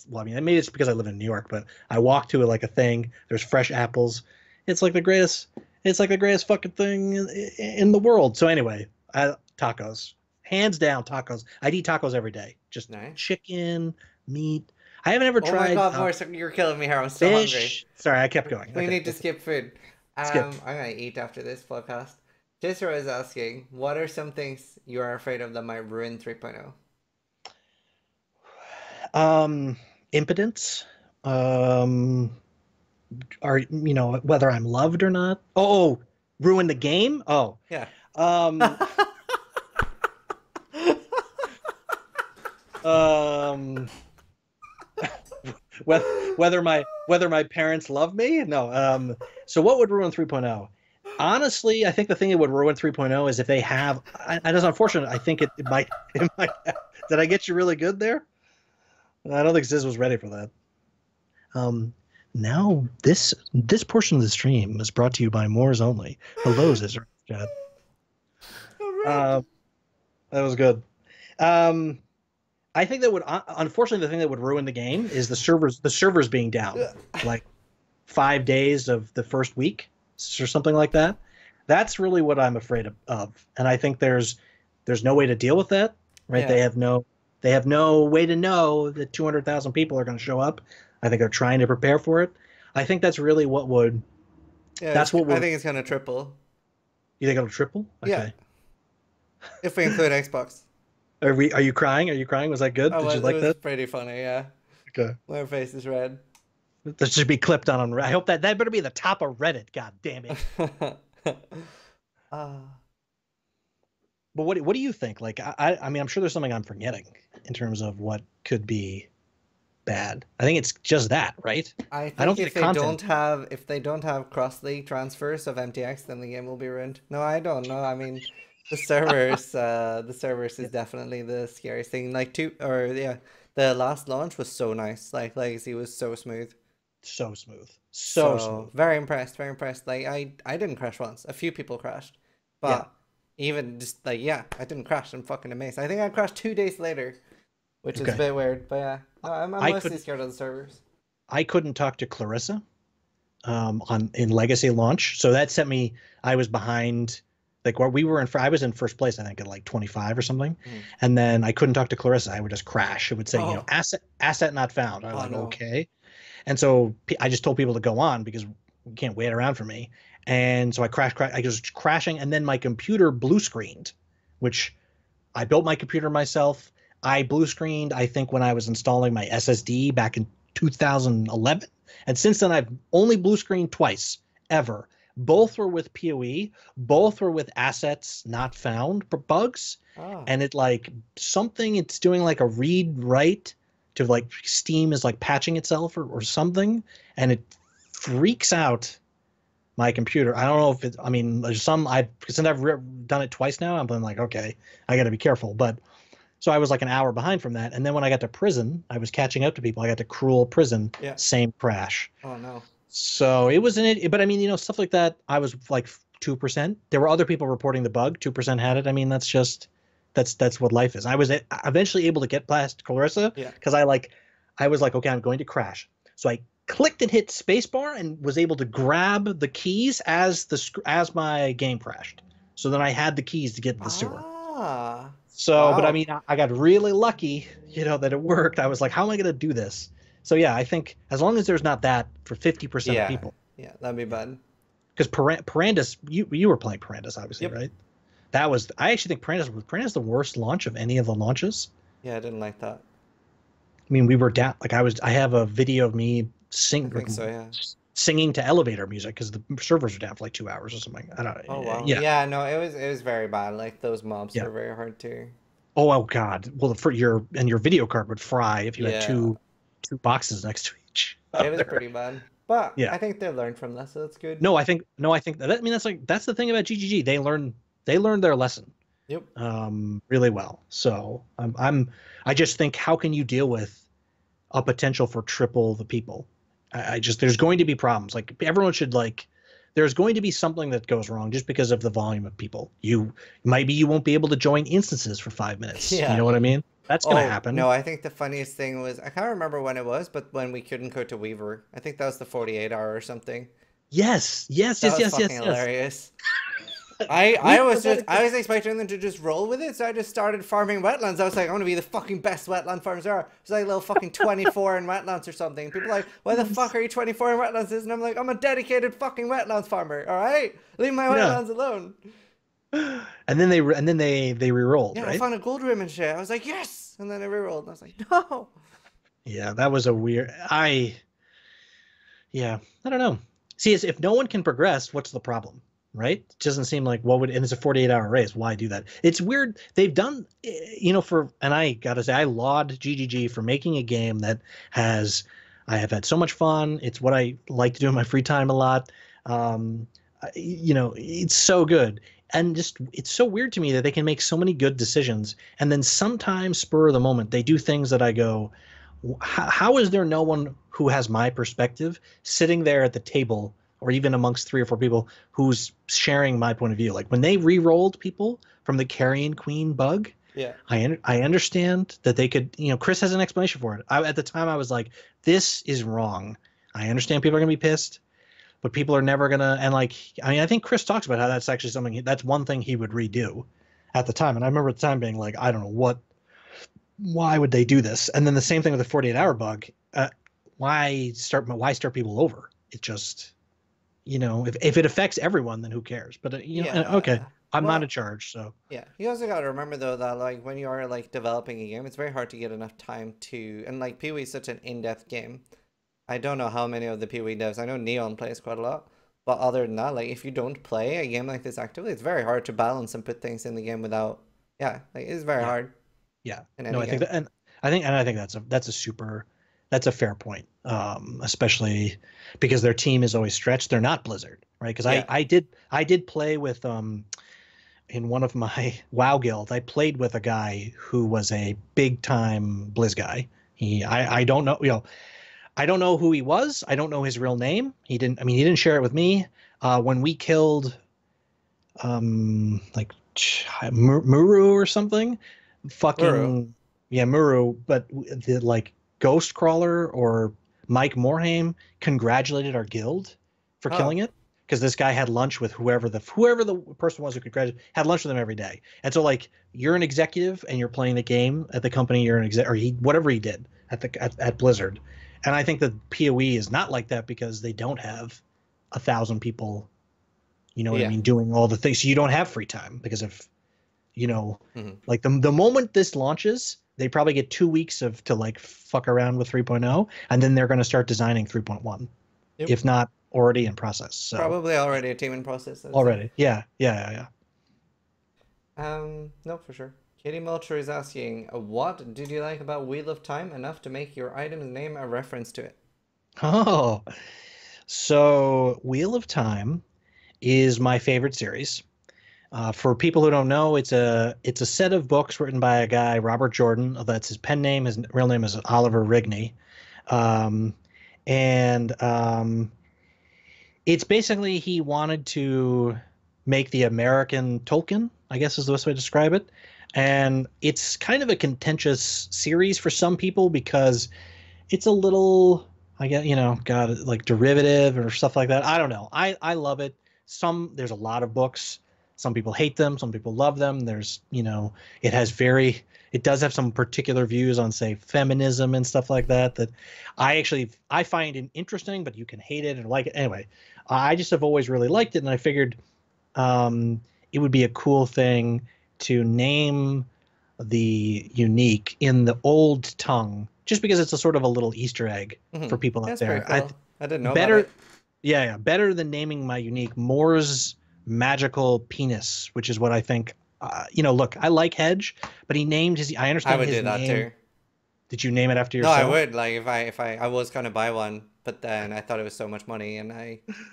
well, I mean, maybe it's because I live in New York, but I walk to like a thing, there's fresh apples. It's like the greatest, it's like the greatest fucking thing in the world. So anyway, tacos, hands down tacos. I'd eat tacos every day. Just Nice. chicken, meat. I haven't ever Oh my tried God, Morris, you're killing me here. I'm so hungry. fish. Sorry, I kept going. We Okay, need to skip food. skip. I'm gonna eat after this podcast. Jisra is asking, what are some things you are afraid of that might ruin 3.0? Um, Impotence. Um, whether I'm loved or not. Oh, ruin the game. Oh, Yeah. um, um, whether my parents love me. No. So what would ruin 3.0? Honestly, I think the thing that would ruin 3.0 is if they have. And it's unfortunate. I think it might. It might. Did I get you really good there? I don't think Ziz was ready for that. Um, Now this portion of the stream is brought to you by Moors Only. Hello, Zizaran chat. All right. Uh, that was good. Um, I think that would unfortunately the thing that would ruin the game is the servers being down like 5 days of the first week or something like that. That's really what I'm afraid of. And I think there's no way to deal with that, right? Yeah. They have no way to know that 200,000 people are going to show up. I think they're trying to prepare for it. I think that's really what would Yeah, that's what I would think it's gonna triple. you think it'll triple? Yeah, Okay. if we include Xbox. Are you crying? Are you crying? Was that good? Oh, Did you well, it like was that? pretty funny, yeah. Okay. My face is red. That should be clipped on. I hope that better be the top of Reddit. God damn it. uh, But what do you think? Like I mean I'm sure there's something I'm forgetting in terms of what could be bad. I think it's just that, right? I I don't think think the content. if they don't have cross league transfers of MTX, then the game will be ruined. No, I don't know. I mean, the servers Yeah, is definitely the scariest thing. Like the last launch was so nice. Like Legacy was so smooth. so smooth. So So smooth. very impressed, very impressed. Like I didn't crash once. A few people crashed, Yeah. but even just like yeah, I didn't crash. I'm fucking amazed. I think I crashed 2 days later, which is a Okay. bit weird. But yeah, no, I'm I mostly couldn't scared of the servers. I couldn't talk to Clarissa on in Legacy launch. So that sent me. I was behind. Like where we were I was in first place, I think, at like 25 or something, Mhm. and then I couldn't talk to Clarissa. I would just crash. It would say, Oh, asset not found. I was oh like, no. okay, and so I just told people to go on because you can't wait around for me. And so I crashed. I was crashing, and then my computer blue screened, which I built my computer myself. I blue screened, I think, when I was installing my SSD back in 2011. And since then, I've only blue screened twice, ever. Both were with Peewee, both were with assets not found bugs. Oh, And it's doing like a read write to like Steam is like patching itself or something. And it freaks out my computer. I don't know if I mean, there's since I've done it twice now, I'm like, okay, I got to be careful. But so I was like an hour behind from that. And then when I got to prison, I was catching up to people. I got to Cruel Prison, yeah. same crash. Oh no. So it was but I mean, stuff like that. I was like 2%. There were other people reporting the bug. 2% had it. I mean, that's what life is. I was eventually able to get past Clarissa Yeah. because I was like, okay, I'm going to crash. So I clicked and hit spacebar and was able to grab the keys as my game crashed. So then I had the keys to get to the sewer. Ah, So, but I wow. mean, I got really lucky, that it worked. I was like, how am I going to do this? So yeah, I think as long as there's not that for 50% of Yeah, people, yeah, that'd be yeah. bad. Because Parandus, you were playing Parandus, obviously, Yep. right? That was I actually think Parandus the worst launch of any of the launches. Yeah, I didn't like that. I mean, we were down like I have a video of me I think so, yeah. singing to elevator music because the servers were down for like 2 hours or something. I don't Oh know. wow. Yeah, Yeah, no, it was very bad. Like those mobs yeah. were very hard too. Oh God. Well, for your video card would fry if you had Yeah, two boxes next to each it was other. pretty bad. But Yeah. I think they learned from that, so that's good. No, I think that I mean that's the thing about GGG. They learned their lesson Yep. really well. So I just think how can you deal with a potential for triple the people? I just there's going to be problems. Like everyone should like there's going to be something that goes wrong just because of the volume of people. Maybe you won't be able to join instances for 5 minutes. You Yeah. know what I mean? That's gonna Oh, happen. no, I think the funniest thing was I can't remember when it was, but when we couldn't go to Weaver. I think that was the 48 hour or something. Yes, yes, That yes, was yes, fucking yes, yes. hilarious. I We I was forgot just it. I was expecting them to just roll with it, so I just started farming wetlands. I was like, I want to be the fucking best wetland farmers there are. It's like little fucking 24 in wetlands or something. People are like, why the fuck are you 24 in wetlands? And I'm like, I'm a dedicated fucking wetlands farmer. All right, leave my Yeah. wetlands alone. And then they re-rolled, Yeah, I right? found a gold rim and shit. I was like, yes, and then I rerolled, and I was like, no. Yeah, that was a weird. Yeah, I don't know. See, if no one can progress, what's the problem, right? It doesn't seem like what would, and it's a 48-hour race. Why do that? It's weird. They've done, and I gotta say, I laud GGG for making a game that has, I have had so much fun. It's what I like to do in my free time a lot. It's so good. And just, it's so weird to me that they can make so many good decisions. And then sometimes, spur of the moment, they do things that I go, how is there no one who has my perspective sitting there at the table or even amongst 3 or 4 people who's sharing my point of view? Like when they re-rolled people from the carrion queen bug, Yeah, I understand that they could, Chris has an explanation for it. At the time I was like, this is wrong. I understand people are gonna be pissed, but people are never gonna, and like, I mean, I think Chris talks about how that's actually that's one thing he would redo at the time. And I remember at the time being like, I don't know why would they do this? And then the same thing with the 48-hour bug. Why start people over? It just, if it affects everyone, then who cares? But okay, yeah. I'm not in Well, charge, so yeah. You also gotta remember though that like when you are like developing a game, it's very hard to get enough time to, and like Peewee is such an in-depth game. I don't know how many of the Peewee devs. I know Neon plays quite a lot, but other than that, like if you don't play a game like this actively, it's very hard to balance and put things in the game without. Yeah, like it's very yeah, hard yeah. in No, any I think game. that, and I think that's a fair point. Especially because their team is always stretched. They're not Blizzard, right? Because I Yeah. I did I did play with in one of my WoW guilds, I played with a guy who was a big time Blizz guy. I don't know, I don't know who he was. I don't know his real name. He didn't share it with me. When we killed, like Muru or something, Uru. fucking, yeah, Muru, but the like Ghost Crawler or Mike Morhaime congratulated our guild for Oh, killing it because this guy had lunch with whoever the person was who congratulated, had lunch with him every day. And so like you're an executive and you're playing the game at the company, you're an exec, or whatever he did at Blizzard. And I think that PoE is not like that because they don't have 1,000 people, you know what I yeah. mean, doing all the things. So you don't have free time because of, you know, Hmm. like the moment this launches, they probably get 2 weeks to like fuck around with 3.0, and then they're going to start designing 3.1, Yep. if not already in process. So Probably already a team in process, I'd say. already, yeah, yeah, yeah, No, for sure. Katie Melcher is asking, what did you like about Wheel of Time enough to make your item's name a reference to it? yeah. Oh, so Wheel of Time is my favorite series. For people who don't know, it's a set of books written by a guy, Robert Jordan. That's his pen name. His real name is Oliver Rigney. Um, and it's basically he wanted to make the American Tolkien, I guess is the best way to describe it. And it's kind of a contentious series for some people because it's a little, I guess, God, like derivative or stuff like that. I don't know. I love it. There's a lot of books. Some people hate them, some people love them. There's, it does have some particular views on, say, feminism and stuff like that I find it interesting, but you can hate it and like it. Anyway, I just have always really liked it, and I figured it would be a cool thing to name the unique in the old tongue, just because it's a sort of a little Easter egg for people out That's there. pretty cool. I didn't know about Better, it. yeah, better than naming my unique Moore's magical penis, which is what I think. Look, I like Hedge, but he named his. I I understand would his do that name. too. Did you name it after No, I yourself? would. Like if I was gonna buy one, but then I thought it was so much money, and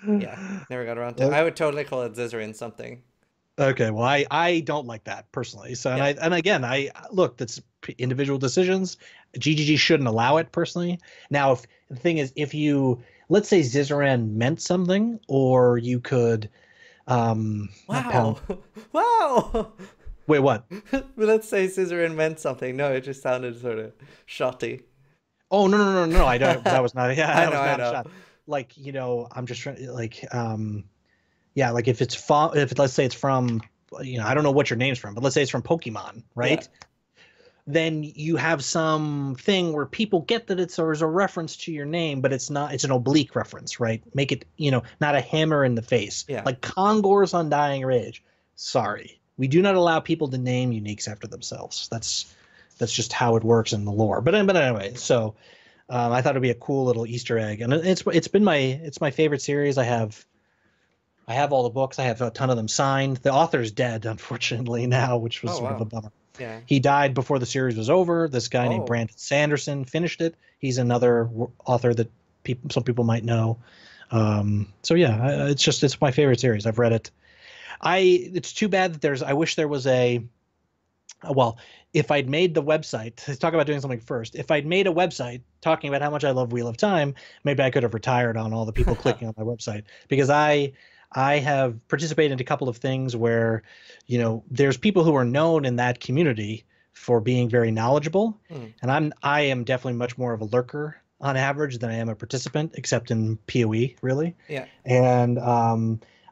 yeah, never got around to it. Well, I would totally call it Zizaran something. okay, well, I don't like that personally. So, Yeah. and again, I look, that's individual decisions. GGG shouldn't allow it personally. Now, if the thing is, if you, let's say Zizaran meant something, or you could, not pound. Wow. Wow. Wait, what? But let's say Zizaran meant something. No, it just sounded sort of shotty. Oh, no, no, no, no, I don't. That was not. Yeah, I that know, was I not a know. shot. Like, I'm just trying, like, yeah, like if if let's say it's from, I don't know what your name's from, but let's say it's from Pokemon, Yeah. right? Then you have some thing where people get that it's there's a reference to your name, but it's not. It's an oblique reference, right? Make it, not a hammer in the face, Yeah. like Kongor's Undying Rage. Sorry, we do not allow people to name uniques after themselves. That's just how it works in the lore. But anyway, so I thought it'd be a cool little Easter egg, and it's my favorite series. I have all the books. I have a ton of them signed. The author's dead, unfortunately, now, which was Oh sort of a wow. bummer. Yeah. He died before the series was over. This guy named Oh. Brandon Sanderson finished it. He's another author that some people might know. So yeah, it's my favorite series. I've read it. It's too bad that I wish there was well, if I'd made the website, let's talk about doing something first. If I'd made a website talking about how much I love Wheel of Time, maybe I could have retired on all the people clicking on my website, because I have participated in a couple of things where, there's people who are known in that community for being very knowledgeable, Hmm. and I am definitely much more of a lurker on average than I am a participant, except in Peewee, really. Yeah. And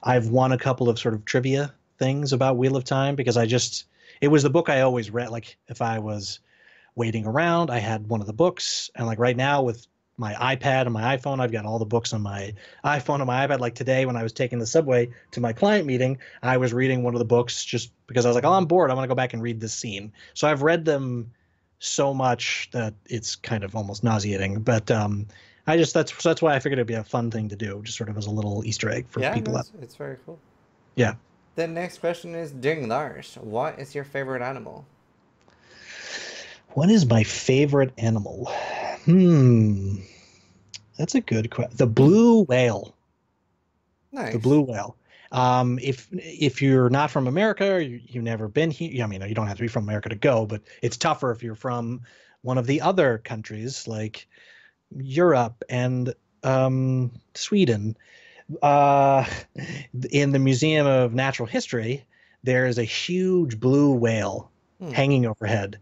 I've won a couple of sort of trivia things about Wheel of Time because it was the book I always read. Like if I was waiting around, I had one of the books, and like right now with my iPad and my iPhone, I've got all the books on my iPhone and my iPad. Like today, when I was taking the subway to my client meeting, I was reading one of the books just because I was like, oh, I'm bored. I want to go back and read this scene. So I've read them so much that it's kind of almost nauseating. But that's why I figured it'd be a fun thing to do, just sort of as a little Easter egg for Yeah, people no, out. it's very cool. Yeah. The next question is Ding Lars. What is your favorite animal? What is my favorite animal? That's a good question. The blue whale. The Nice. blue whale. If you're not from America, or you've never been here. I mean, you don't have to be from America to go, but it's tougher if you're from one of the other countries like Europe and Sweden. Uh, in the Museum of Natural History, there is a huge blue whale Hmm. hanging overhead,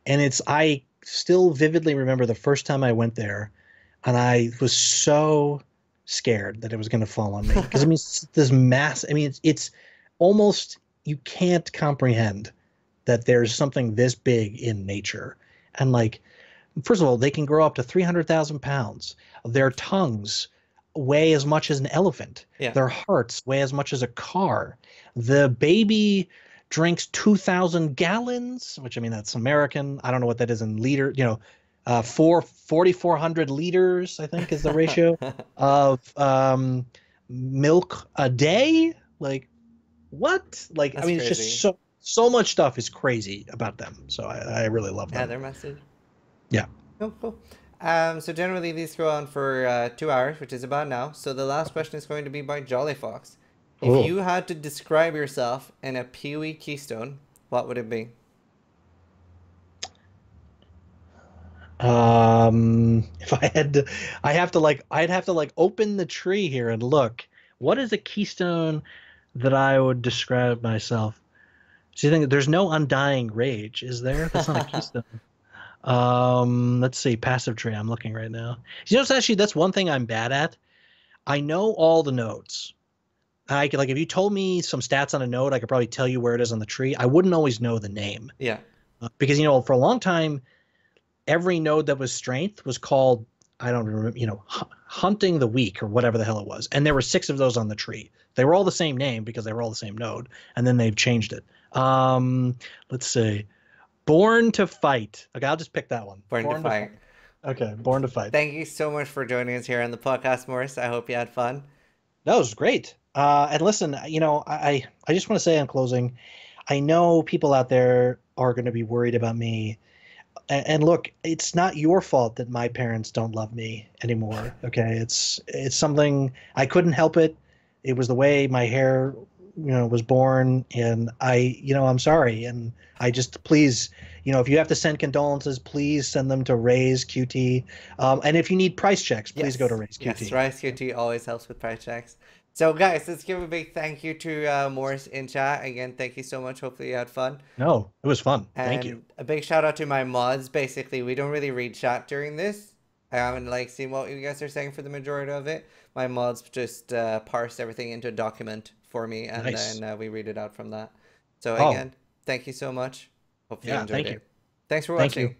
and I still vividly remember the first time I went there, and I was so scared that it was going to fall on me because I mean it's this mass. I mean it's almost, you can't comprehend that there's something this big in nature, and like, first of all, they can grow up to 300,000 pounds. Their tongues weigh as much as an elephant. Yeah. Their hearts weigh as much as a car. The baby drinks 2,000 gallons, which I mean, that's American. I don't know what that is in liter, 4,400 liters, I think is the ratio of milk a day. Like, what? Like, I That's mean, it's crazy. just so much stuff is crazy about them. So I really love Yeah, them. their message. Yeah. Oh, cool. So generally these go on for 2 hours, which is about now. So the last question is going to be by Jolly Fox. If Oh. you had to describe yourself in a Peewee keystone, what would it be? If I had to, I'd have to like open the tree here and look. What is a keystone that I would describe myself? So you think there's no undying rage, is there? That's not a keystone. Let's see, passive tree. I'm looking right now. It's actually, that's one thing I'm bad at. I know all the notes, I could, like, if you told me some stats on a node, I could probably tell you where it is on the tree. I wouldn't always know the name Yeah. because, for a long time, every node that was strength was called, I don't remember, hunting the weak or whatever the hell it was. And there were 6 of those on the tree. They were all the same name because they were all the same node. And then they've changed it. Let's see. Born to fight. Okay, I'll just pick that one. Born to Born to fight. fight. Okay, born to fight. Thank you so much for joining us here on the podcast, Morris. I hope you had fun. That was great. And listen, I just want to say in closing, I know people out there are going to be worried about me. And look, it's not your fault that my parents don't love me anymore. Okay, it's something I couldn't help it. It was the way my hair, was born, and I'm sorry. And I just please, if you have to send condolences, please send them to Raise QT. And if you need price checks, please Yes. go to Raise QT. Yes, Rise QT always helps with price checks. So, guys, let's give a big thank you to Morris in chat. Again, thank you so much. Hopefully, you had fun. No, it was fun. Thank you. And a big shout out to my mods. Basically, we don't really read chat during this. I haven't seen what you guys are saying for the majority of it. My mods just parse everything into a document for me, and Nice. then we read it out from that. So Oh, again, thank you so much. Hopefully you yeah, enjoyed thank it. you. Thanks for Thank watching. you.